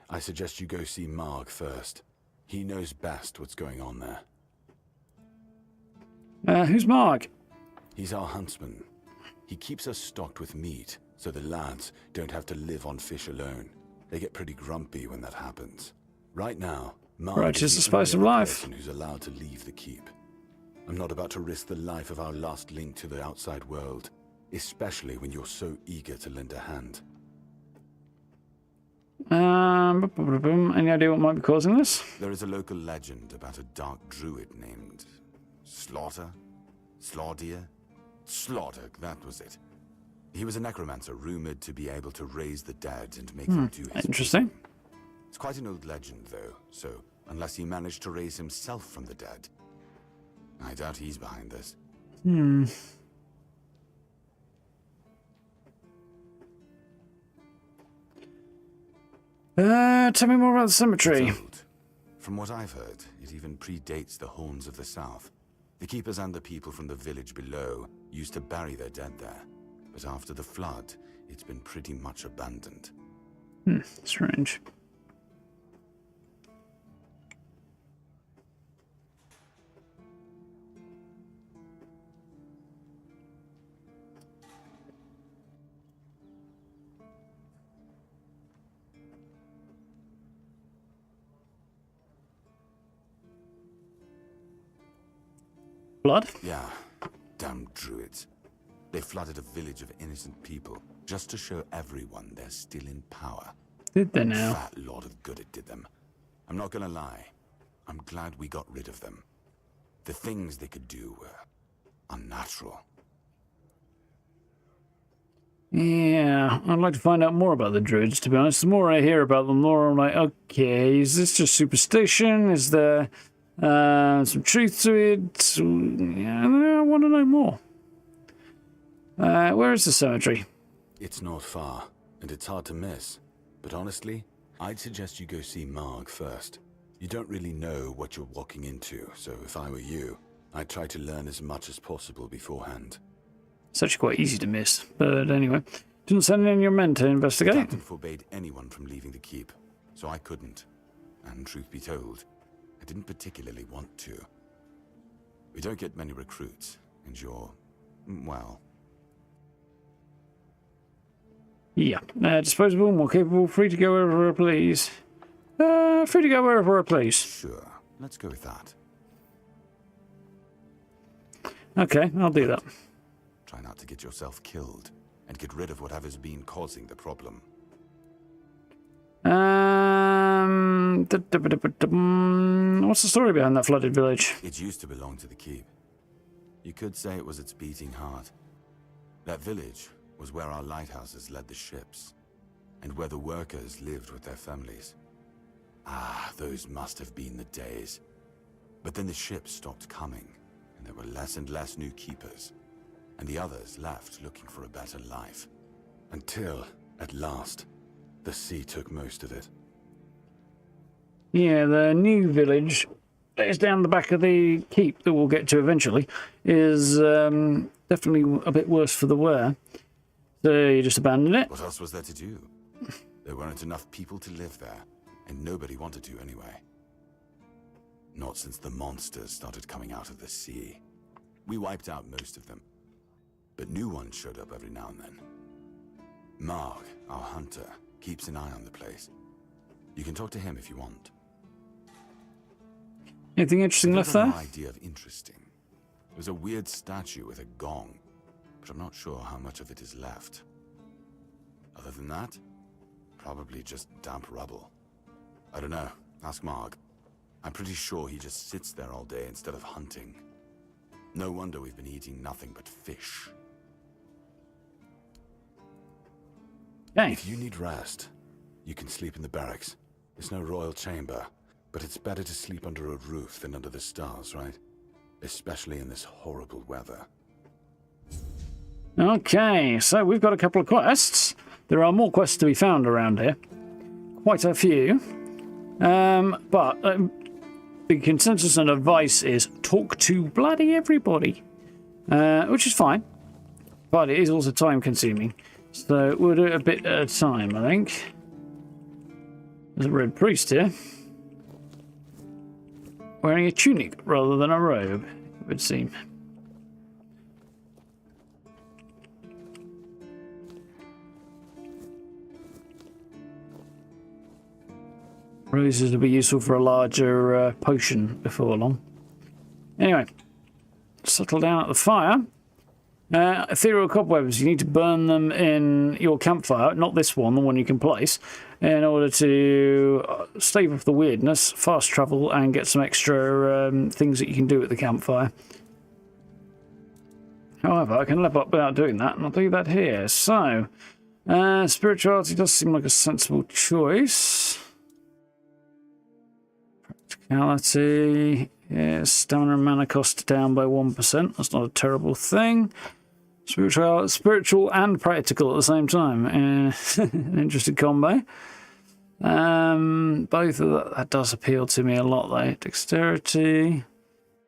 I suggest you go see Marg first. He knows best what's going on there. Who's Mark? He's our huntsman. He keeps us stocked with meat, so the lads don't have to live on fish alone. They get pretty grumpy when that happens. Right now, Marg Right, is it's the spice of only other life. person who's allowed to leave the keep. I'm not about to risk the life of our last link to the outside world, especially when you're so eager to lend a hand. Any idea what might be causing this? There is a local legend about a dark druid named Slaughter? Slaughter, that was it. He was a necromancer rumored to be able to raise the dead and make them do his Interesting. bidding. It's quite an old legend, though, so unless he managed to raise himself from the dead, I doubt he's behind this. Tell me more about the cemetery. It's old. From what I've heard, it even predates the Horns of the South. The keepers and the people from the village below used to bury their dead there. But after the flood, it's been pretty much abandoned. Strange. Blood? Yeah, damn druids. They flooded a village of innocent people just to show everyone they're still in power. Did they now? Fat lot of good it did them. I'm not gonna lie. I'm glad we got rid of them. The things they could do were unnatural. Yeah, I'd like to find out more about the druids, to be honest. The more I hear about them, the more I'm like, okay, is this just superstition? Is there some truth to it? Yeah, I want to know more. Where is the cemetery? It's not far, and it's hard to miss. But honestly, I'd suggest you go see Marg first. You don't really know what you're walking into, so if I were you, I'd try to learn as much as possible beforehand. It's actually quite easy to miss, but anyway. Didn't send any of your men to investigate? The captain forbade anyone from leaving the keep, so I couldn't. And truth be told, I didn't particularly want to. We don't get many recruits, and you're, well... Yeah, disposable, more capable, free to go wherever I please. Free to go wherever I please. Sure, let's go with that. Okay, I'll do that. Try not to get yourself killed, and get rid of whatever's been causing the problem. What's the story behind that flooded village? It used to belong to the keep. You could say it was its beating heart. That village was where our lighthouses led the ships, and where the workers lived with their families. Ah, those must have been the days. But then the ships stopped coming, and there were less and less new keepers, and the others left looking for a better life. Until, at last, the sea took most of it. Yeah, the new village that is down the back of the keep that we'll get to eventually is definitely a bit worse for the wear. So you just abandoned it? What else was there to do? There weren't enough people to live there, and nobody wanted to anyway. Not since the monsters started coming out of the sea. We wiped out most of them, but new ones showed up every now and then. Marg, our hunter, keeps an eye on the place. You can talk to him if you want. Anything interesting left there? No idea of interesting. There's a weird statue with a gong, but I'm not sure how much of it is left. Other than that, probably just damp rubble. I don't know. Ask Marg. I'm pretty sure he just sits there all day instead of hunting. No wonder we've been eating nothing but fish. Hey. If you need rest, you can sleep in the barracks. It's no royal chamber, but it's better to sleep under a roof than under the stars, right? Especially in this horrible weather. Okay, so we've got a couple of quests. There are more quests to be found around here. Quite a few. But the consensus and advice is talk to bloody everybody. Which is fine. But it is also time consuming. So we'll do it a bit at a time, I think. There's a red priest here. Wearing a tunic rather than a robe, it would seem. Roses will be useful for a larger potion before long. Anyway, settle down at the fire. Ethereal cobwebs, you need to burn them in your campfire, not this one, the one you can place, in order to stave off the weirdness, fast travel, and get some extra things that you can do at the campfire. However, I can level up without doing that, and I'll do that here. So, spirituality does seem like a sensible choice. Practicality, yes, stamina and mana cost down by 1%, that's not a terrible thing. Spiritual and practical at the same time. An interesting combo. Both of that does appeal to me a lot though. Dexterity,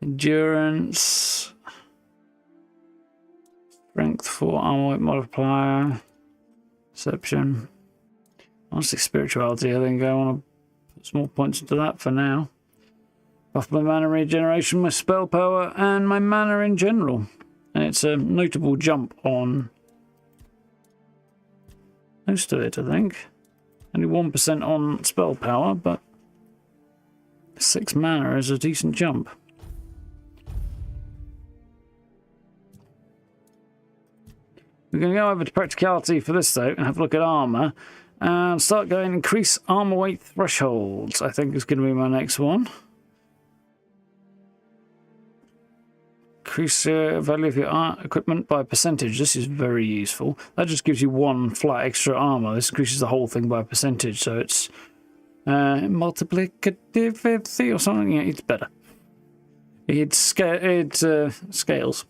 endurance, strength 4, armor weight multiplier, perception. Honestly, spirituality, I think I want to put some more points into that for now. Buff my mana regeneration, my spell power, and my mana in general. And it's a notable jump on most of it, I think. Only 1% on spell power, but 6 mana is a decent jump. We're going to go over to practicality for this though and have a look at armor. And start going increase armor weight thresholds, I think is going to be my next one. Increase value of your equipment by percentage. This is very useful. That just gives you 1 flat extra armor. This increases the whole thing by percentage, so it's multiplicative or something. Yeah, it's better. It scales.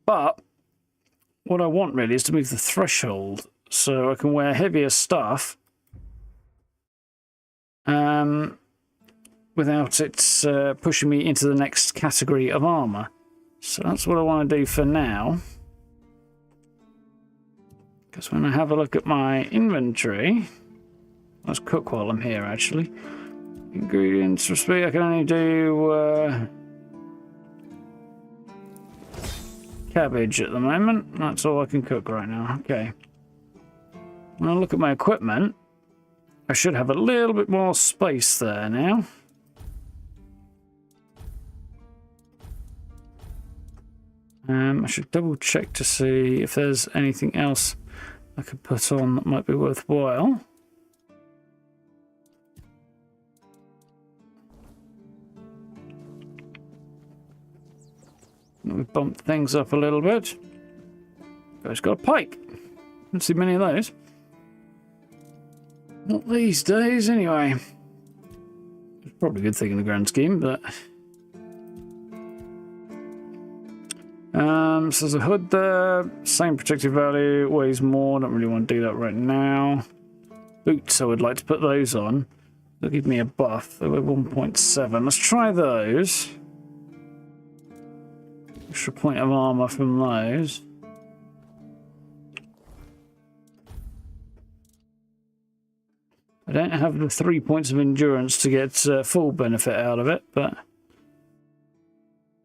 But what I want really is to move the threshold so I can wear heavier stuff without it pushing me into the next category of armor. So that's what I want to do for now. Because when I have a look at my inventory, let's cook while I'm here actually. Ingredients for speed, I can only do cabbage at the moment. That's all I can cook right now. Okay. When I look at my equipment, I should have a little bit more space there now. I should double check to see if there's anything else I could put on that might be worthwhile. We bumped things up a little bit. Guy's got a pike. Don't see many of those. Not these days, anyway. It's probably a good thing in the grand scheme, but... so there's a hood there. Same protective value, weighs more. Don't really want to do that right now. Boots, I would like to put those on. They'll give me a buff. They were 1.7. Let's try those. Extra point of armor from those. I don't have the 3 points of endurance to get full benefit out of it, but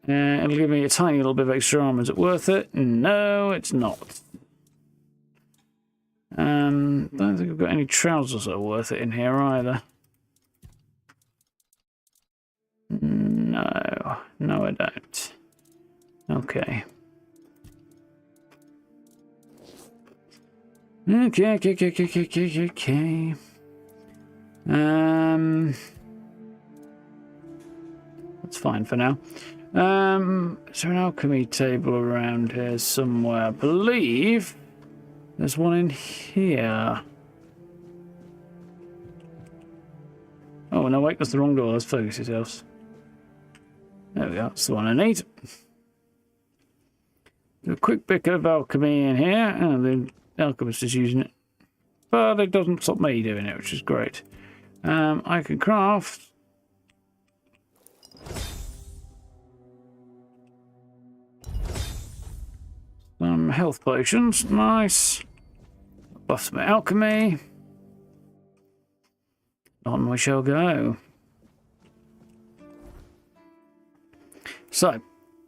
it'll give me a tiny little bit of extra armor. Is it worth it? No, it's not. Don't think I've got any trousers that are worth it in here either. No, I don't. Okay. Okay. That's fine for now. Is there an alchemy table around here somewhere? I believe there's one in here. Oh, no, wait, that's the wrong door. Let's focus yourselves. There we go. That's the one I need. A quick bit of alchemy in here. And the alchemist is using it. But it doesn't stop me doing it, which is great. I can craft some health potions. Nice. Buffs my alchemy. On we shall go. So,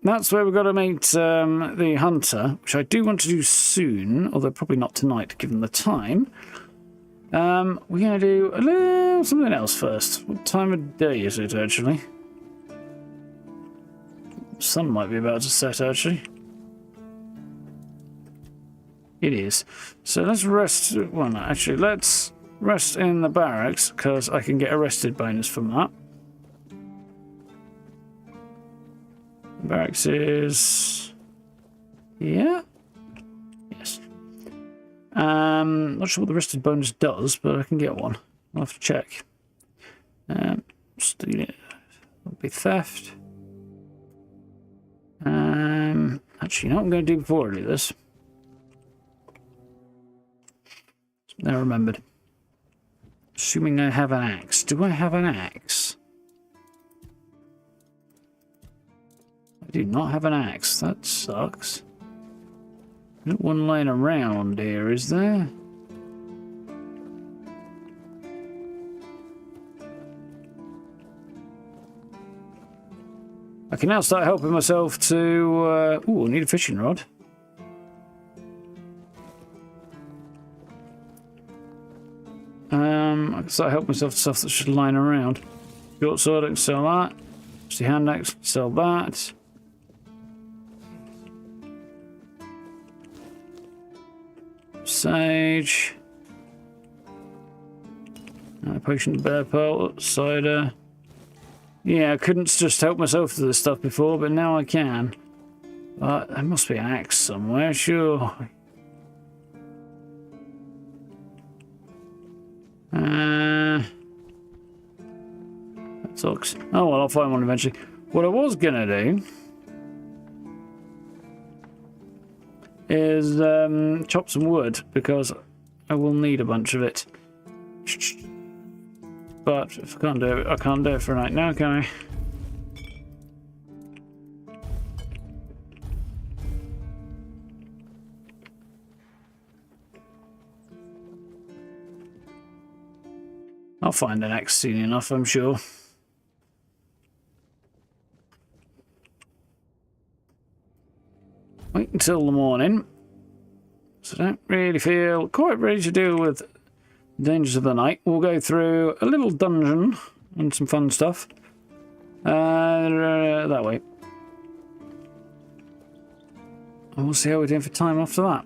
that's where we've got to meet the hunter, which I do want to do soon, although probably not tonight, given the time. We're going to do a little something else first. What time of day is it, actually? Sun might be about to set, actually. It is. So let's rest. Well, no, actually, let's rest in the barracks, because I can get a rested bonus from that. Barracks is... yeah? Yes. Not sure what the rested bonus does, but I can get one. I'll have to check. Steal it. That'll be theft. Actually, you know what I'm going to do before I do this? I remembered. Assuming I have an axe. Do I have an axe? I do not have an axe. That sucks. Not one lying around here, is there? I can now start helping myself to... ooh, I need a fishing rod. I can start helping myself to stuff that's just lying around. Short sword, I can sell that. See hand axe, sell that. Sage. Potion of bear pearl, cider. Yeah, I couldn't just help myself to this stuff before, but now I can. There must be an axe somewhere, sure. That sucks. Oh well, I'll find one eventually. What I was gonna do is chop some wood, because I will need a bunch of it. But if I can't do it, I can't do it for right now, can I? I'll find an axe soon enough, I'm sure. Wait until the morning. So I don't really feel quite ready to deal with the dangers of the night. We'll go through a little dungeon and some fun stuff. That way. And we'll see how we're doing for time after that.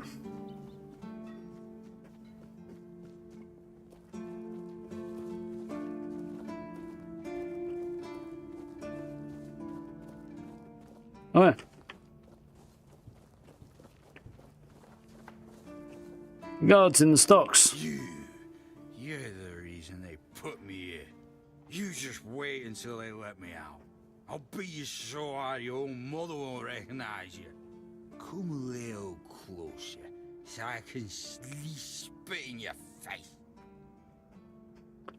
Oh yeah. Guards in the stocks. You're the reason they put me here. You just wait until they let me out. I'll beat you so hard your own mother won't recognize you. Come a little closer so I can spit in your face.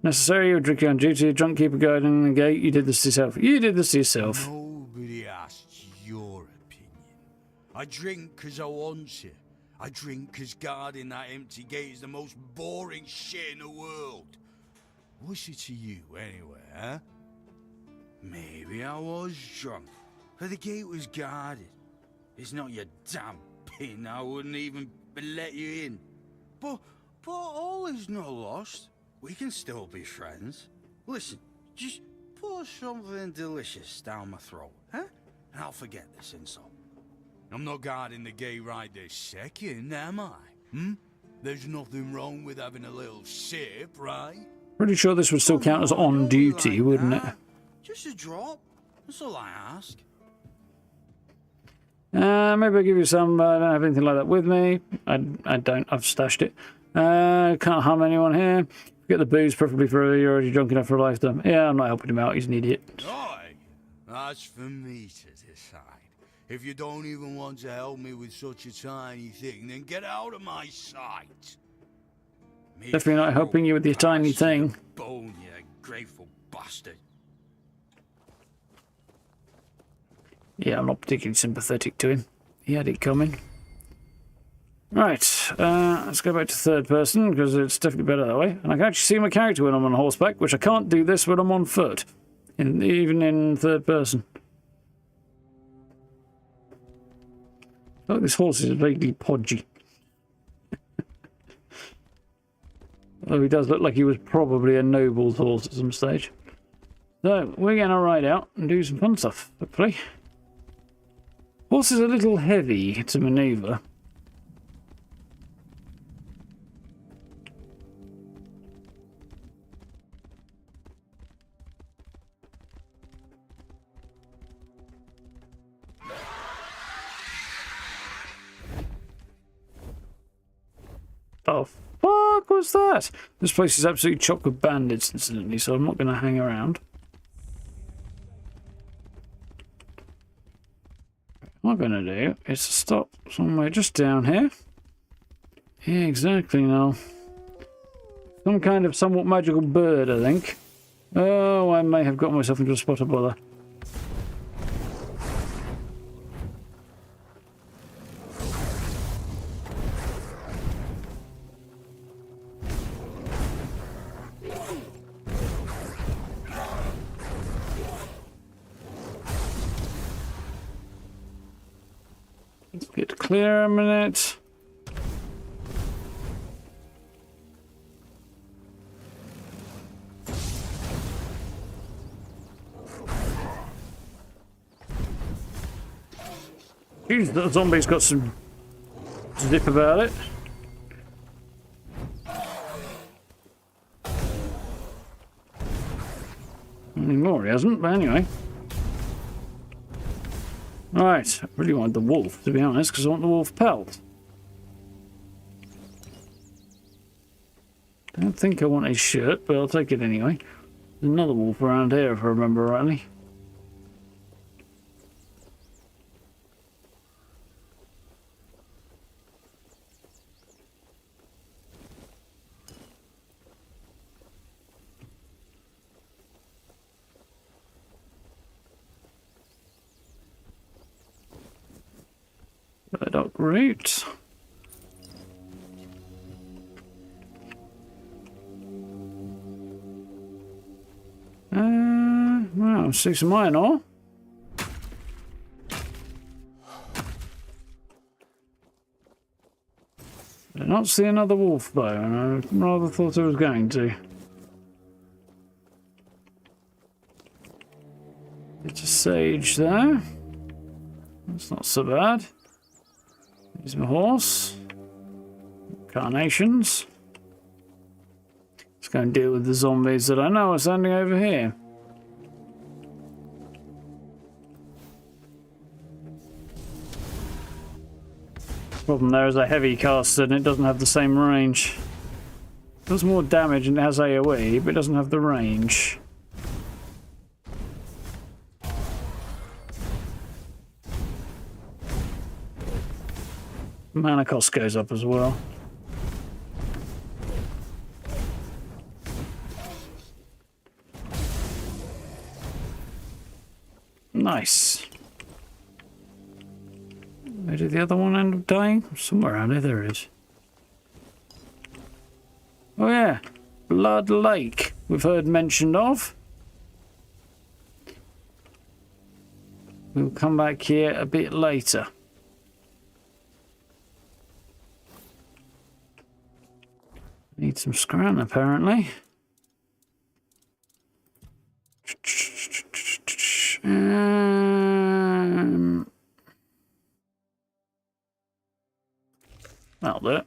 Necessary, you're drinking on duty, drunk keeper guarding the gate. You did this to yourself. You did this to yourself. Nobody asked your opinion. I drink because I want to. I drink because guarding that empty gate is the most boring shit in the world. What's it to you, anyway, huh? Maybe I was drunk, but the gate was guarded. It's not your damn pin, I wouldn't even let you in. But all is not lost. We can still be friends. Listen, just pour something delicious down my throat, huh? And I'll forget this insult. I'm not guarding the gate right this second, am I? There's nothing wrong with having a little sip, right? Pretty sure this would still count as on duty, wouldn't it? Just a drop. That's all I ask. Maybe I'll give you some, but I don't have anything like that with me. I don't, I've stashed it. Can't harm anyone here. Get the booze, preferably for you're already drunk enough for a lifetime. Yeah, I'm not helping him out, he's an idiot. Aye, that's for me to decide. If you don't even want to help me with such a tiny thing, then get out of my sight. Definitely not helping you with your tiny thing. Bone, you grateful bastard. Yeah, I'm not particularly sympathetic to him. He had it coming. Right, let's go back to third person, because it's definitely better that way. And I can actually see my character when I'm on horseback, which I can't do this when I'm on foot. Even in third person. Oh, this horse is vaguely podgy. Although he does look like he was probably a noble's horse at some stage. So, we're going to ride out and do some fun stuff, hopefully. Horse is a little heavy to manoeuvre. Oh, fuck was that? This place is absolutely chock with bandits, incidentally, so I'm not going to hang around. What I'm going to do is stop somewhere just down here. Yeah, exactly, now. Some kind of somewhat magical bird, I think. Oh, I may have got myself into a spot of bother. Let's get clear a minute. Jeez, that zombie's got some zip about it. Anymore, he hasn't, but anyway. Right, I really want the wolf, to be honest, because I want the wolf pelt. Don't think I want his shirt, but I'll take it anyway. There's another wolf around here, if I remember rightly. Burdock root. Well, see some iron ore. I did not see another wolf though, and I rather thought I was going to. Bit of sage there. That's not so bad. Here's my horse. Carnations. Let's go and deal with the zombies that I know are standing over here. Problem there is a heavy caster and it doesn't have the same range. It does more damage and it has AoE, but it doesn't have the range. Mana cost goes up as well. Nice. Where did the other one end up dying? Somewhere around here, there it is. Oh yeah, Blood Lake, we've heard mentioned of. We'll come back here a bit later. Need some scran, apparently. That'll do it.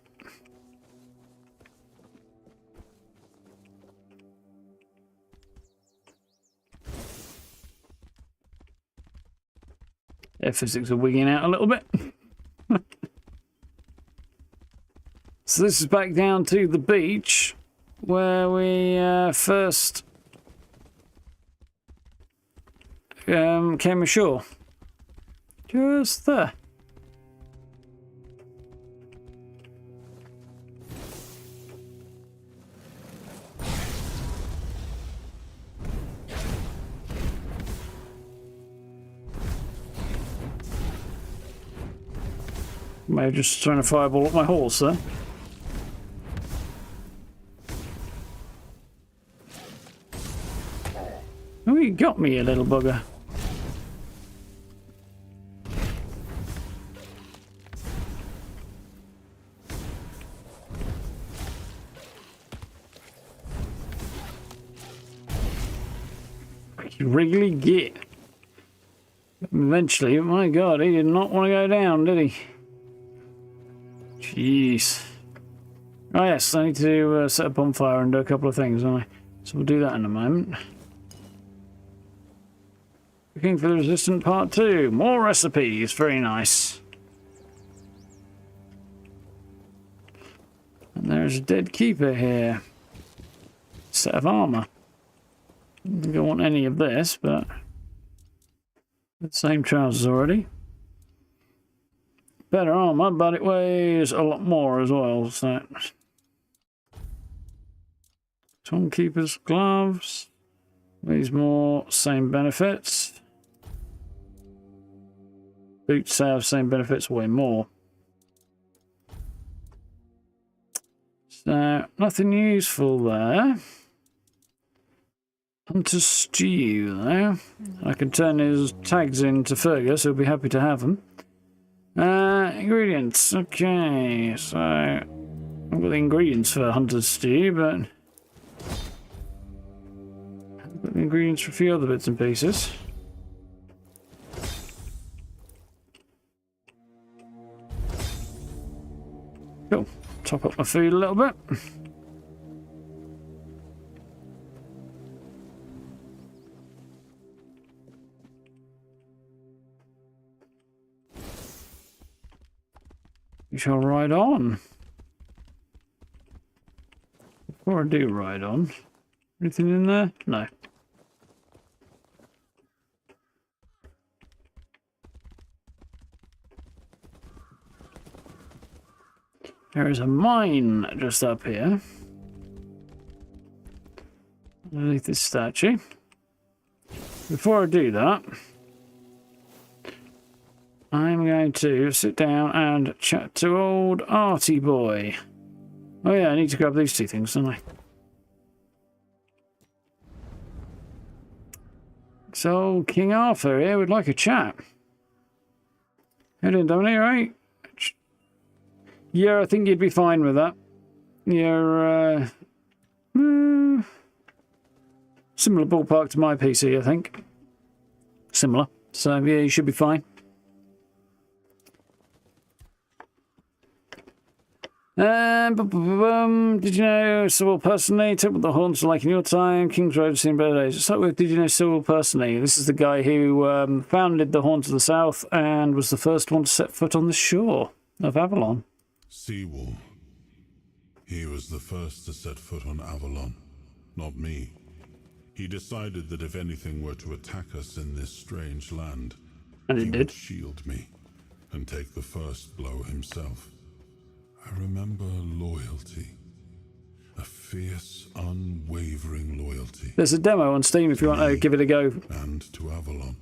Their physics are wigging out a little bit. So this is back down to the beach where we first came ashore. Just there. May have just thrown a fireball at my horse there. Oh, you got me, you little bugger. Wriggly git. Eventually, my God, he did not want to go down, did he? Jeez. Oh yes, I need to set a bonfire and do a couple of things, don't I? So we'll do that in a moment. Looking for the resistant part 2. More recipes, very nice. And there's a dead keeper here. Set of armor. I don't think I want any of this, but the same trousers already. Better armor, but it weighs a lot more as well, so Tonekeeper's gloves. These more, same benefits. Boots have same benefits, way more. So, nothing useful there. Hunter's stew, though. I can turn his tags into Fergus, he'll be happy to have them. Ingredients. Okay, so I've got the ingredients for Hunter's stew, but I've got the ingredients for a few other bits and pieces. Cool. Top up my food a little bit. We shall ride on. Before I do ride on, anything in there? No. There is a mine just up here. Underneath this statue. Before I do that, I'm going to sit down and chat to old Artie boy. Oh yeah, I need to grab these two things, don't I? So, King Arthur here would like a chat. How doing, Dominic, right? Yeah, I think you'd be fine with that. You're, similar ballpark to my PC, I think. Similar. So, yeah, you should be fine. Did you know Sewell personally? Took what the haunts were like in your time. King's Road has seen better days. Start with, did you know Sewell personally? This is the guy who founded the Haunts of the South and was the first one to set foot on the shore of Avalon. Sewell. He was the first to set foot on Avalon, not me. He decided that if anything were to attack us in this strange land, And he it would did. shield me and take the first blow himself. I remember loyalty. A fierce, unwavering loyalty. There's a demo on Steam if you want to give it a go. And to Avalon.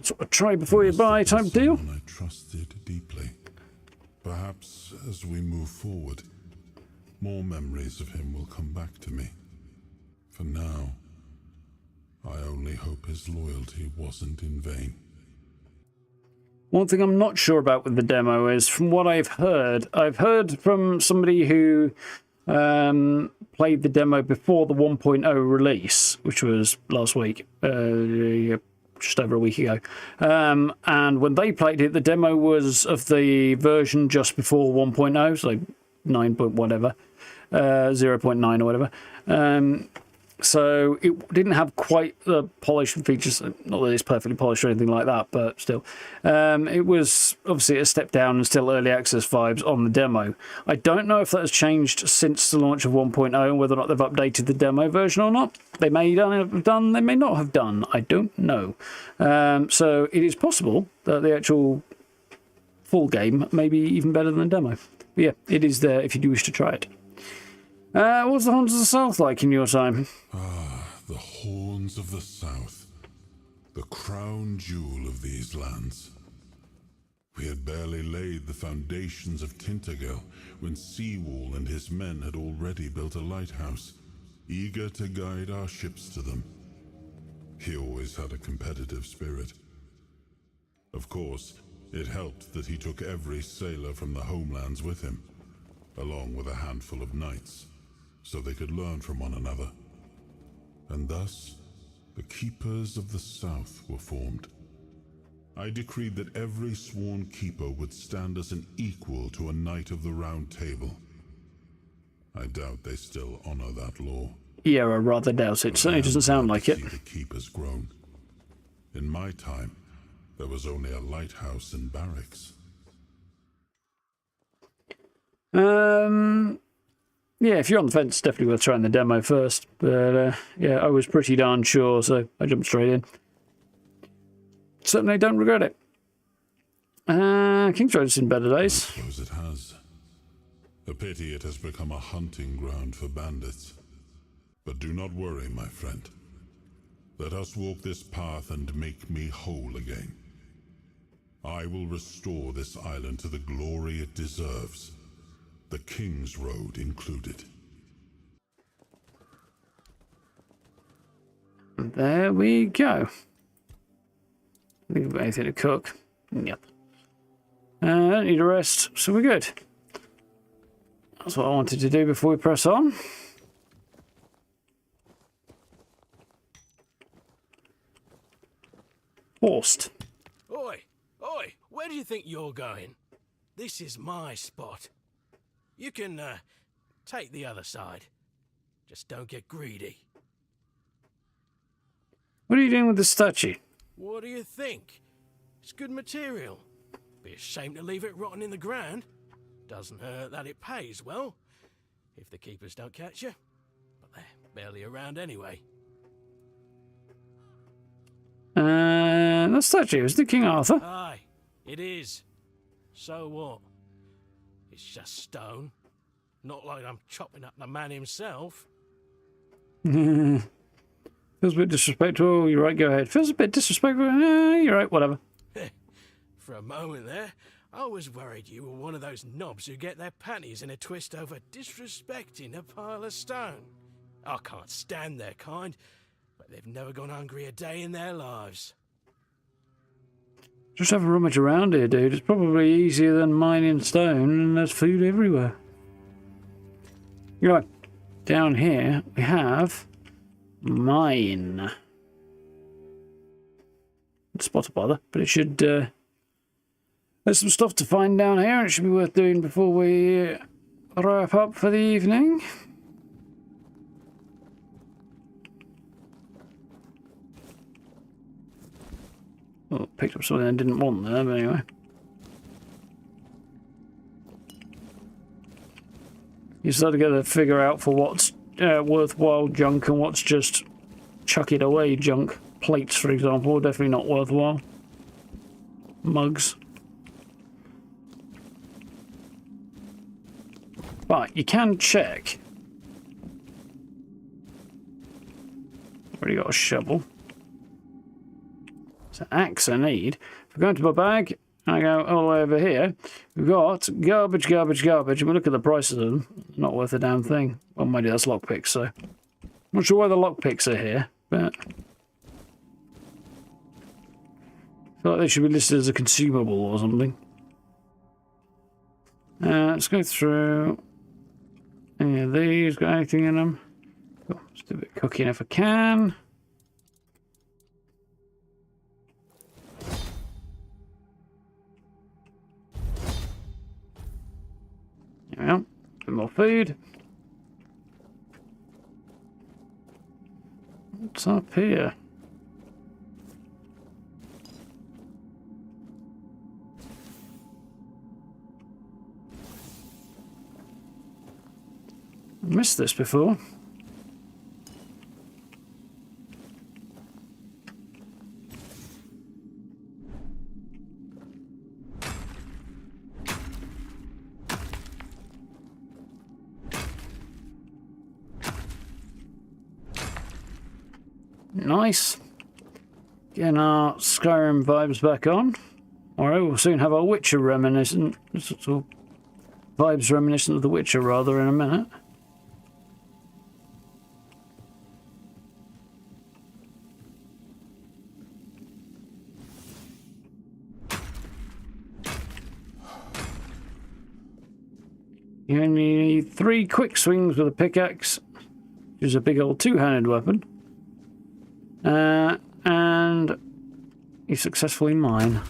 Sort of try before you buy type deal. Someone I trusted deeply. Perhaps as we move forward, more memories of him will come back to me. For now, I only hope his loyalty wasn't in vain. One thing I'm not sure about with the demo is, from what I've heard from somebody who played the demo before the 1.0 release, which was last week, just over a week ago. And when they played it, the demo was of the version just before 1.0, so 9 point whatever, 0.9 or whatever. So it didn't have quite the polish and features, not that it's perfectly polished or anything like that, but still. It was obviously a step down and still early access vibes on the demo. I don't know if that has changed since the launch of 1.0 and whether or not they've updated the demo version or not. They may have done, they may not have done. I don't know. So it is possible that the actual full game may be even better than the demo. But yeah, it is there if you do wish to try it. What's the Haunts of the South like in your time? The Horns of the South. The crown jewel of these lands. We had barely laid the foundations of TAINTED GRAIL when Sewell and his men had already built a lighthouse, eager to guide our ships to them. He always had a competitive spirit. Of course, it helped that he took every sailor from the homelands with him, along with a handful of knights, so they could learn from one another. And thus, the Keepers of the South were formed. I decreed that every sworn keeper would stand as an equal to a Knight of the Round Table. I doubt they still honor that law. Yeah, I rather doubt it. Certainly doesn't sound like it. See the keepers grown. In my time, there was only a lighthouse and barracks. Yeah, if you're on the fence, it's definitely worth trying the demo first. But yeah, I was pretty darn sure, so I jumped straight in. Certainly don't regret it. King's Road's in better days. I suppose it has. A pity it has become a hunting ground for bandits. But do not worry, my friend. Let us walk this path and make me whole again. I will restore this island to the glory it deserves, the King's Road included. There we go. I think we've got anything to cook. Yep. Don't need a rest, so we're good. That's what I wanted to do before we press on. Horsed. Oi! Oi! Where do you think you're going? This is my spot. You can, take the other side. Just don't get greedy. What are you doing with the statue? What do you think? It's good material. Be a shame to leave it rotting in the ground. Doesn't hurt that it pays well, if the keepers don't catch you. But they're barely around anyway. The statue is the King Arthur. Aye, it is. So what? It's just stone. Not like I'm chopping up the man himself. Feels a bit disrespectful. You're right, go ahead. Feels a bit disrespectful. You're right, whatever. For a moment there, I was worried you were one of those knobs who get their panties in a twist over disrespecting a pile of stone. I can't stand their kind, but they've never gone hungry a day in their lives. Just have a rummage around here, dude. It's probably easier than mining stone, and there's food everywhere. Right, down here we have mine. Spot a bother, but it should. There's some stuff to find down here, and it should be worth doing before we wrap up for the evening. Oh, picked up something I didn't want there, but anyway. You start to get a figure out for what's worthwhile junk and what's just chuck it away junk. Plates, for example, are definitely not worthwhile. Mugs. But you can check. Already got a shovel. It's an axe I need. If I go into my bag, and I go all the way over here, we've got garbage, garbage, garbage, and we look at the prices of them. Not worth a damn thing. Well, maybe that's lockpicks, so. Not sure why the lockpicks are here, but. I feel like they should be listed as a consumable or something. Let's go through. Any of these got anything in them? Cool. Let's do a bit of cooking if I can. There we go. A bit more food. What's up here? I missed this before. Nice. Getting our Skyrim vibes back on. Alright, we'll soon have our Witcher reminiscent. Sort of vibes reminiscent of The Witcher, rather, in a minute. You only need 3 quick swings with a pickaxe, which is a big old two-handed weapon. And you successfully mine.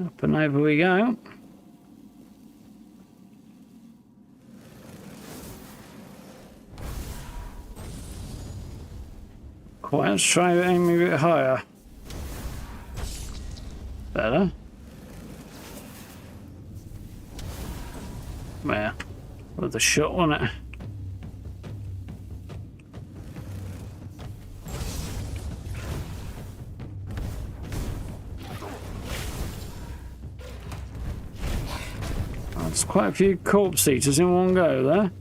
Up and over we go. Quite, let's try aiming a bit higher. Better. Well, with the shot on it. quite a few corpse eaters in one go there.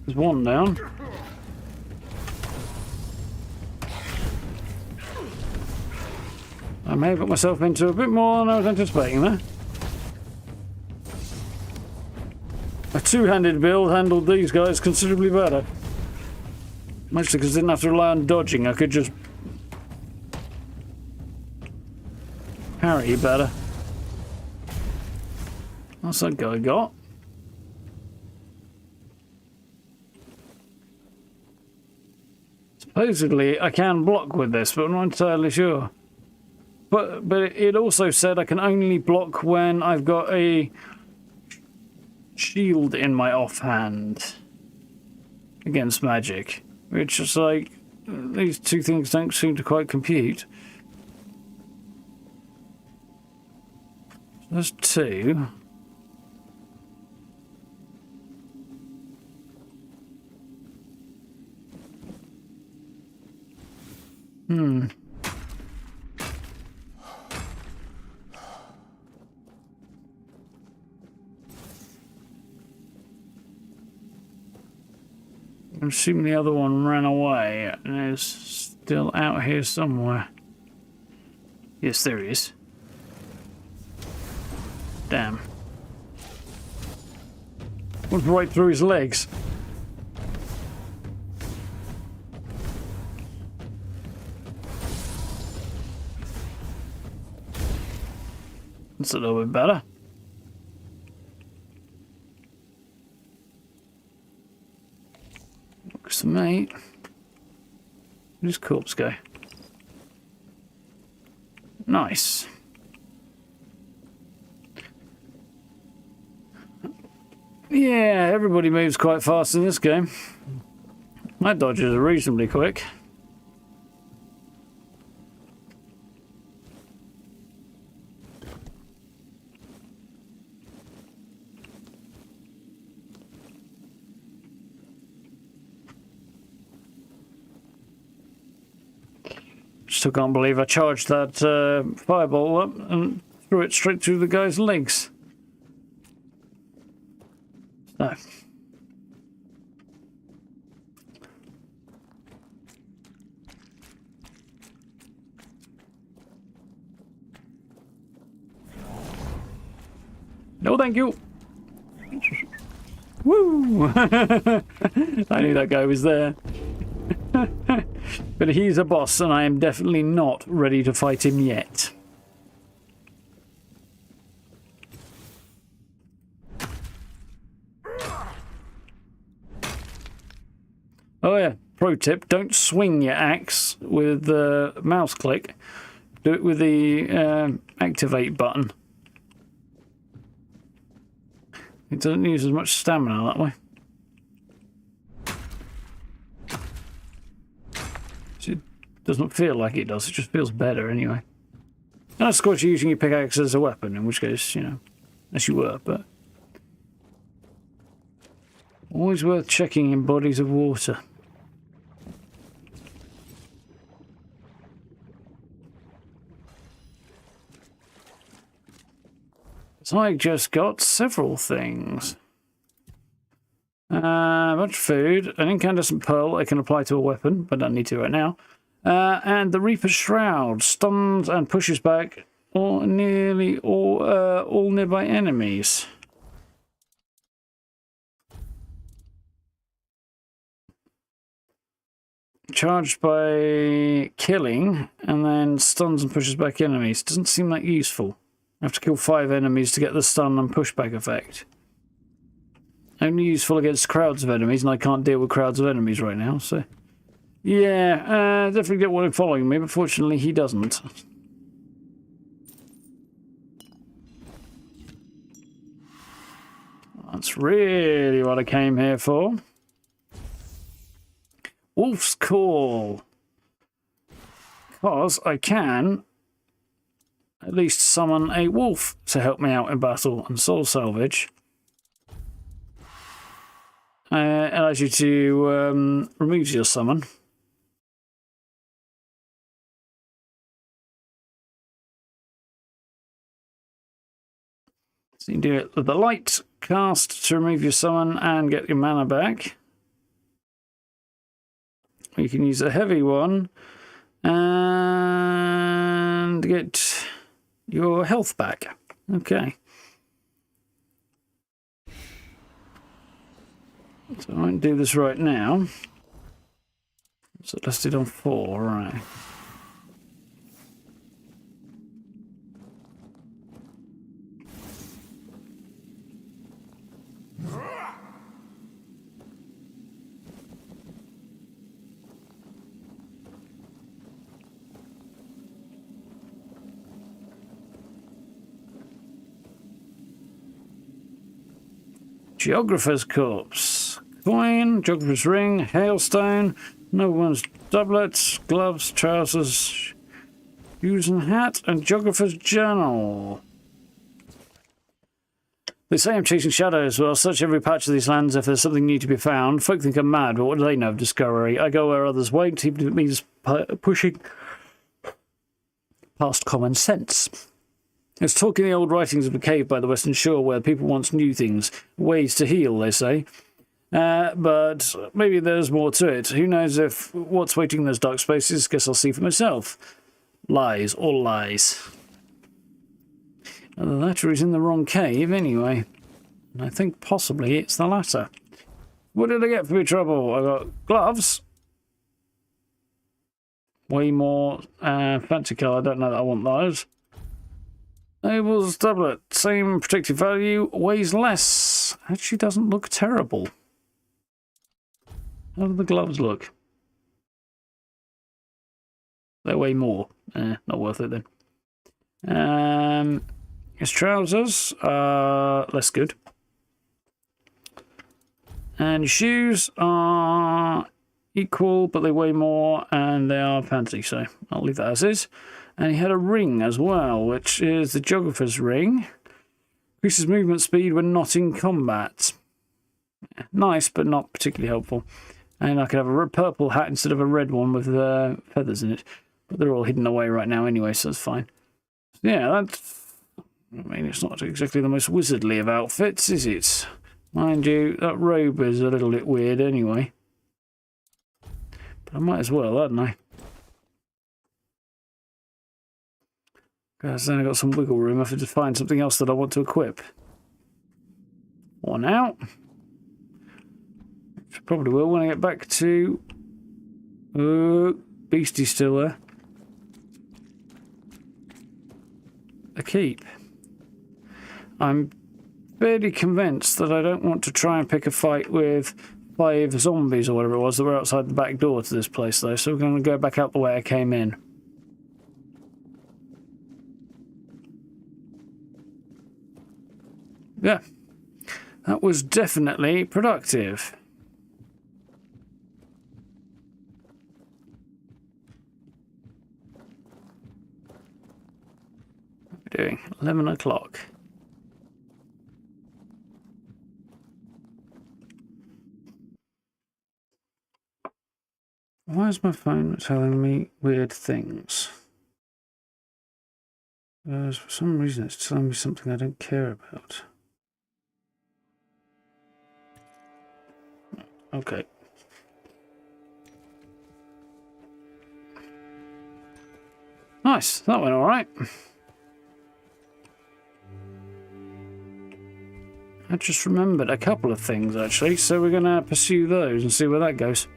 There's one down. I may have put myself into a bit more than I was anticipating there. A two-handed build handled these guys considerably better. Mostly because I didn't have to rely on dodging, I could just parry better. What's that guy got? Supposedly I can block with this, but I'm not entirely sure. But it also said I can only block when I've got a shield in my offhand against magic, which is like, these two things don't seem to quite compute. There's two. I'm assuming the other one ran away and is still out here somewhere. Yes, there he is. Damn. Went right through his legs. That's a little bit better. Looks to me. Where'd his corpse go? Nice. Yeah, everybody moves quite fast in this game. My dodges are reasonably quick. Still can't believe I charged that fireball up and threw it straight through the guy's legs. So. No, thank you. Woo! I knew that guy was there. But he's a boss, and I am definitely not ready to fight him yet. Oh yeah, pro tip, don't swing your axe with the mouse click. Do it with the activate button. It doesn't use as much stamina that way. It doesn't feel like it does, it just feels better anyway. And of course you're using your pickaxe as a weapon, in which case, you know, as you were, but... always worth checking in bodies of water. So I just got several things. A bunch of food, an incandescent pearl I can apply to a weapon, but I don't need to right now. And the Reaper's Shroud stuns and pushes back nearly all nearby enemies. Charged by killing, and then stuns and pushes back enemies. Doesn't seem that useful. I have to kill 5 enemies to get the stun and pushback effect. Only useful against crowds of enemies, and I can't deal with crowds of enemies right now, so... yeah, definitely get one following me, but fortunately he doesn't. That's really what I came here for. Wolf's Call. Because I can at least summon a wolf to help me out in battle and soul salvage. Allows you to remove your summon. So you can do it with the light cast to remove your summon and get your mana back. You can use a heavy one and get your health back. Okay. So I won't do this right now. So let's do it on 4, right. Geographer's corpse. Coin, geographer's ring, hailstone, nobleman's doublets, gloves, trousers, shoes and hat, and geographer's journal. They say I'm chasing shadows. Well, I'll search every patch of these lands if there's something new to be found. Folk think I'm mad, but what do they know of discovery? I go where others won't, even if it means pushing past common sense. It's talking the old writings of the cave by the western shore where people once knew things. Ways to heal, they say. But maybe there's more to it. Who knows if what's waiting in those dark spaces? Guess I'll see for myself. Lies, all lies. The latter is in the wrong cave, anyway. And I think possibly it's the latter. What did I get for my trouble? I got gloves. Way more fancy colour. I don't know that I want those. Noble's doublet. Same protective value. Weighs less. Actually doesn't look terrible. How do the gloves look? They weigh more. Not worth it then. His trousers are less good. And shoes are equal, but they weigh more and they are fancy, so I'll leave that as is. And he had a ring as well, which is the geographer's ring. Increases movement speed when not in combat. Nice, but not particularly helpful. And I could have a purple hat instead of a red one with feathers in it. But they're all hidden away right now anyway, so that's fine. Yeah, that's... I mean, it's not exactly the most wizardly of outfits, is it? Mind you, that robe is a little bit weird anyway. But I might as well, hadn't I? Because then I've got some wiggle room. I have to find something else that I want to equip. One out. Which I probably will when I get back to... Beastie's still there. A keep. I'm fairly convinced that I don't want to try and pick a fight with 5 zombies or whatever it was that were outside the back door to this place, though. So we're going to go back out the way I came in. Yeah, that was definitely productive. What are we doing? 11 o'clock. Why is my phone telling me weird things? For some reason it's telling me something I don't care about. Okay. Nice, that went all right. I just remembered a couple of things actually, so we're going to pursue those and see where that goes.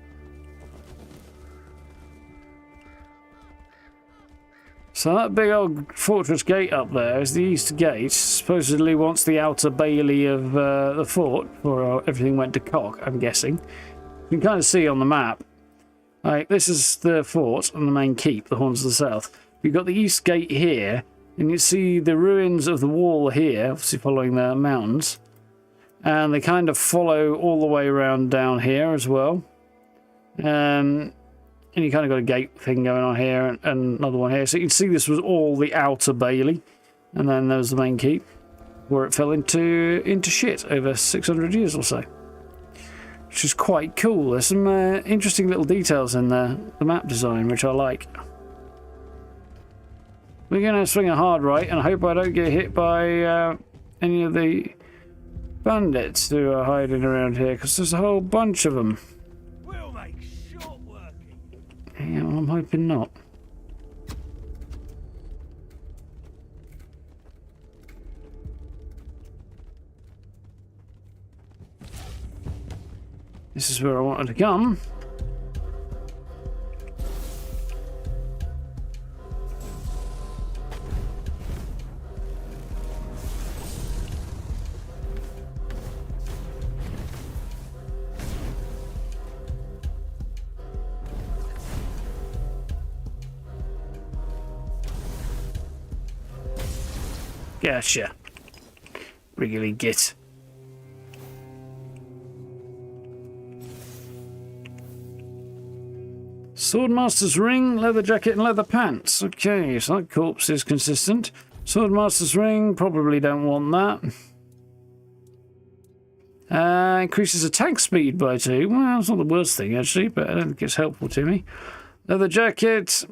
So that big old fortress gate up there is the east gate. Supposedly once the outer bailey of the fort, before everything went to cock, I'm guessing. You can kind of see on the map. Like, this is the fort and the main keep, the Horns of the South. You've got the east gate here, and you see the ruins of the wall here, obviously following the mountains. And they kind of follow all the way around down here as well. And you kind of got a gate thing going on here and another one here. So you can see this was all the outer bailey. And then there was the main keep, where it fell into shit over 600 years or so. Which is quite cool. There's some interesting little details in the map design, which I like. We're going to swing a hard right and hope I don't get hit by any of the bandits who are hiding around here, because there's a whole bunch of them. We'll make short working. Yeah, well, I'm hoping not. This is where I wanted to come. Gotcha. Really git. Swordmaster's ring, leather jacket, and leather pants. Okay, so that corpse is consistent. Swordmaster's ring, probably don't want that. Increases attack speed by 2. Well, it's not the worst thing actually, but I don't think it's helpful to me. Leather jacket.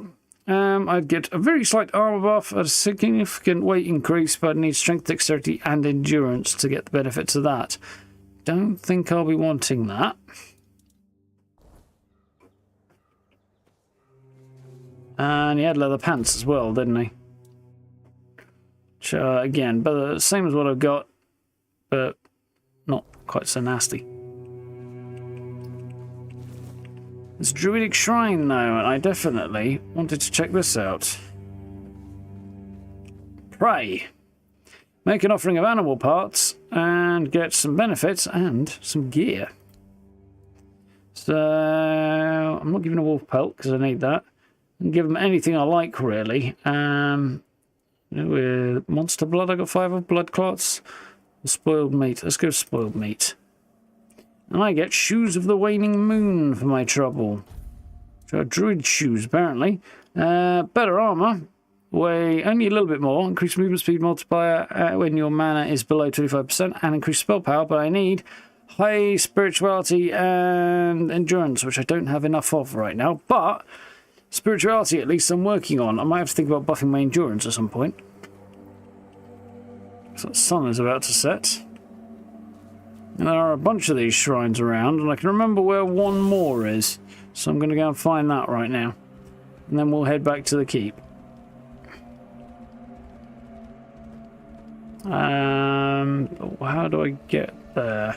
I'd get a very slight armor buff, a significant weight increase, but I'd need strength, dexterity, and endurance to get the benefits of that. Don't think I'll be wanting that. And he had leather pants as well, didn't he? Which, again, but same as what I've got, but not quite so nasty. This druidic shrine, though, and I definitely wanted to check this out. Pray. Make an offering of animal parts and get some benefits and some gear. So, I'm not giving a wolf pelt because I need that. And give them anything I like, really. With monster blood, I got 5 of blood clots. Spoiled meat. Let's go spoiled meat. And I get shoes of the waning moon for my trouble. Which are druid shoes, apparently. Better armor. Weigh only a little bit more. Increase movement speed multiplier when your mana is below 25%. And increase spell power, but I need high spirituality and endurance, which I don't have enough of right now. But spirituality, at least, I'm working on. I might have to think about buffing my endurance at some point. So the sun is about to set. And there are a bunch of these shrines around, and I can remember where one more is. So I'm going to go and find that right now. And then we'll head back to the keep. How do I get there?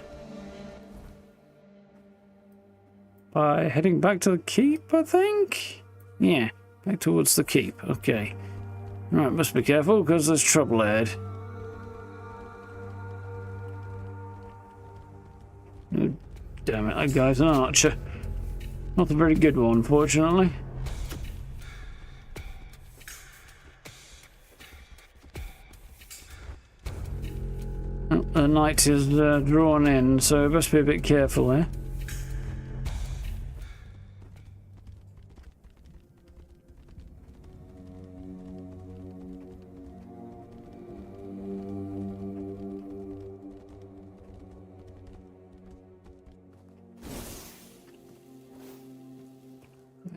By heading back to the keep, I think? Yeah, back towards the keep. Okay. Right, must be careful because there's trouble ahead. Oh, damn it, that guy's an archer. Not a very good one, unfortunately. Oh, the night is drawn in, so best be a bit careful there.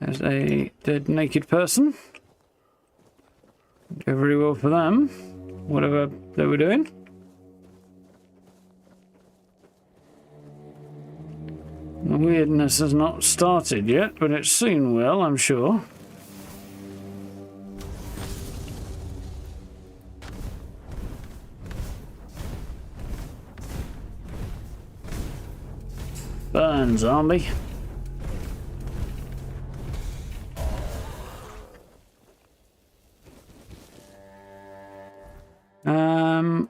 There's a dead naked person. Go very well for them, whatever they were doing. The weirdness has not started yet, but it soon will, I'm sure. Burn, zombie.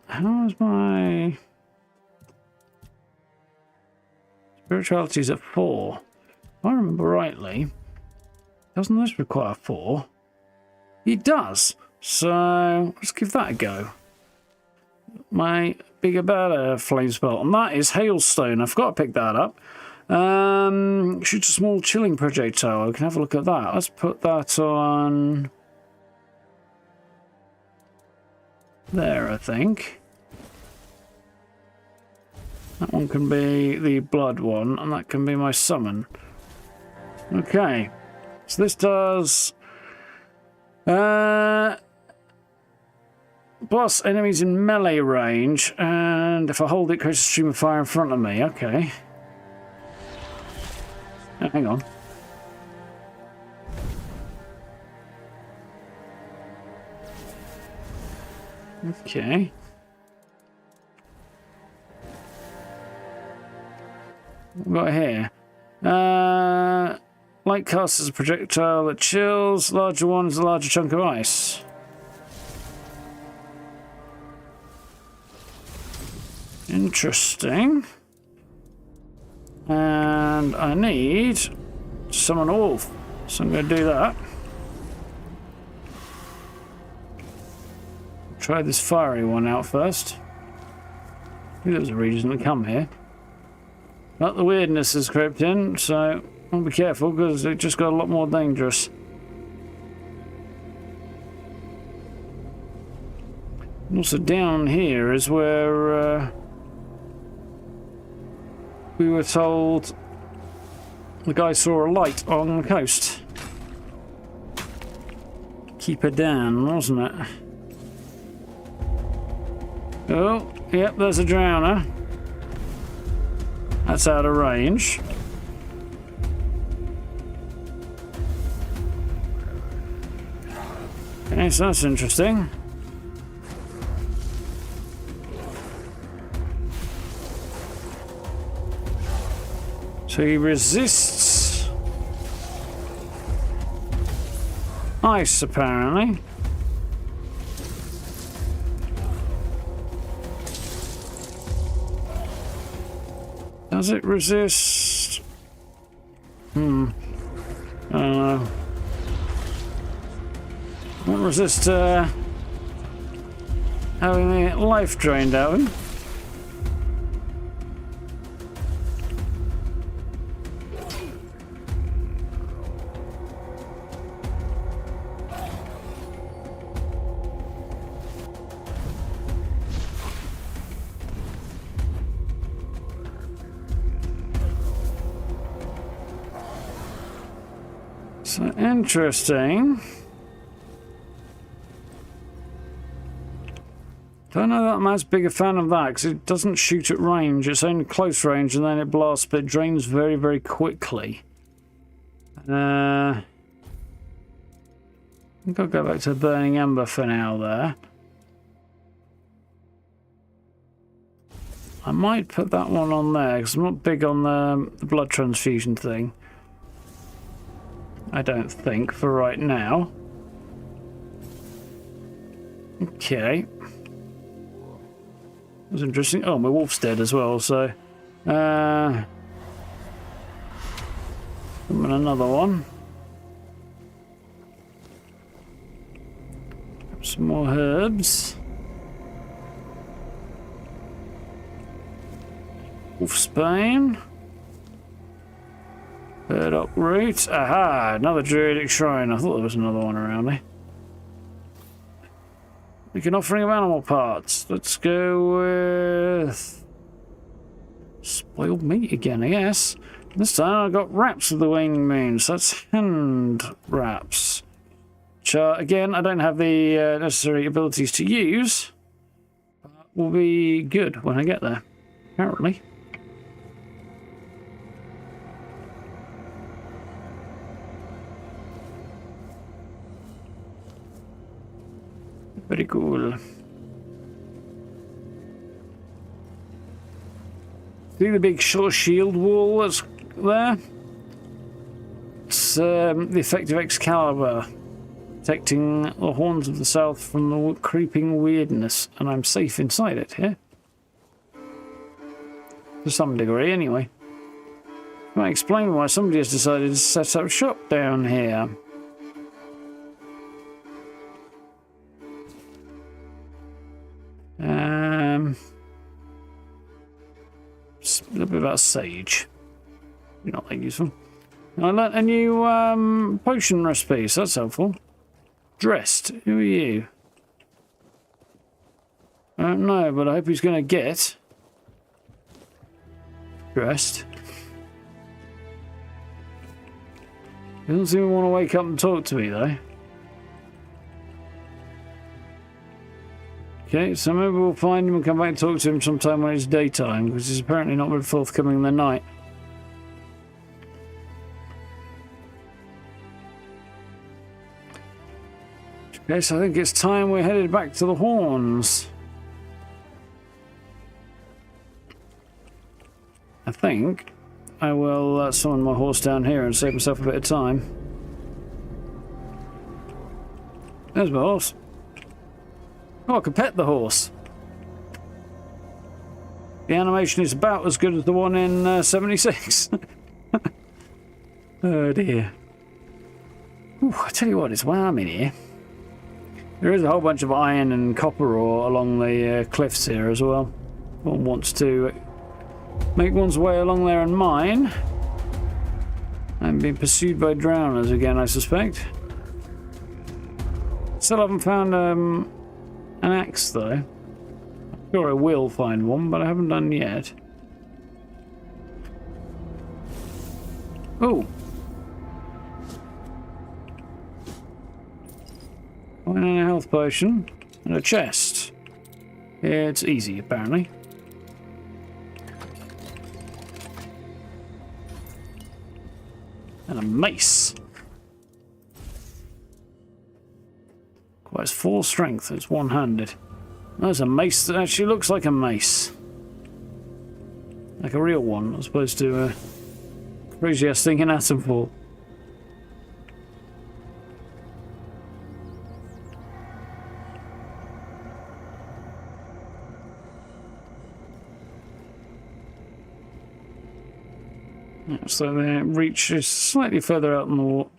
How's my spirituality's at 4? If I remember rightly, doesn't this require 4? It does. So let's give that a go. My bigger, better flame spell, and that is hailstone. I forgot to pick that up. Shoots a small chilling projectile. We can have a look at that. Let's put that on there, I think. That one can be the blood one, and that can be my summon. Okay. So this does Plus enemies in melee range, and if I hold it, creates a stream of fire in front of me. Okay. Oh, hang on. Okay. What we got here? Light casts as a projectile that chills. Larger one is a larger chunk of ice. Interesting. And I need to summon a wolf, so I'm going to do that. Try this fiery one out first. I think there was a reason to come here. But the Wyrdness has crept in, so I'll be careful because it just got a lot more dangerous. And also down here is where we were told the guy saw a light on the coast. Keep her down, wasn't it? Oh, yep, there's a drowner. That's out of range. Okay, so that's interesting. So he resists ice, apparently. Does it resist? I don't know. Won't resist having the life drained out of him. So interesting. Don't know that I'm as big a fan of that because it doesn't shoot at range. It's only close range and then it blasts, but it drains very, very quickly. I think I'll go back to Burning Ember for now there. I might put that one on there because I'm not big on the blood transfusion thing. I don't think, for right now. Okay. That's interesting. Oh, my wolf's dead as well, so... and another one. Some more herbs. Wolfsbane. Burdock root. Aha! Another druidic shrine. I thought there was another one around me. We can offering of animal parts. Let's go with spoiled meat again, I guess. This time I got wraps of the waning moon, so that's hand wraps. Which again, I don't have the necessary abilities to use. But will be good when I get there, apparently. Very cool. See the big shield wall that's there? It's the effective Excalibur, protecting the horns of the south from the creeping Wyrdness, and I'm safe inside it here. To some degree, anyway. Might explain why somebody has decided to set up shop down here. A little bit about sage. Not that useful. I learnt a new potion recipe, so that's helpful. Dressed. Who are you? I don't know, but I hope he's going to get dressed. He doesn't seem to want to wake up and talk to me, though. Okay, so maybe we'll find him and come back and talk to him sometime when it's daytime, because he's apparently not very forthcoming in the night. Okay, so I think it's time we're headed back to the Horns. I think I will summon my horse down here and save myself a bit of time. There's my horse. Oh, I can pet the horse. The animation is about as good as the one in 76. Oh dear. Ooh, I tell you what, it's warm in here. There is a whole bunch of iron and copper ore along the cliffs here as well. One wants to make one's way along there and mine. I'm being pursued by drowners again, I suspect. Still haven't found an axe though. I'm sure I will find one, but I haven't done yet. Oh! And a health potion and a chest. It's easy, apparently. And a mace. Quite 4 strength. It's one-handed. There's a mace that actually looks like a mace, like a real one, as opposed to a crazy-ass thing in atom form. So the reach is slightly further out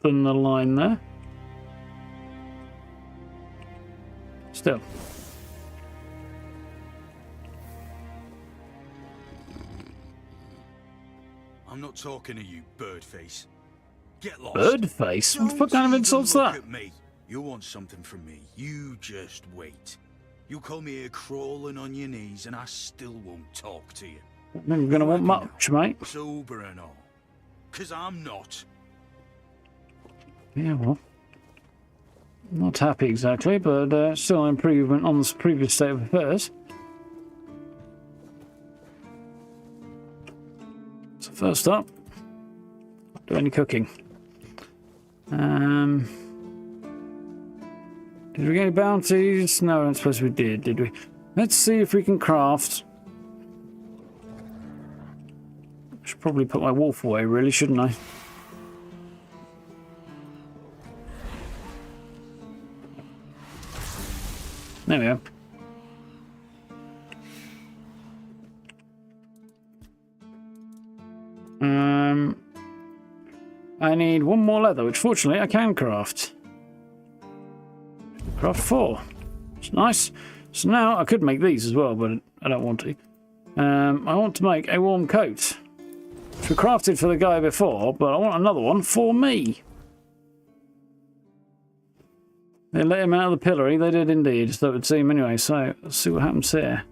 than the line there. Still. I'm not talking to you, birdface. Get lost. Birdface? What the fuck kind of insult's that? At me. You want something from me. You just wait. You'll come here crawling on your knees and I still won't talk to you. I'm going to want much, mate. Sober and all. 'Cause I'm not. Yeah, well. Not happy exactly, but still an improvement on the previous state of affairs. So first up, not do any cooking. Did we get any bounties? No, I don't suppose we did we? Let's see if we can craft. Should probably put my wolf away, really, shouldn't I? There we go. I need 1 more leather, which fortunately I can craft. Craft 4. It's nice. So now I could make these as well, but I don't want to. I want to make a warm coat. Which we crafted for the guy before, but I want another one for me. They let him out of the pillory. They did indeed, so it would seem anyway. So let's see what happens here.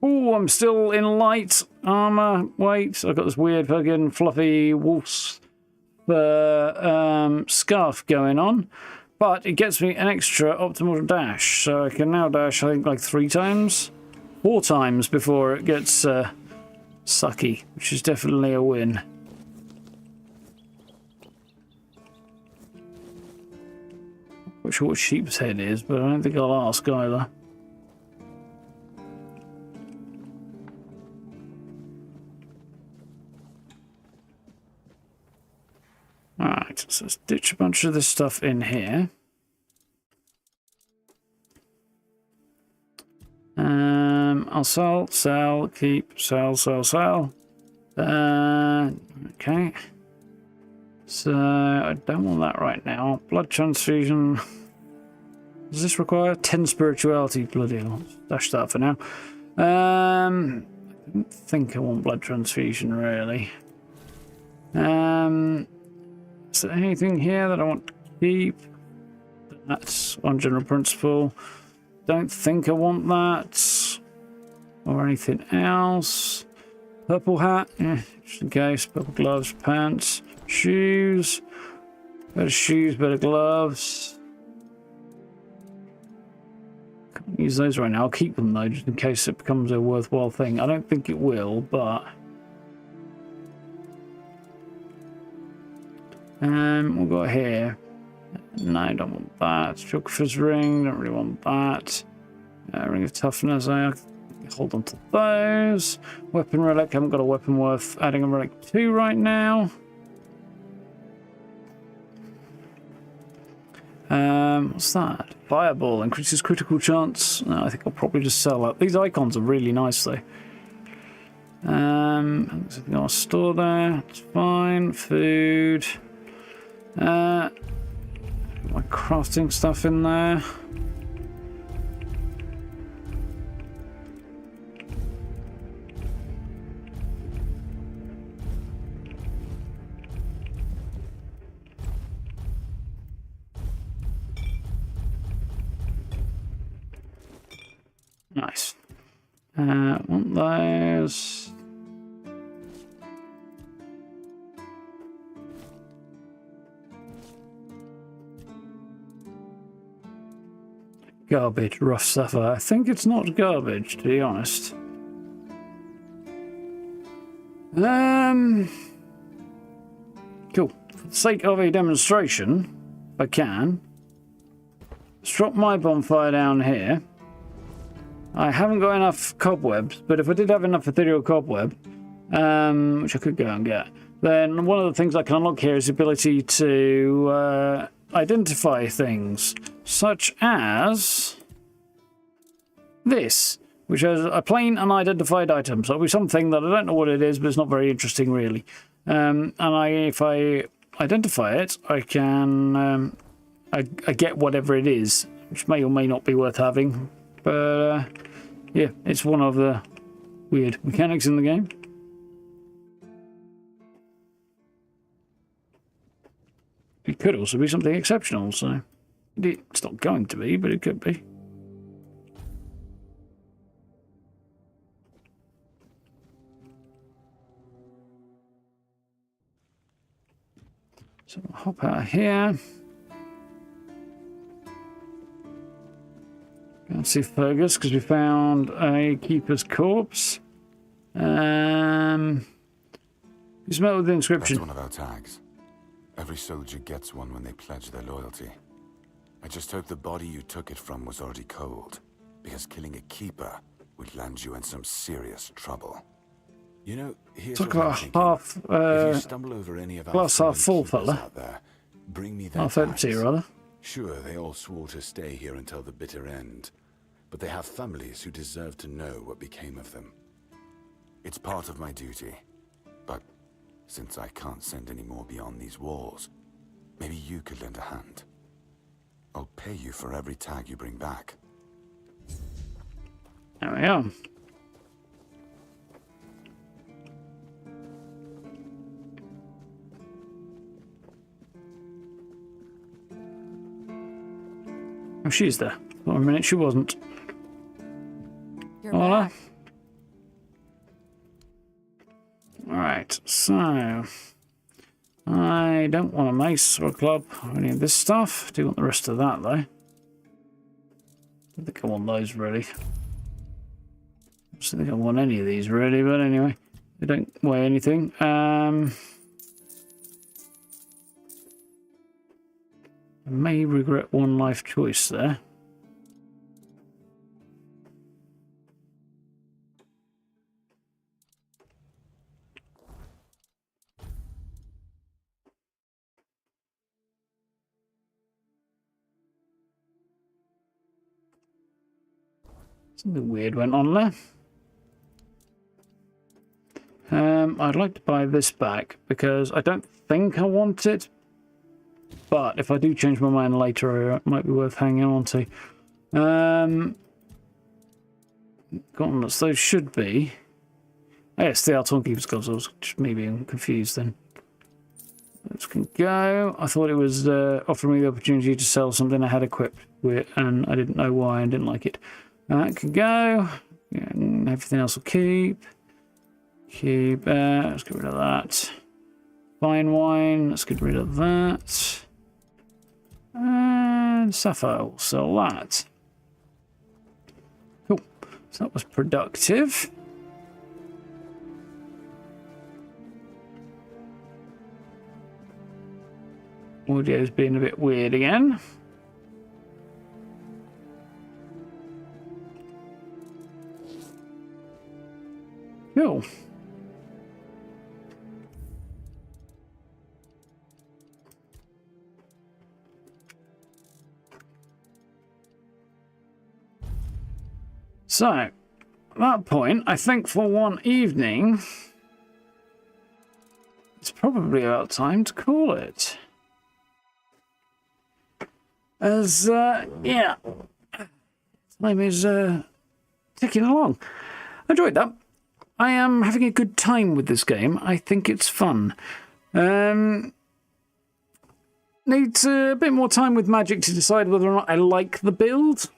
Oh, I'm still in light armor. Wait, I've got this weird fucking fluffy wolf's scarf going on, but it gets me an extra optimal dash, so I can now dash I think like 4 times before it gets sucky, which is definitely a win. Not sure what sheep's head is, but I don't think I'll ask either. Alright, so let's ditch a bunch of this stuff in here. I'll sell, keep, sell. Okay. So, I don't want that right now. Blood transfusion. Does this require 10 spirituality? Bloody hell. Dash that for now. I don't think I want blood transfusion, really. Is there anything here that I want to keep? That's one general principle. Don't think I want that. Or anything else. Purple hat, just in case. Purple gloves, pants, shoes. Better shoes, better gloves. Use those right now. I'll keep them though, just in case it becomes a worthwhile thing. I don't think it will, but we'll go here. No, I don't want that. Geographer's ring, don't really want that. Ring of toughness, I hold on to those. Weapon relic, haven't got a weapon worth adding a relic to right now. What's that? Fireball increases critical chance. No, I think I'll probably just sell that. These icons are really nice though. Something I'll store there. It's fine. Food. My crafting stuff in there. Nice. Want those. Garbage, rough stuff. I think it's not garbage, to be honest. Cool. For the sake of a demonstration, if I can, let's drop my bonfire down here. I haven't got enough cobwebs, but if I did have enough ethereal cobweb, which I could go and get, then one of the things I can unlock here is the ability to identify things, such as this, which has a plain unidentified item. So it'll be something that I don't know what it is, but it's not very interesting really. If I identify it, I can I get whatever it is, which may or may not be worth having. But yeah, it's one of the weird mechanics in the game. It could also be something exceptional, so it's not going to be, but it could be. So we'll hop out of here. Go and see Fergus, because we found a keeper's corpse. He's met with the inscription. That's one of our tags. Every soldier gets one when they pledge their loyalty. I just hope the body you took it from was already cold, because killing a keeper would land you in some serious trouble. You know, here's Talk what I'm about thinking. half If you stumble over any of our glass half full keepers fella. out there, bring me their Half empty, tags. rather. Sure, they all swore to stay here until the bitter end, but they have families who deserve to know what became of them. It's part of my duty, but since I can't send any more beyond these walls, maybe you could lend a hand. I'll pay you for every tag you bring back. There we are. Oh, she's there. For a minute, she wasn't. You're Voila. back. Alright, so I don't want a mace or a club or any of this stuff. I do want the rest of that though. I don't think I want those really. I don't think I want any of these really, but anyway, they don't weigh anything. I may regret one life choice there. Something weird went on there. I'd like to buy this back because I don't think I want it. But if I do change my mind later, it might be worth hanging on to. Gauntlets, those should be. Oh, yes, the Arthur and Merlin gloves. I was just maybe confused then. Those can go. I thought it was offering me the opportunity to sell something I had equipped with, and I didn't know why and didn't like it. That can go. Yeah, and everything else will keep. Let's get rid of that. Fine wine. Let's get rid of that. And sapphire, we'll sell that. So that was productive. Audio's being a bit weird again. Cool. So, at that point, I think for one evening, it's probably about time to call it. As, yeah, time is ticking along. I enjoyed that. I am having a good time with this game. I think it's fun. Needs a bit more time with Magic to decide whether or not I like the build.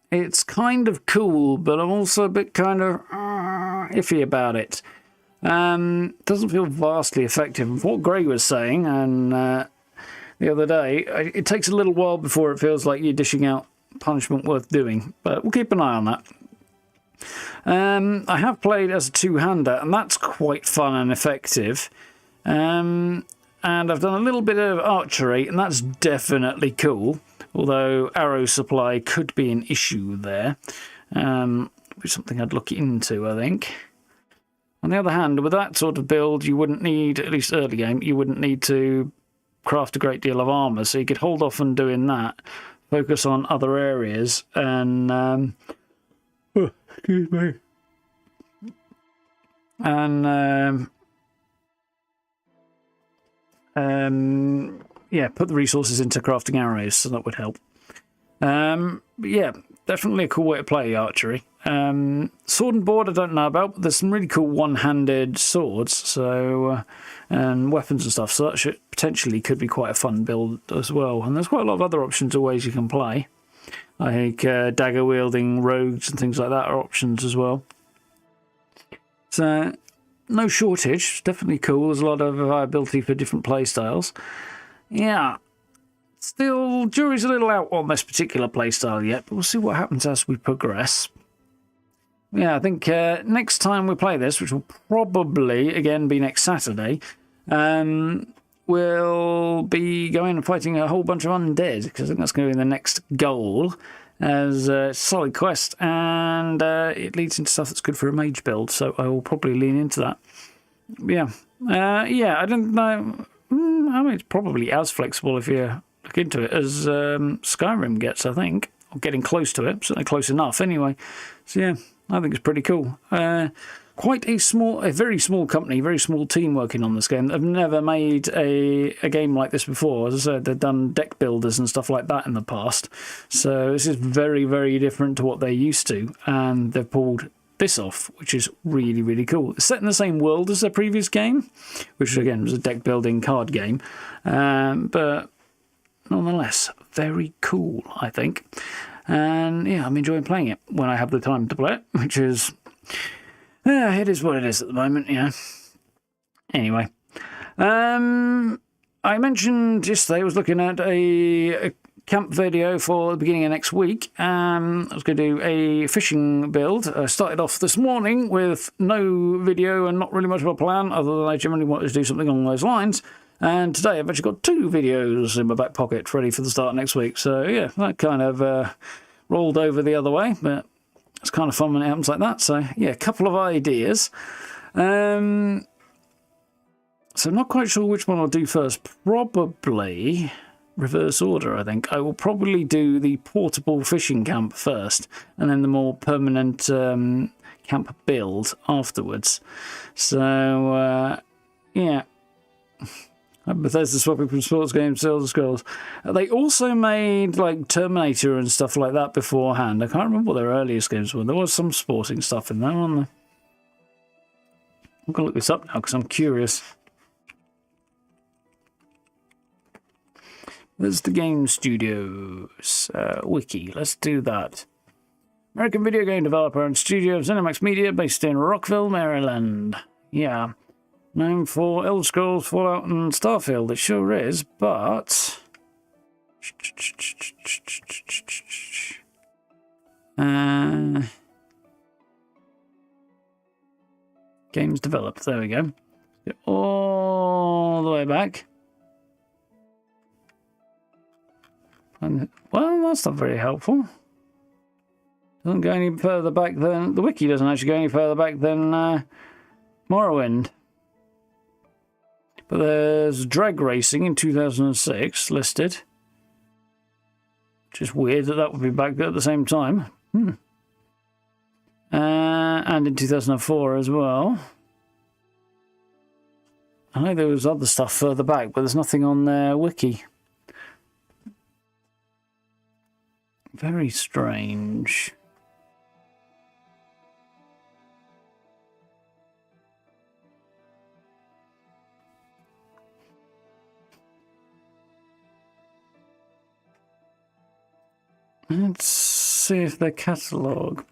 It's kind of cool, but I'm also a bit kind of iffy about it. Doesn't feel vastly effective. What Gray was saying, and the other day, it takes a little while before it feels like you're dishing out punishment worth doing, but we'll keep an eye on that. I have played as a two-hander, and that's quite fun and effective. And I've done a little bit of archery, and that's definitely cool. Although arrow supply could be an issue there. Which is something I'd look into, I think. On the other hand, with that sort of build, you wouldn't need, at least early game, you wouldn't need to craft a great deal of armour. So you could hold off on doing that, focus on other areas, and... excuse me. And... yeah, put the resources into crafting arrows, so that would help. Yeah, definitely a cool way to play archery. Sword and board I don't know about, but there's some really cool one-handed swords, so and weapons and stuff, so that potentially could be quite a fun build as well. And there's quite a lot of other options or ways you can play. I think dagger-wielding rogues and things like that are options as well. So, no shortage. Definitely cool. There's a lot of viability for different play styles. Yeah. Still, jury's a little out on this particular playstyle yet, but we'll see what happens as we progress. Yeah, I think next time we play this, which will probably, again, be next Saturday, we'll be going and fighting a whole bunch of undead, because I think that's going to be the next goal as a solid quest, and it leads into stuff that's good for a mage build, so I will probably lean into that. Yeah. Yeah, I don't know... I mean, it's probably as flexible if you look into it as Skyrim gets, I think. Or getting close to it. Certainly close enough, anyway. So, yeah, I think it's pretty cool. Quite a very small company, very small team working on this game. They've never made a game like this before. As I said, they've done deck builders and stuff like that in the past. So this is very, very different to what they're used to. And they've pulled this off, which is really, really cool. It's set in the same world as their previous game, which again was a deck building card game, but nonetheless very cool, I think. And yeah, I'm enjoying playing it when I have the time to play it, which is it is what it is at the moment. Yeah. Anyway, I mentioned yesterday I was looking at a camp video for the beginning of next week. I was going to do a fishing build. I started off this morning with no video and not really much of a plan, other than I generally wanted to do something along those lines. And today I've actually got 2 videos in my back pocket ready for the start of next week. So yeah, that kind of rolled over the other way, but it's kind of fun when it happens like that. So yeah, a couple of ideas. So I'm not quite sure which one I'll do first. Probably... reverse order, I think. I will probably do the portable fishing camp first, and then the more permanent camp build afterwards. So, yeah. Bethesda swapping from sports games to Elder Scrolls. They also made, like, Terminator and stuff like that beforehand. I can't remember what their earliest games were. There was some sporting stuff in there, wasn't there? I'm going to look this up now, because I'm curious. There's the Game Studios wiki. Let's do that. American video game developer and studio of ZeniMax Media, based in Rockville, Maryland. Yeah. Known for Elder Scrolls, Fallout, and Starfield. It sure is, but... Games developed. There we go. All the way back. And, well, that's not very helpful. Doesn't go any further back than... The wiki doesn't actually go any further back than Morrowind. But there's drag racing in 2006 listed. Which is weird that that would be back at the same time. And in 2004 as well. I know there was other stuff further back, but there's nothing on their wiki. Very strange. Let's see if their catalogue.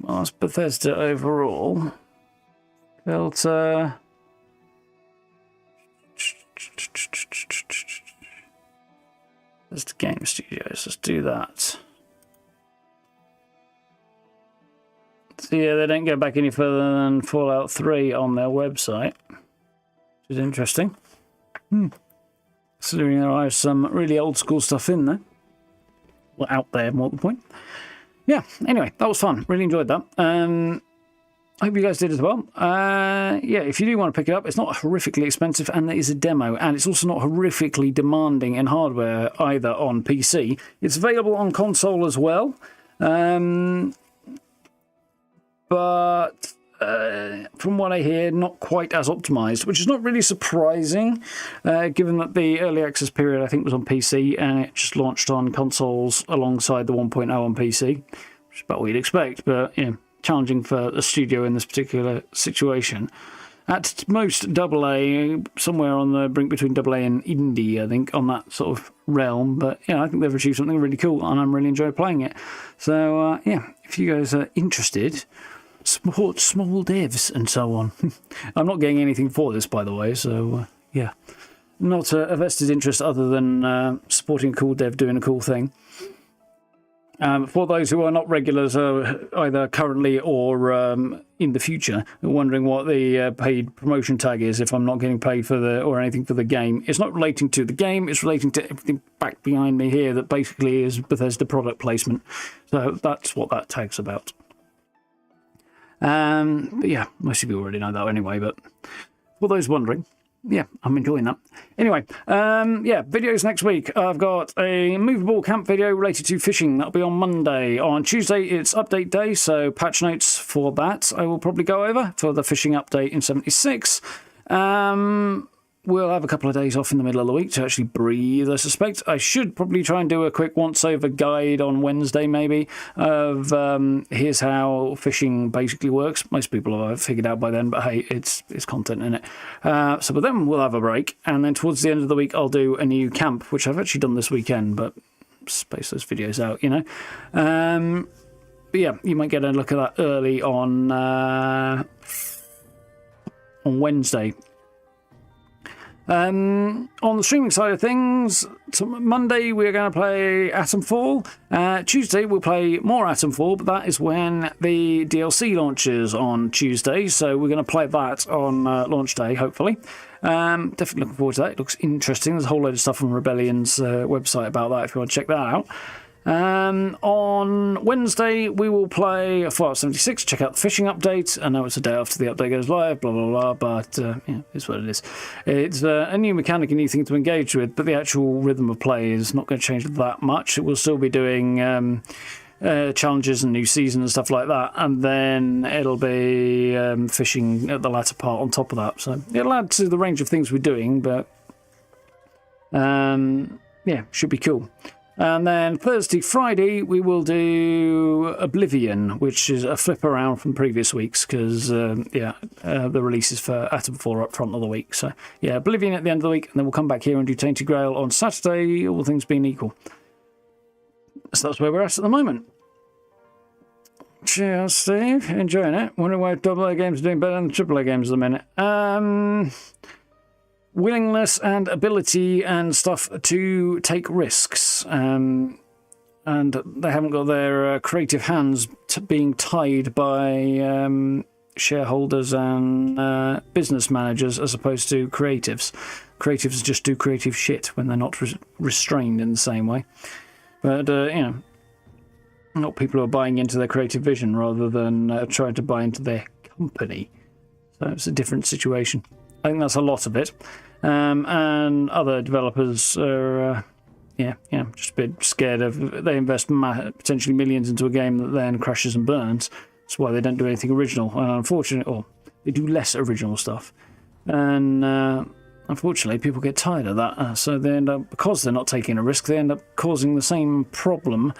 Well, that's Bethesda overall. Filter. There's the game studios. Let's do that. So yeah, they don't go back any further than Fallout 3 on their website, which is interesting. Considering there is some really old school stuff in there. Well, out there, more the point. Yeah, anyway, that was fun. Really enjoyed that. I hope you guys did as well. Yeah, if you do want to pick it up, it's not horrifically expensive, and there is a demo, and it's also not horrifically demanding in hardware either on PC. It's available on console as well. But from what I hear, not quite as optimized, which is not really surprising, given that the early access period, I think, was on PC, and it just launched on consoles alongside the 1.0 on PC, which is about what you'd expect, but, you know, challenging for a studio in this particular situation. At most AA, somewhere on the brink between AA and indie, I think, on that sort of realm, but, yeah, I think they've achieved something really cool, and I'm really enjoying playing it. So, yeah, if you guys are interested... Support small devs and so on. I'm not getting anything for this, by the way, so yeah. Not a vested interest other than supporting a cool dev doing a cool thing. For those who are not regulars, either currently or in the future, wondering what the paid promotion tag is if I'm not getting paid for the or anything for the game, it's not relating to the game, it's relating to everything back behind me here that basically is Bethesda product placement. So that's what that tag's about. But yeah, most of you already know that anyway, but for those wondering, yeah, I'm enjoying that. Anyway, yeah, videos next week. I've got a movable camp video related to fishing. That'll be on Monday. On Tuesday, it's update day, so patch notes for that I will probably go over for the fishing update in 76. We'll have a couple of days off in the middle of the week to actually breathe, I suspect. I should probably try and do a quick once-over guide on Wednesday, maybe, of here's how fishing basically works. Most people have figured out by then, but hey, it's content in it. But then we'll have a break, and then towards the end of the week, I'll do a new camp, which I've actually done this weekend, but space those videos out, you know. But yeah, you might get a look at that early on Wednesday. On the streaming side of things, Monday we're going to play Atomfall. Tuesday we'll play more Atomfall, but that is when the DLC launches on Tuesday, so we're going to play that on launch day, hopefully. Definitely looking forward to that. It looks interesting. There's a whole load of stuff on Rebellion's website about that if you want to check that out. On Wednesday, we will play Fallout 76, check out the fishing update. I know it's a day after the update goes live, blah, blah, blah, but yeah, it's what it is. It's a new mechanic, a new thing to engage with, but the actual rhythm of play is not going to change that much. It will still be doing challenges and new season and stuff like that, and then it'll be fishing at the latter part on top of that. So it'll add to the range of things we're doing, but yeah, should be cool. And then Thursday, Friday, we will do Oblivion, which is a flip around from previous weeks because, yeah, the releases for Atomfall are up front of the week. So, yeah, Oblivion at the end of the week, and then we'll come back here and do Tainted Grail on Saturday, all things being equal. So that's where we're at the moment. Cheers, Steve. Enjoying it. Wondering why AA games are doing better than AAA games at the minute. Willingness and ability and stuff to take risks. And they haven't got their creative hands being tied by shareholders and business managers as opposed to creatives. Creatives just do creative shit when they're not restrained in the same way. But, not people who are buying into their creative vision rather than trying to buy into their company. So it's a different situation. I think that's a lot of it. And other developers are, just a bit scared of... They invest potentially millions into a game that then crashes and burns. That's why they don't do anything original. And unfortunately, they do less original stuff. And unfortunately, people get tired of that. So they end up, because they're not taking a risk, they end up causing the same problem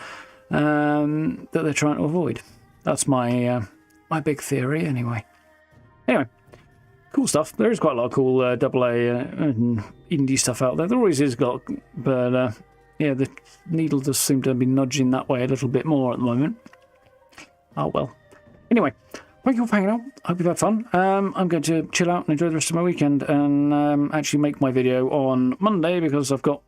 that they're trying to avoid. That's my my big theory, anyway. Anyway, cool stuff. There is quite a lot of cool AA and indie stuff out there. There always is, but the needle does seem to be nudging that way a little bit more at the moment. Oh well. Anyway, thank you for hanging out. I hope you've had fun. I'm going to chill out and enjoy the rest of my weekend and actually make my video on Monday because I've got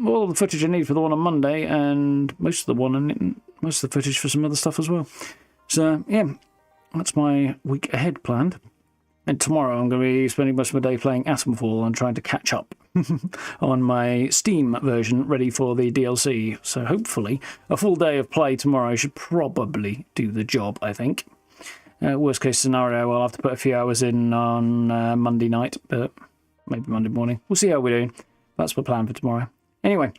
all the footage I need for the one on Monday and most of the footage for some other stuff as well. So, yeah, that's my week ahead planned. And tomorrow I'm going to be spending most of my day playing Atomfall and trying to catch up on my Steam version ready for the DLC. So hopefully a full day of play tomorrow should probably do the job, I think. Worst case scenario, I'll have to put a few hours in on Monday night, but maybe Monday morning. We'll see how we're doing. That's my plan for tomorrow. Anyway,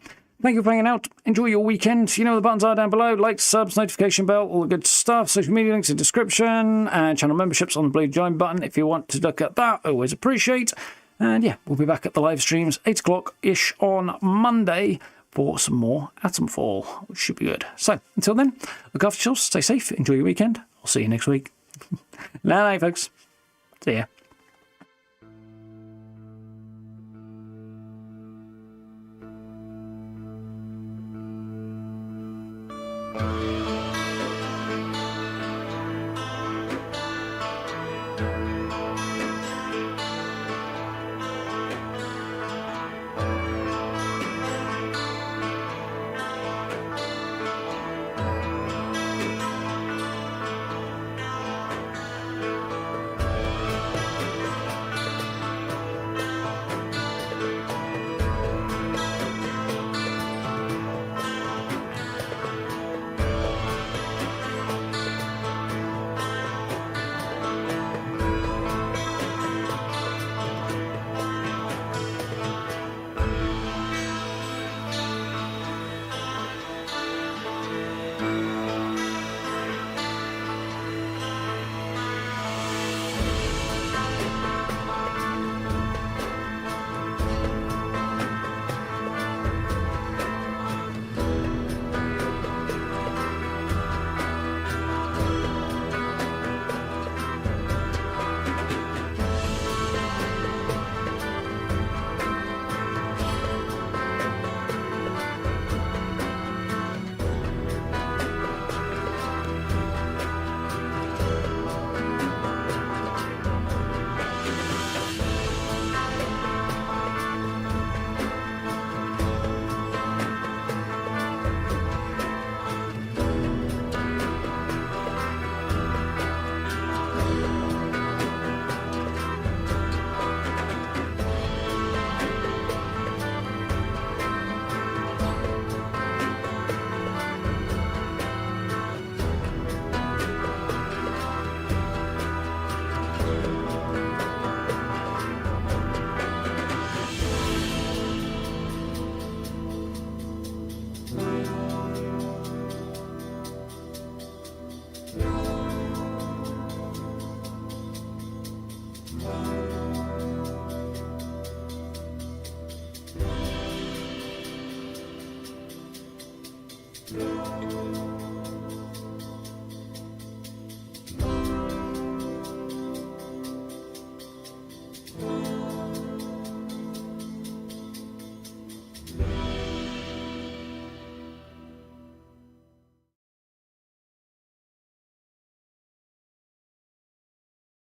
thank you for hanging out. Enjoy your weekend. You know the buttons are down below. Like, subs, notification bell, all the good stuff. Social media links in description. And channel memberships on the blue join button if you want to look at that. Always appreciate. And yeah, we'll be back at the live streams 8 o'clock-ish on Monday for some more Atomfall, which should be good. So, until then, look after yourselves, stay safe, enjoy your weekend. I'll see you next week. Night, folks. See ya. No.